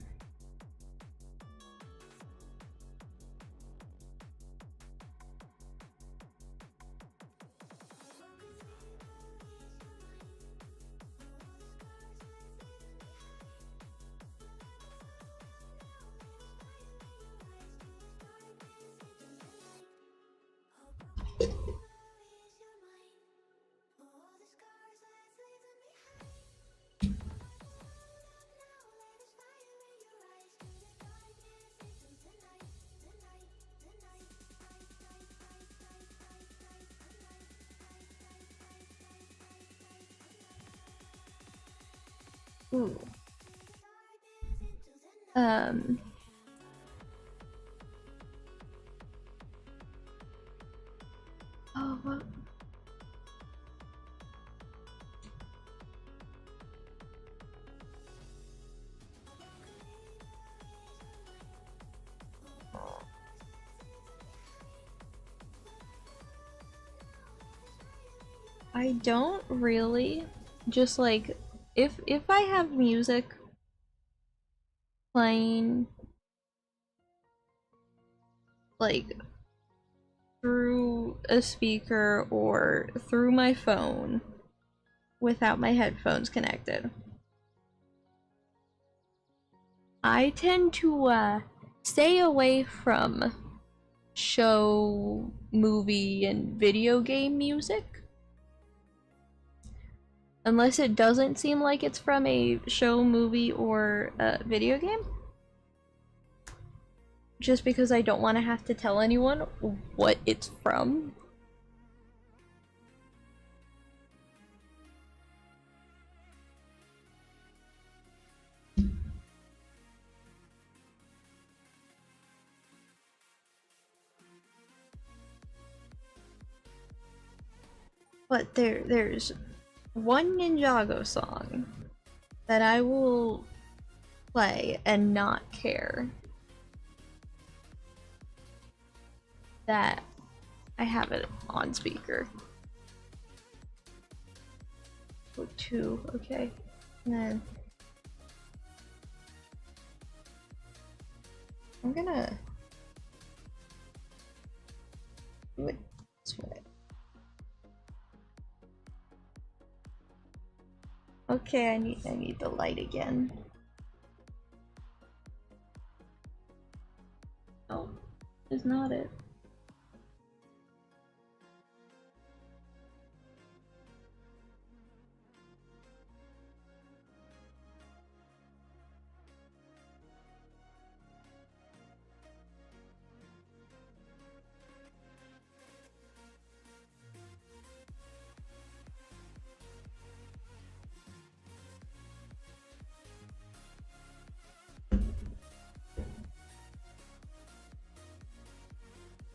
S1: Ooh. I don't really. Just like if I have music playing like through a speaker or through my phone without my headphones connected, I tend to stay away from show, movie, and video game music. Unless it doesn't seem like it's from a show, movie, or a video game. Just because I don't want to have to tell anyone what it's from. But there's one Ninjago song that I will play and not care that I have it on speaker. Oh, 2, okay. And then I'm gonna do it this way. Okay, I need the light again. Oh, is not it.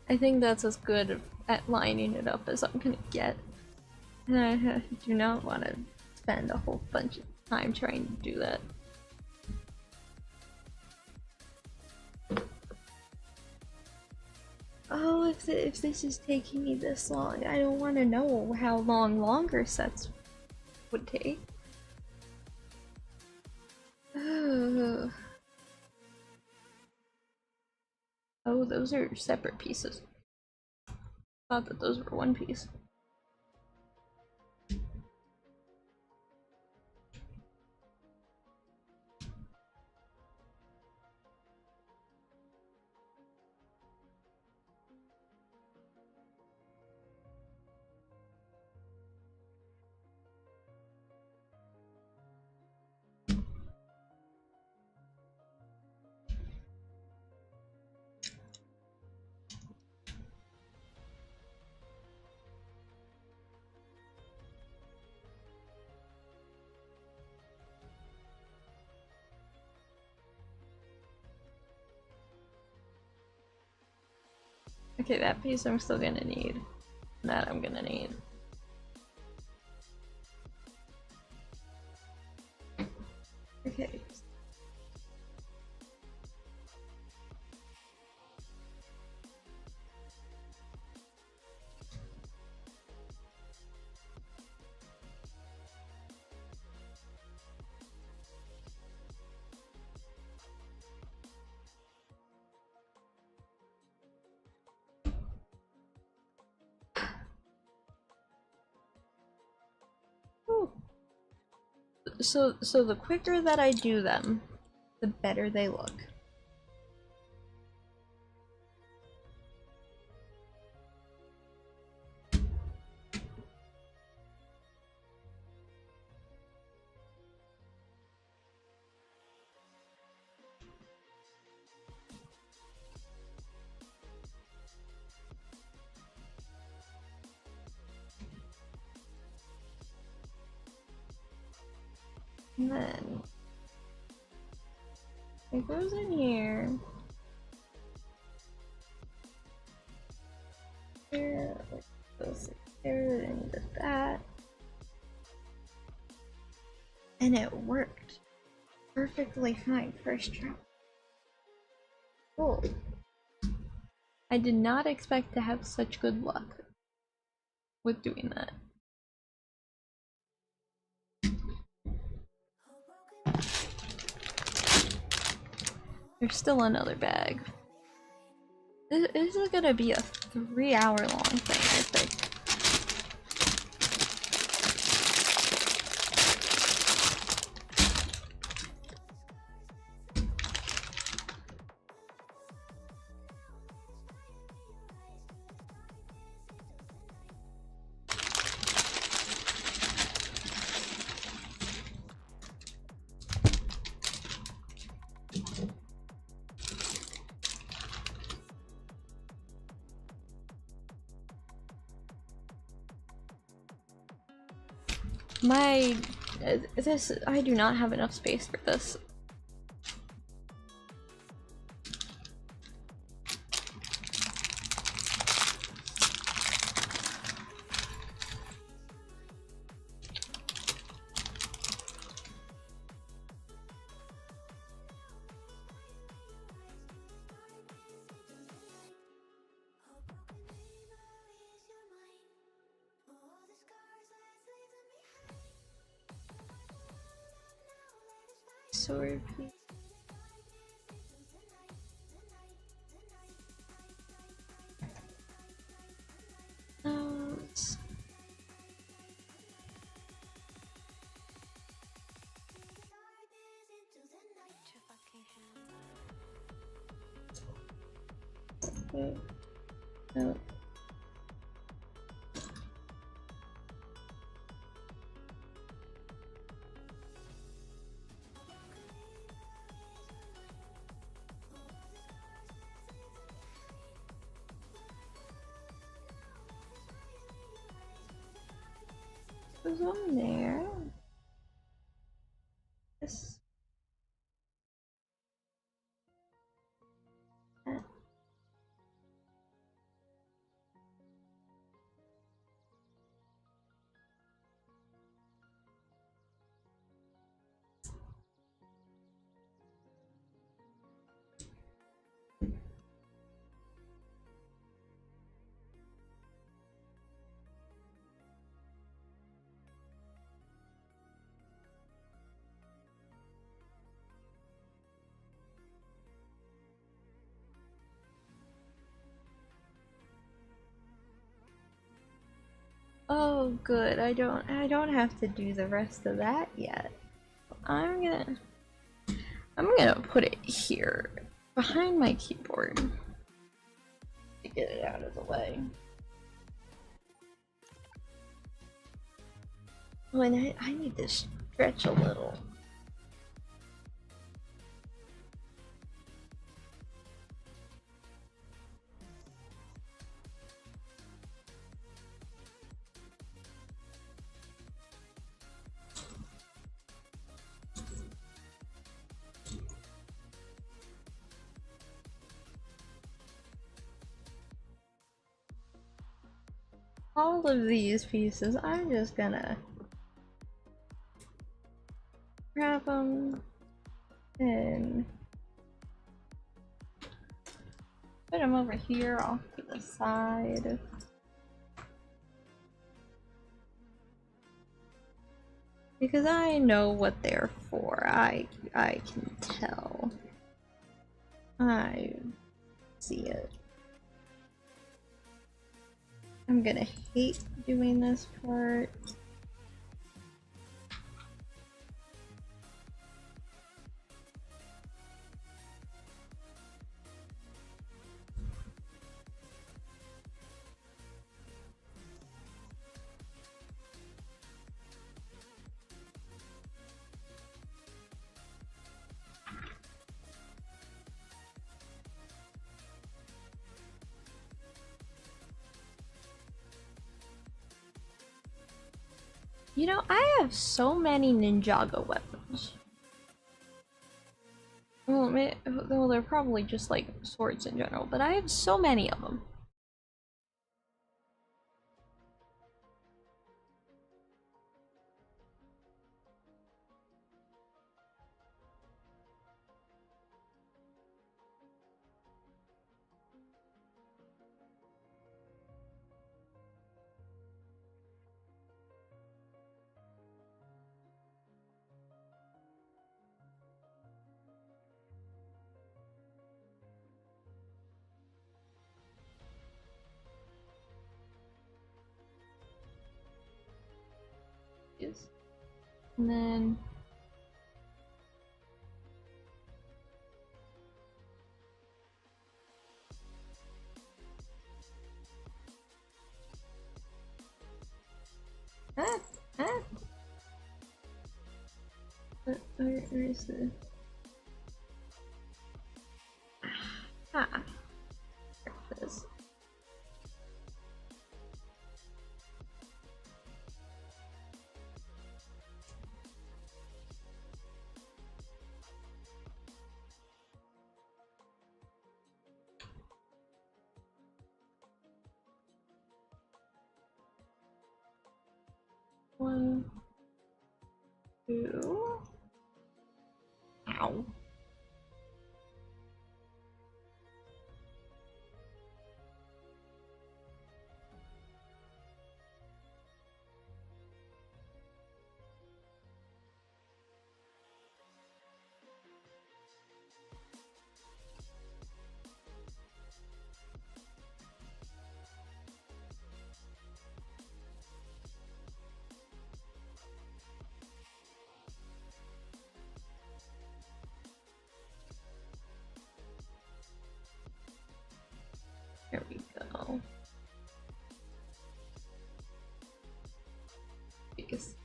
S1: I think that's as good at lining it up as I'm gonna get. And I do not want to spend a whole bunch of time trying to do that. Oh, if this is taking me this long, I don't want to know how long longer sets would take. Oh, those are separate pieces. Thought that those were one piece. Okay, that piece I'm still gonna need. That I'm gonna need. Okay. So the quicker that I do them, the better they look. And then it goes in here. Here, it goes there, and does that. And it worked perfectly fine first try. Cool. I did not expect to have such good luck with doing that. There's still another bag. This is gonna be a 3-hour long thing, I think. I do not have enough space for this. Sword piece. Wait. No. Was on there. This. Oh, good. I don't have to do the rest of that yet. I'm gonna put it here behind my keyboard to get it out of the way. Oh, and I need to stretch a little. All of these pieces, I'm just gonna grab them and put them over here off to the side. Because I know what they're for. I can tell. I see it. I'm gonna hate doing this part. You know, I have so many Ninjago weapons. Well, they're probably just like swords in general, but I have so many of them. these. And then where is the breakfast? One, two. Ow. There we go. Yes.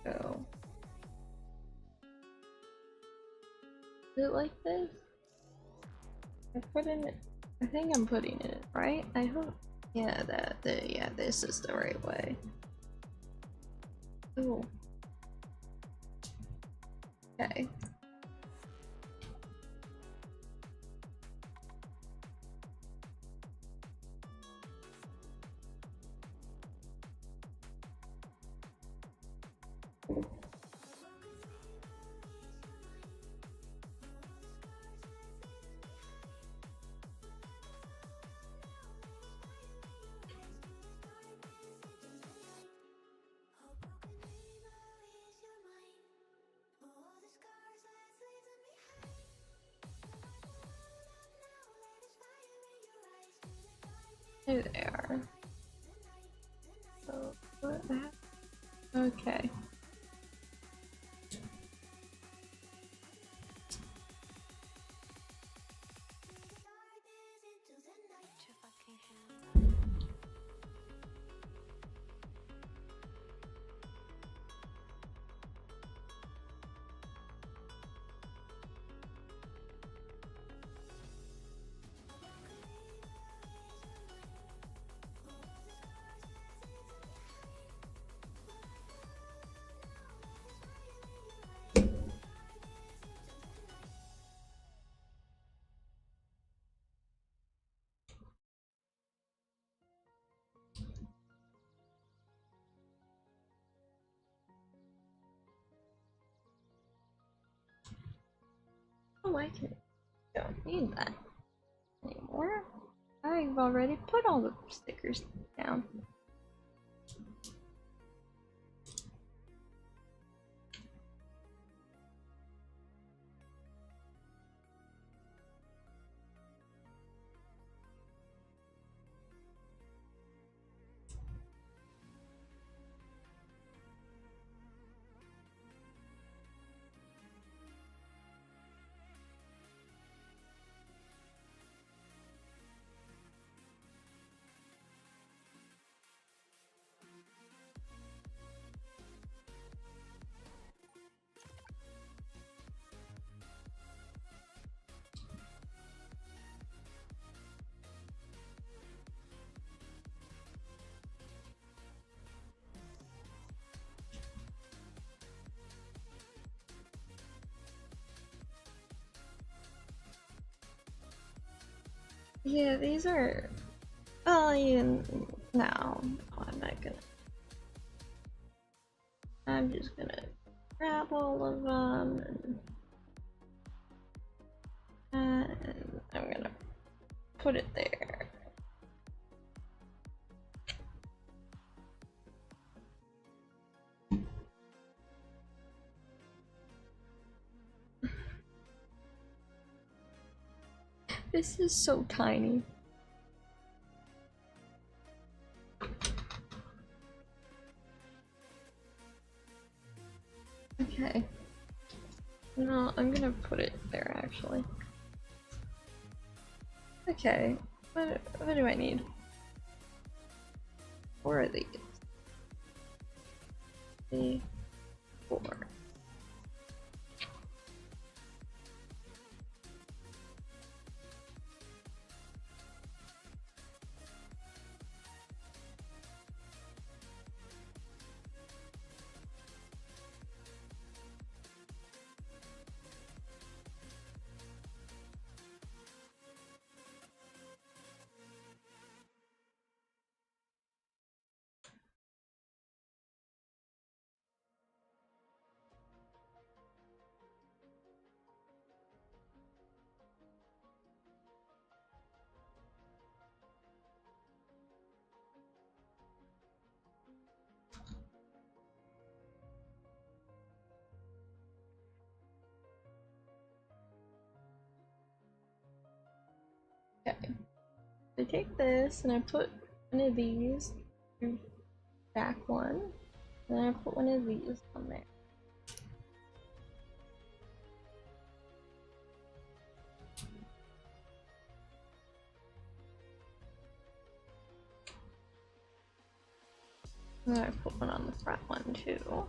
S1: Go. Is it like this? I put in it. I think I'm putting it right. I hope. Yeah, yeah, this is the right way. Oh. Okay. There they are. So, what the heck? Okay. Oh, I don't need that anymore. I've already put all the stickers down. Yeah, these are. Oh, no, I'm not gonna. I'm just gonna grab all of them and I'm gonna put it there. This is so tiny. Okay. No, I'm gonna put it there actually. Okay. What do I need? 4 of these. 3, 4. Okay. I take this and I put one of these, back one, and then I put one of these on there. And then I put one on the front one too.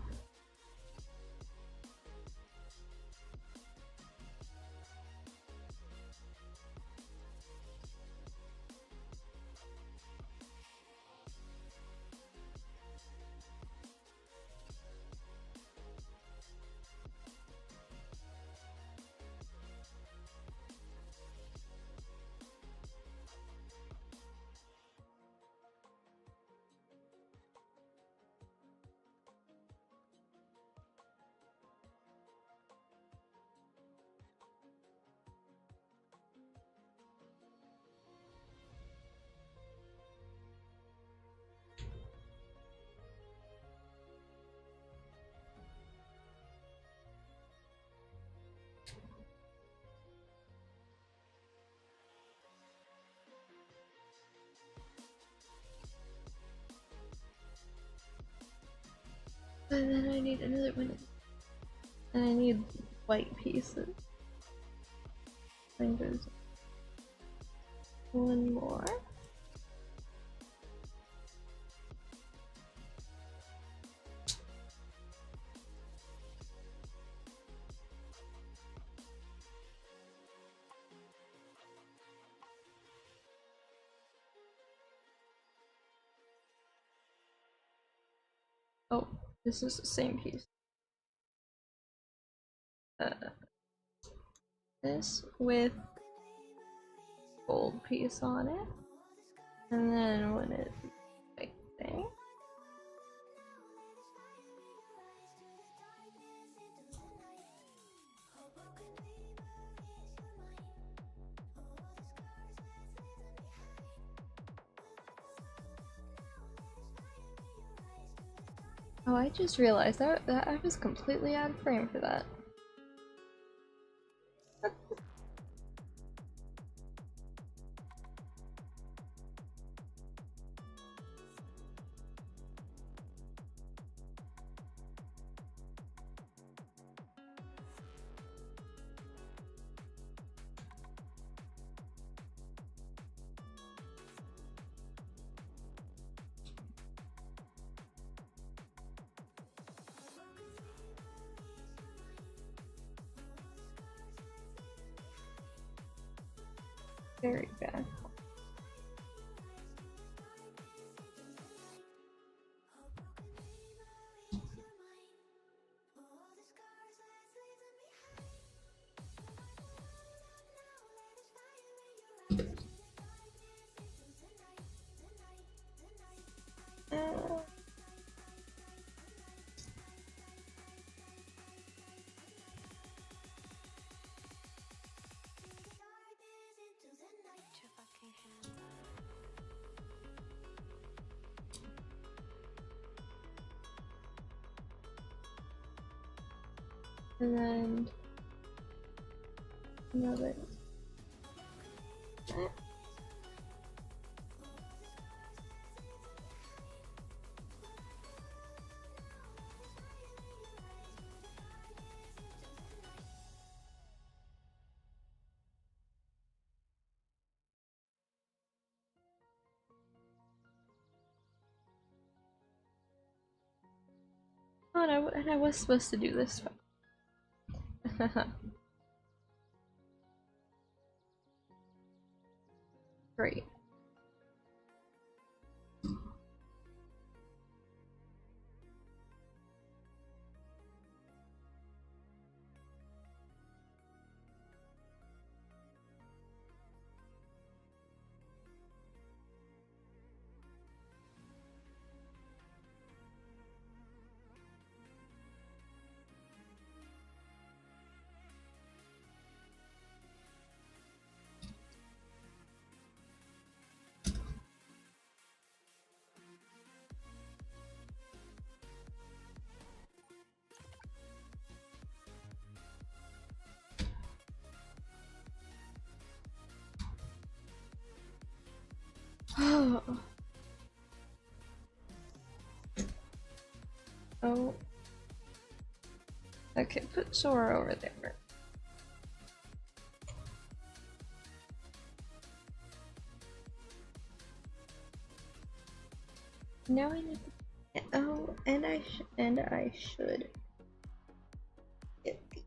S1: And then I need another one. And I need white pieces. I think there's one more. Oh, this is the same piece. This with gold piece on it, and then when it's white thing. Oh, I just realized that I was completely out of frame for that. Very bad. And then another. Oh, and I was supposed to do this. Great. Oh. Okay, put Sora over there. Now I need to... Oh, and I should get the...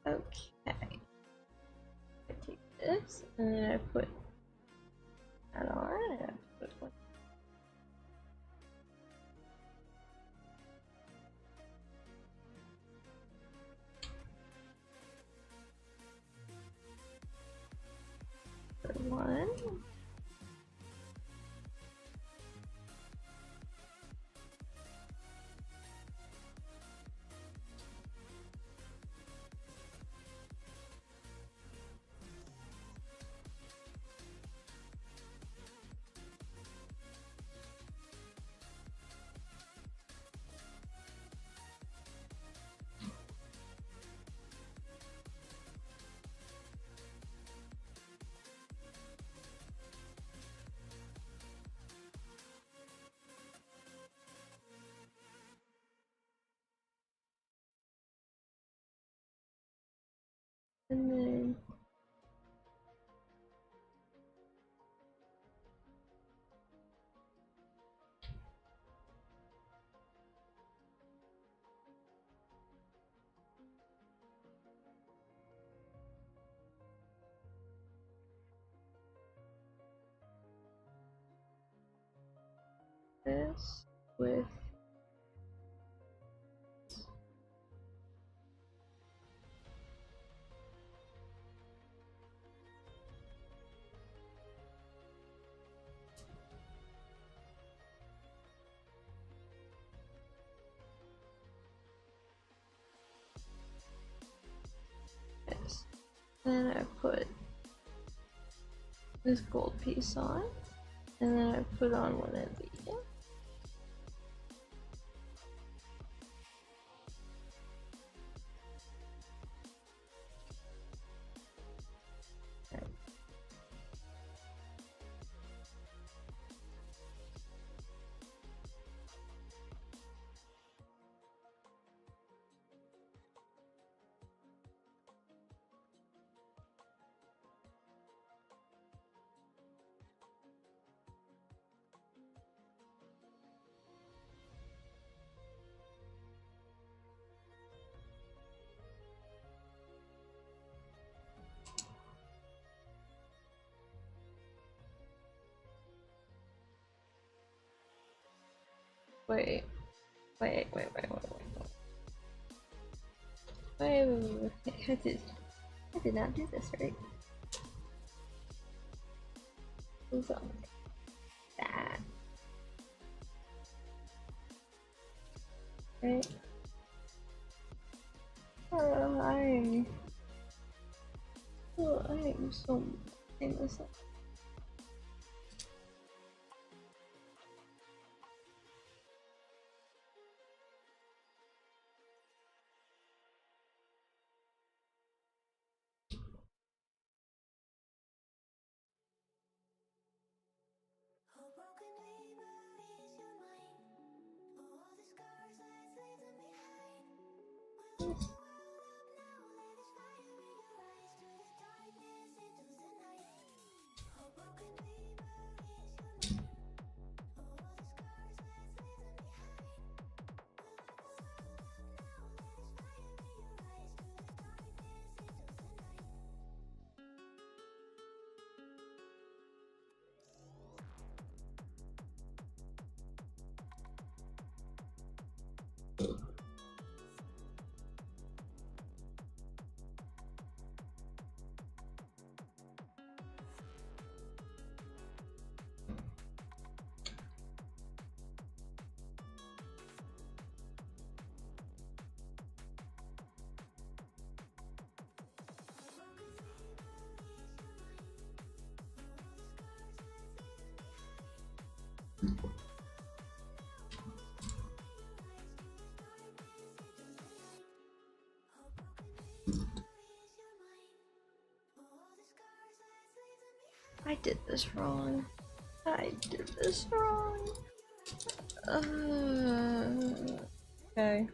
S1: Okay. I take this and then I put that on and I put one. Put one. And then this with this. Then I put this gold piece on, and then I put on one of these. Wait, I did not do this right. Who's on that? Right. Oh, I'm so famous. I did this wrong. I did this wrong. Okay.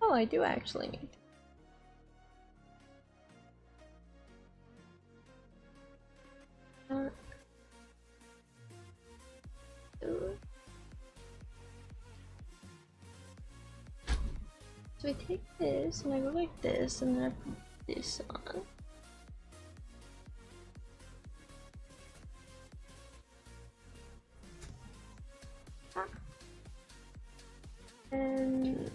S1: Oh, I do actually need. So I take this and I go like this and then I put this on. And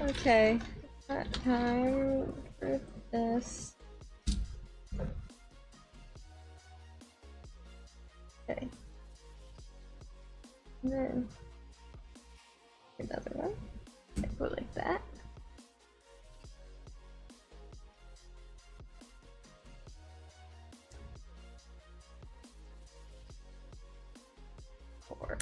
S1: okay, time for this. Okay. And then another one. Okay, go like that. Four.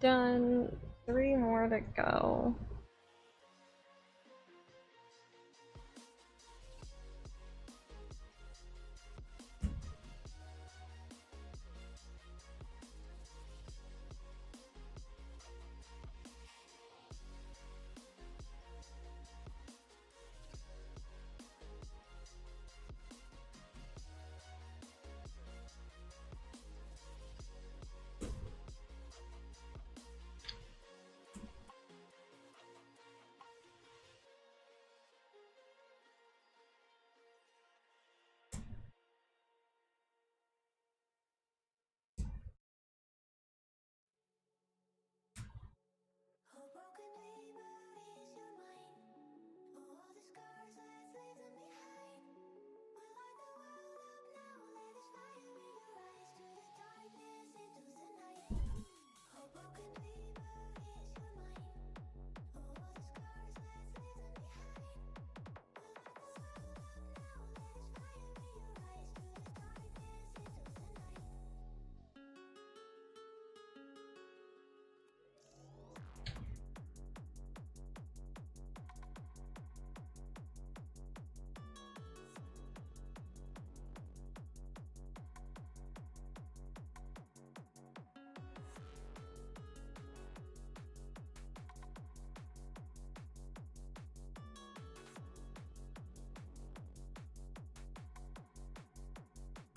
S1: done. 3 more to go.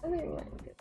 S1: I think I'm good.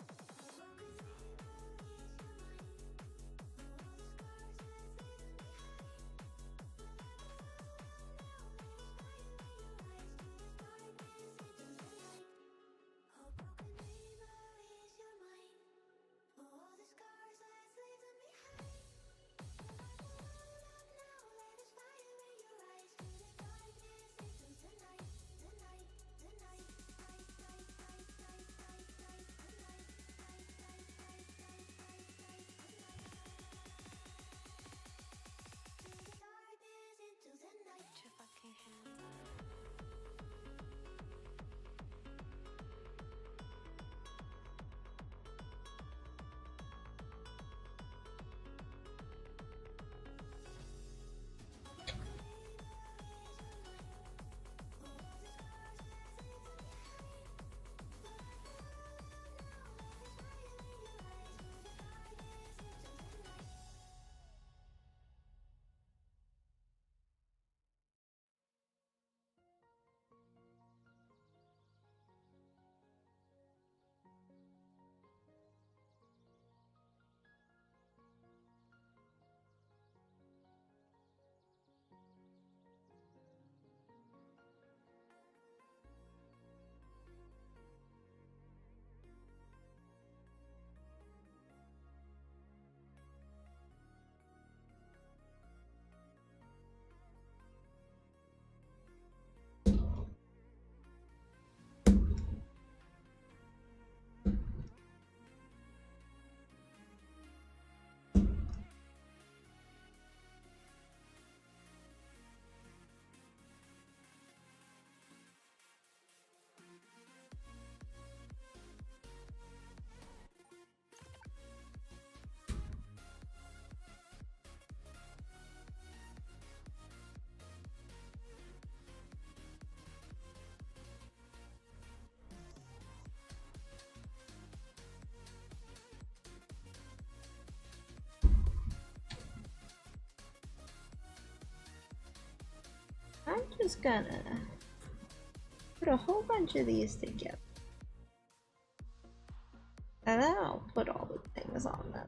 S1: I'm just gonna put a whole bunch of these together. And then I'll put all the things on them.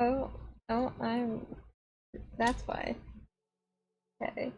S1: Oh, oh, that's why. Okay.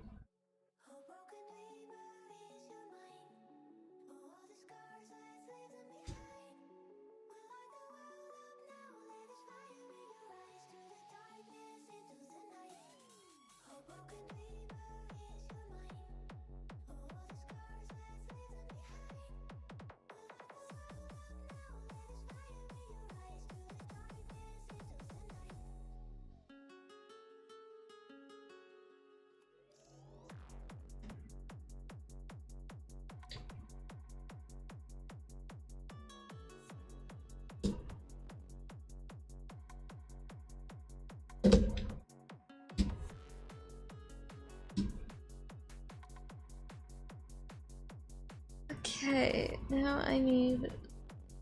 S1: Okay, now I need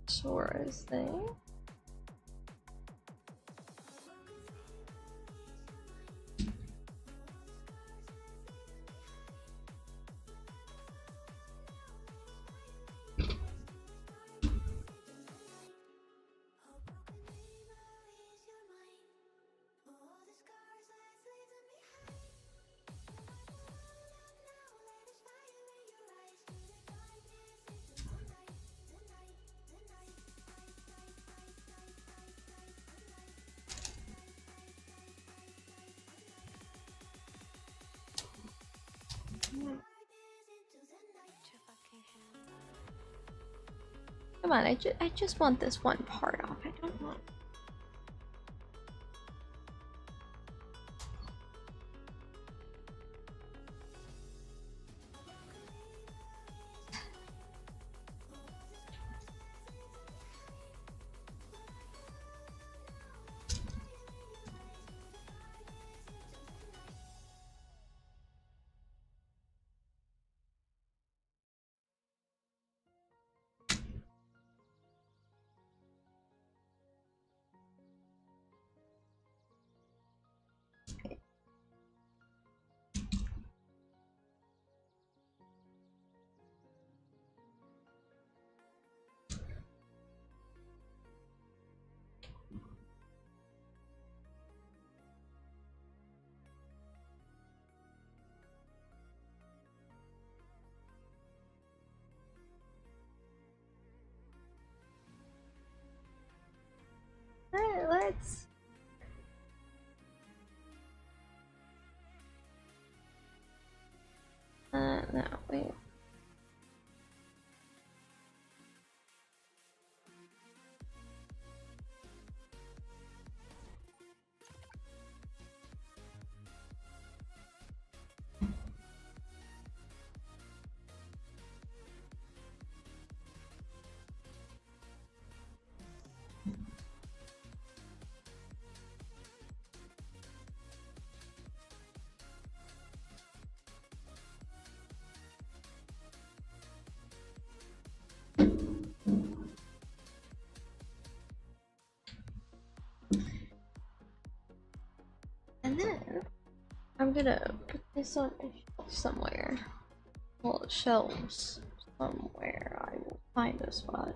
S1: Sora's thing. Come on, I just want this one part off. I don't want. Alright, let's. No, wait. And then I'm gonna put this on a shelf somewhere. Well, shelves somewhere. I will find a spot.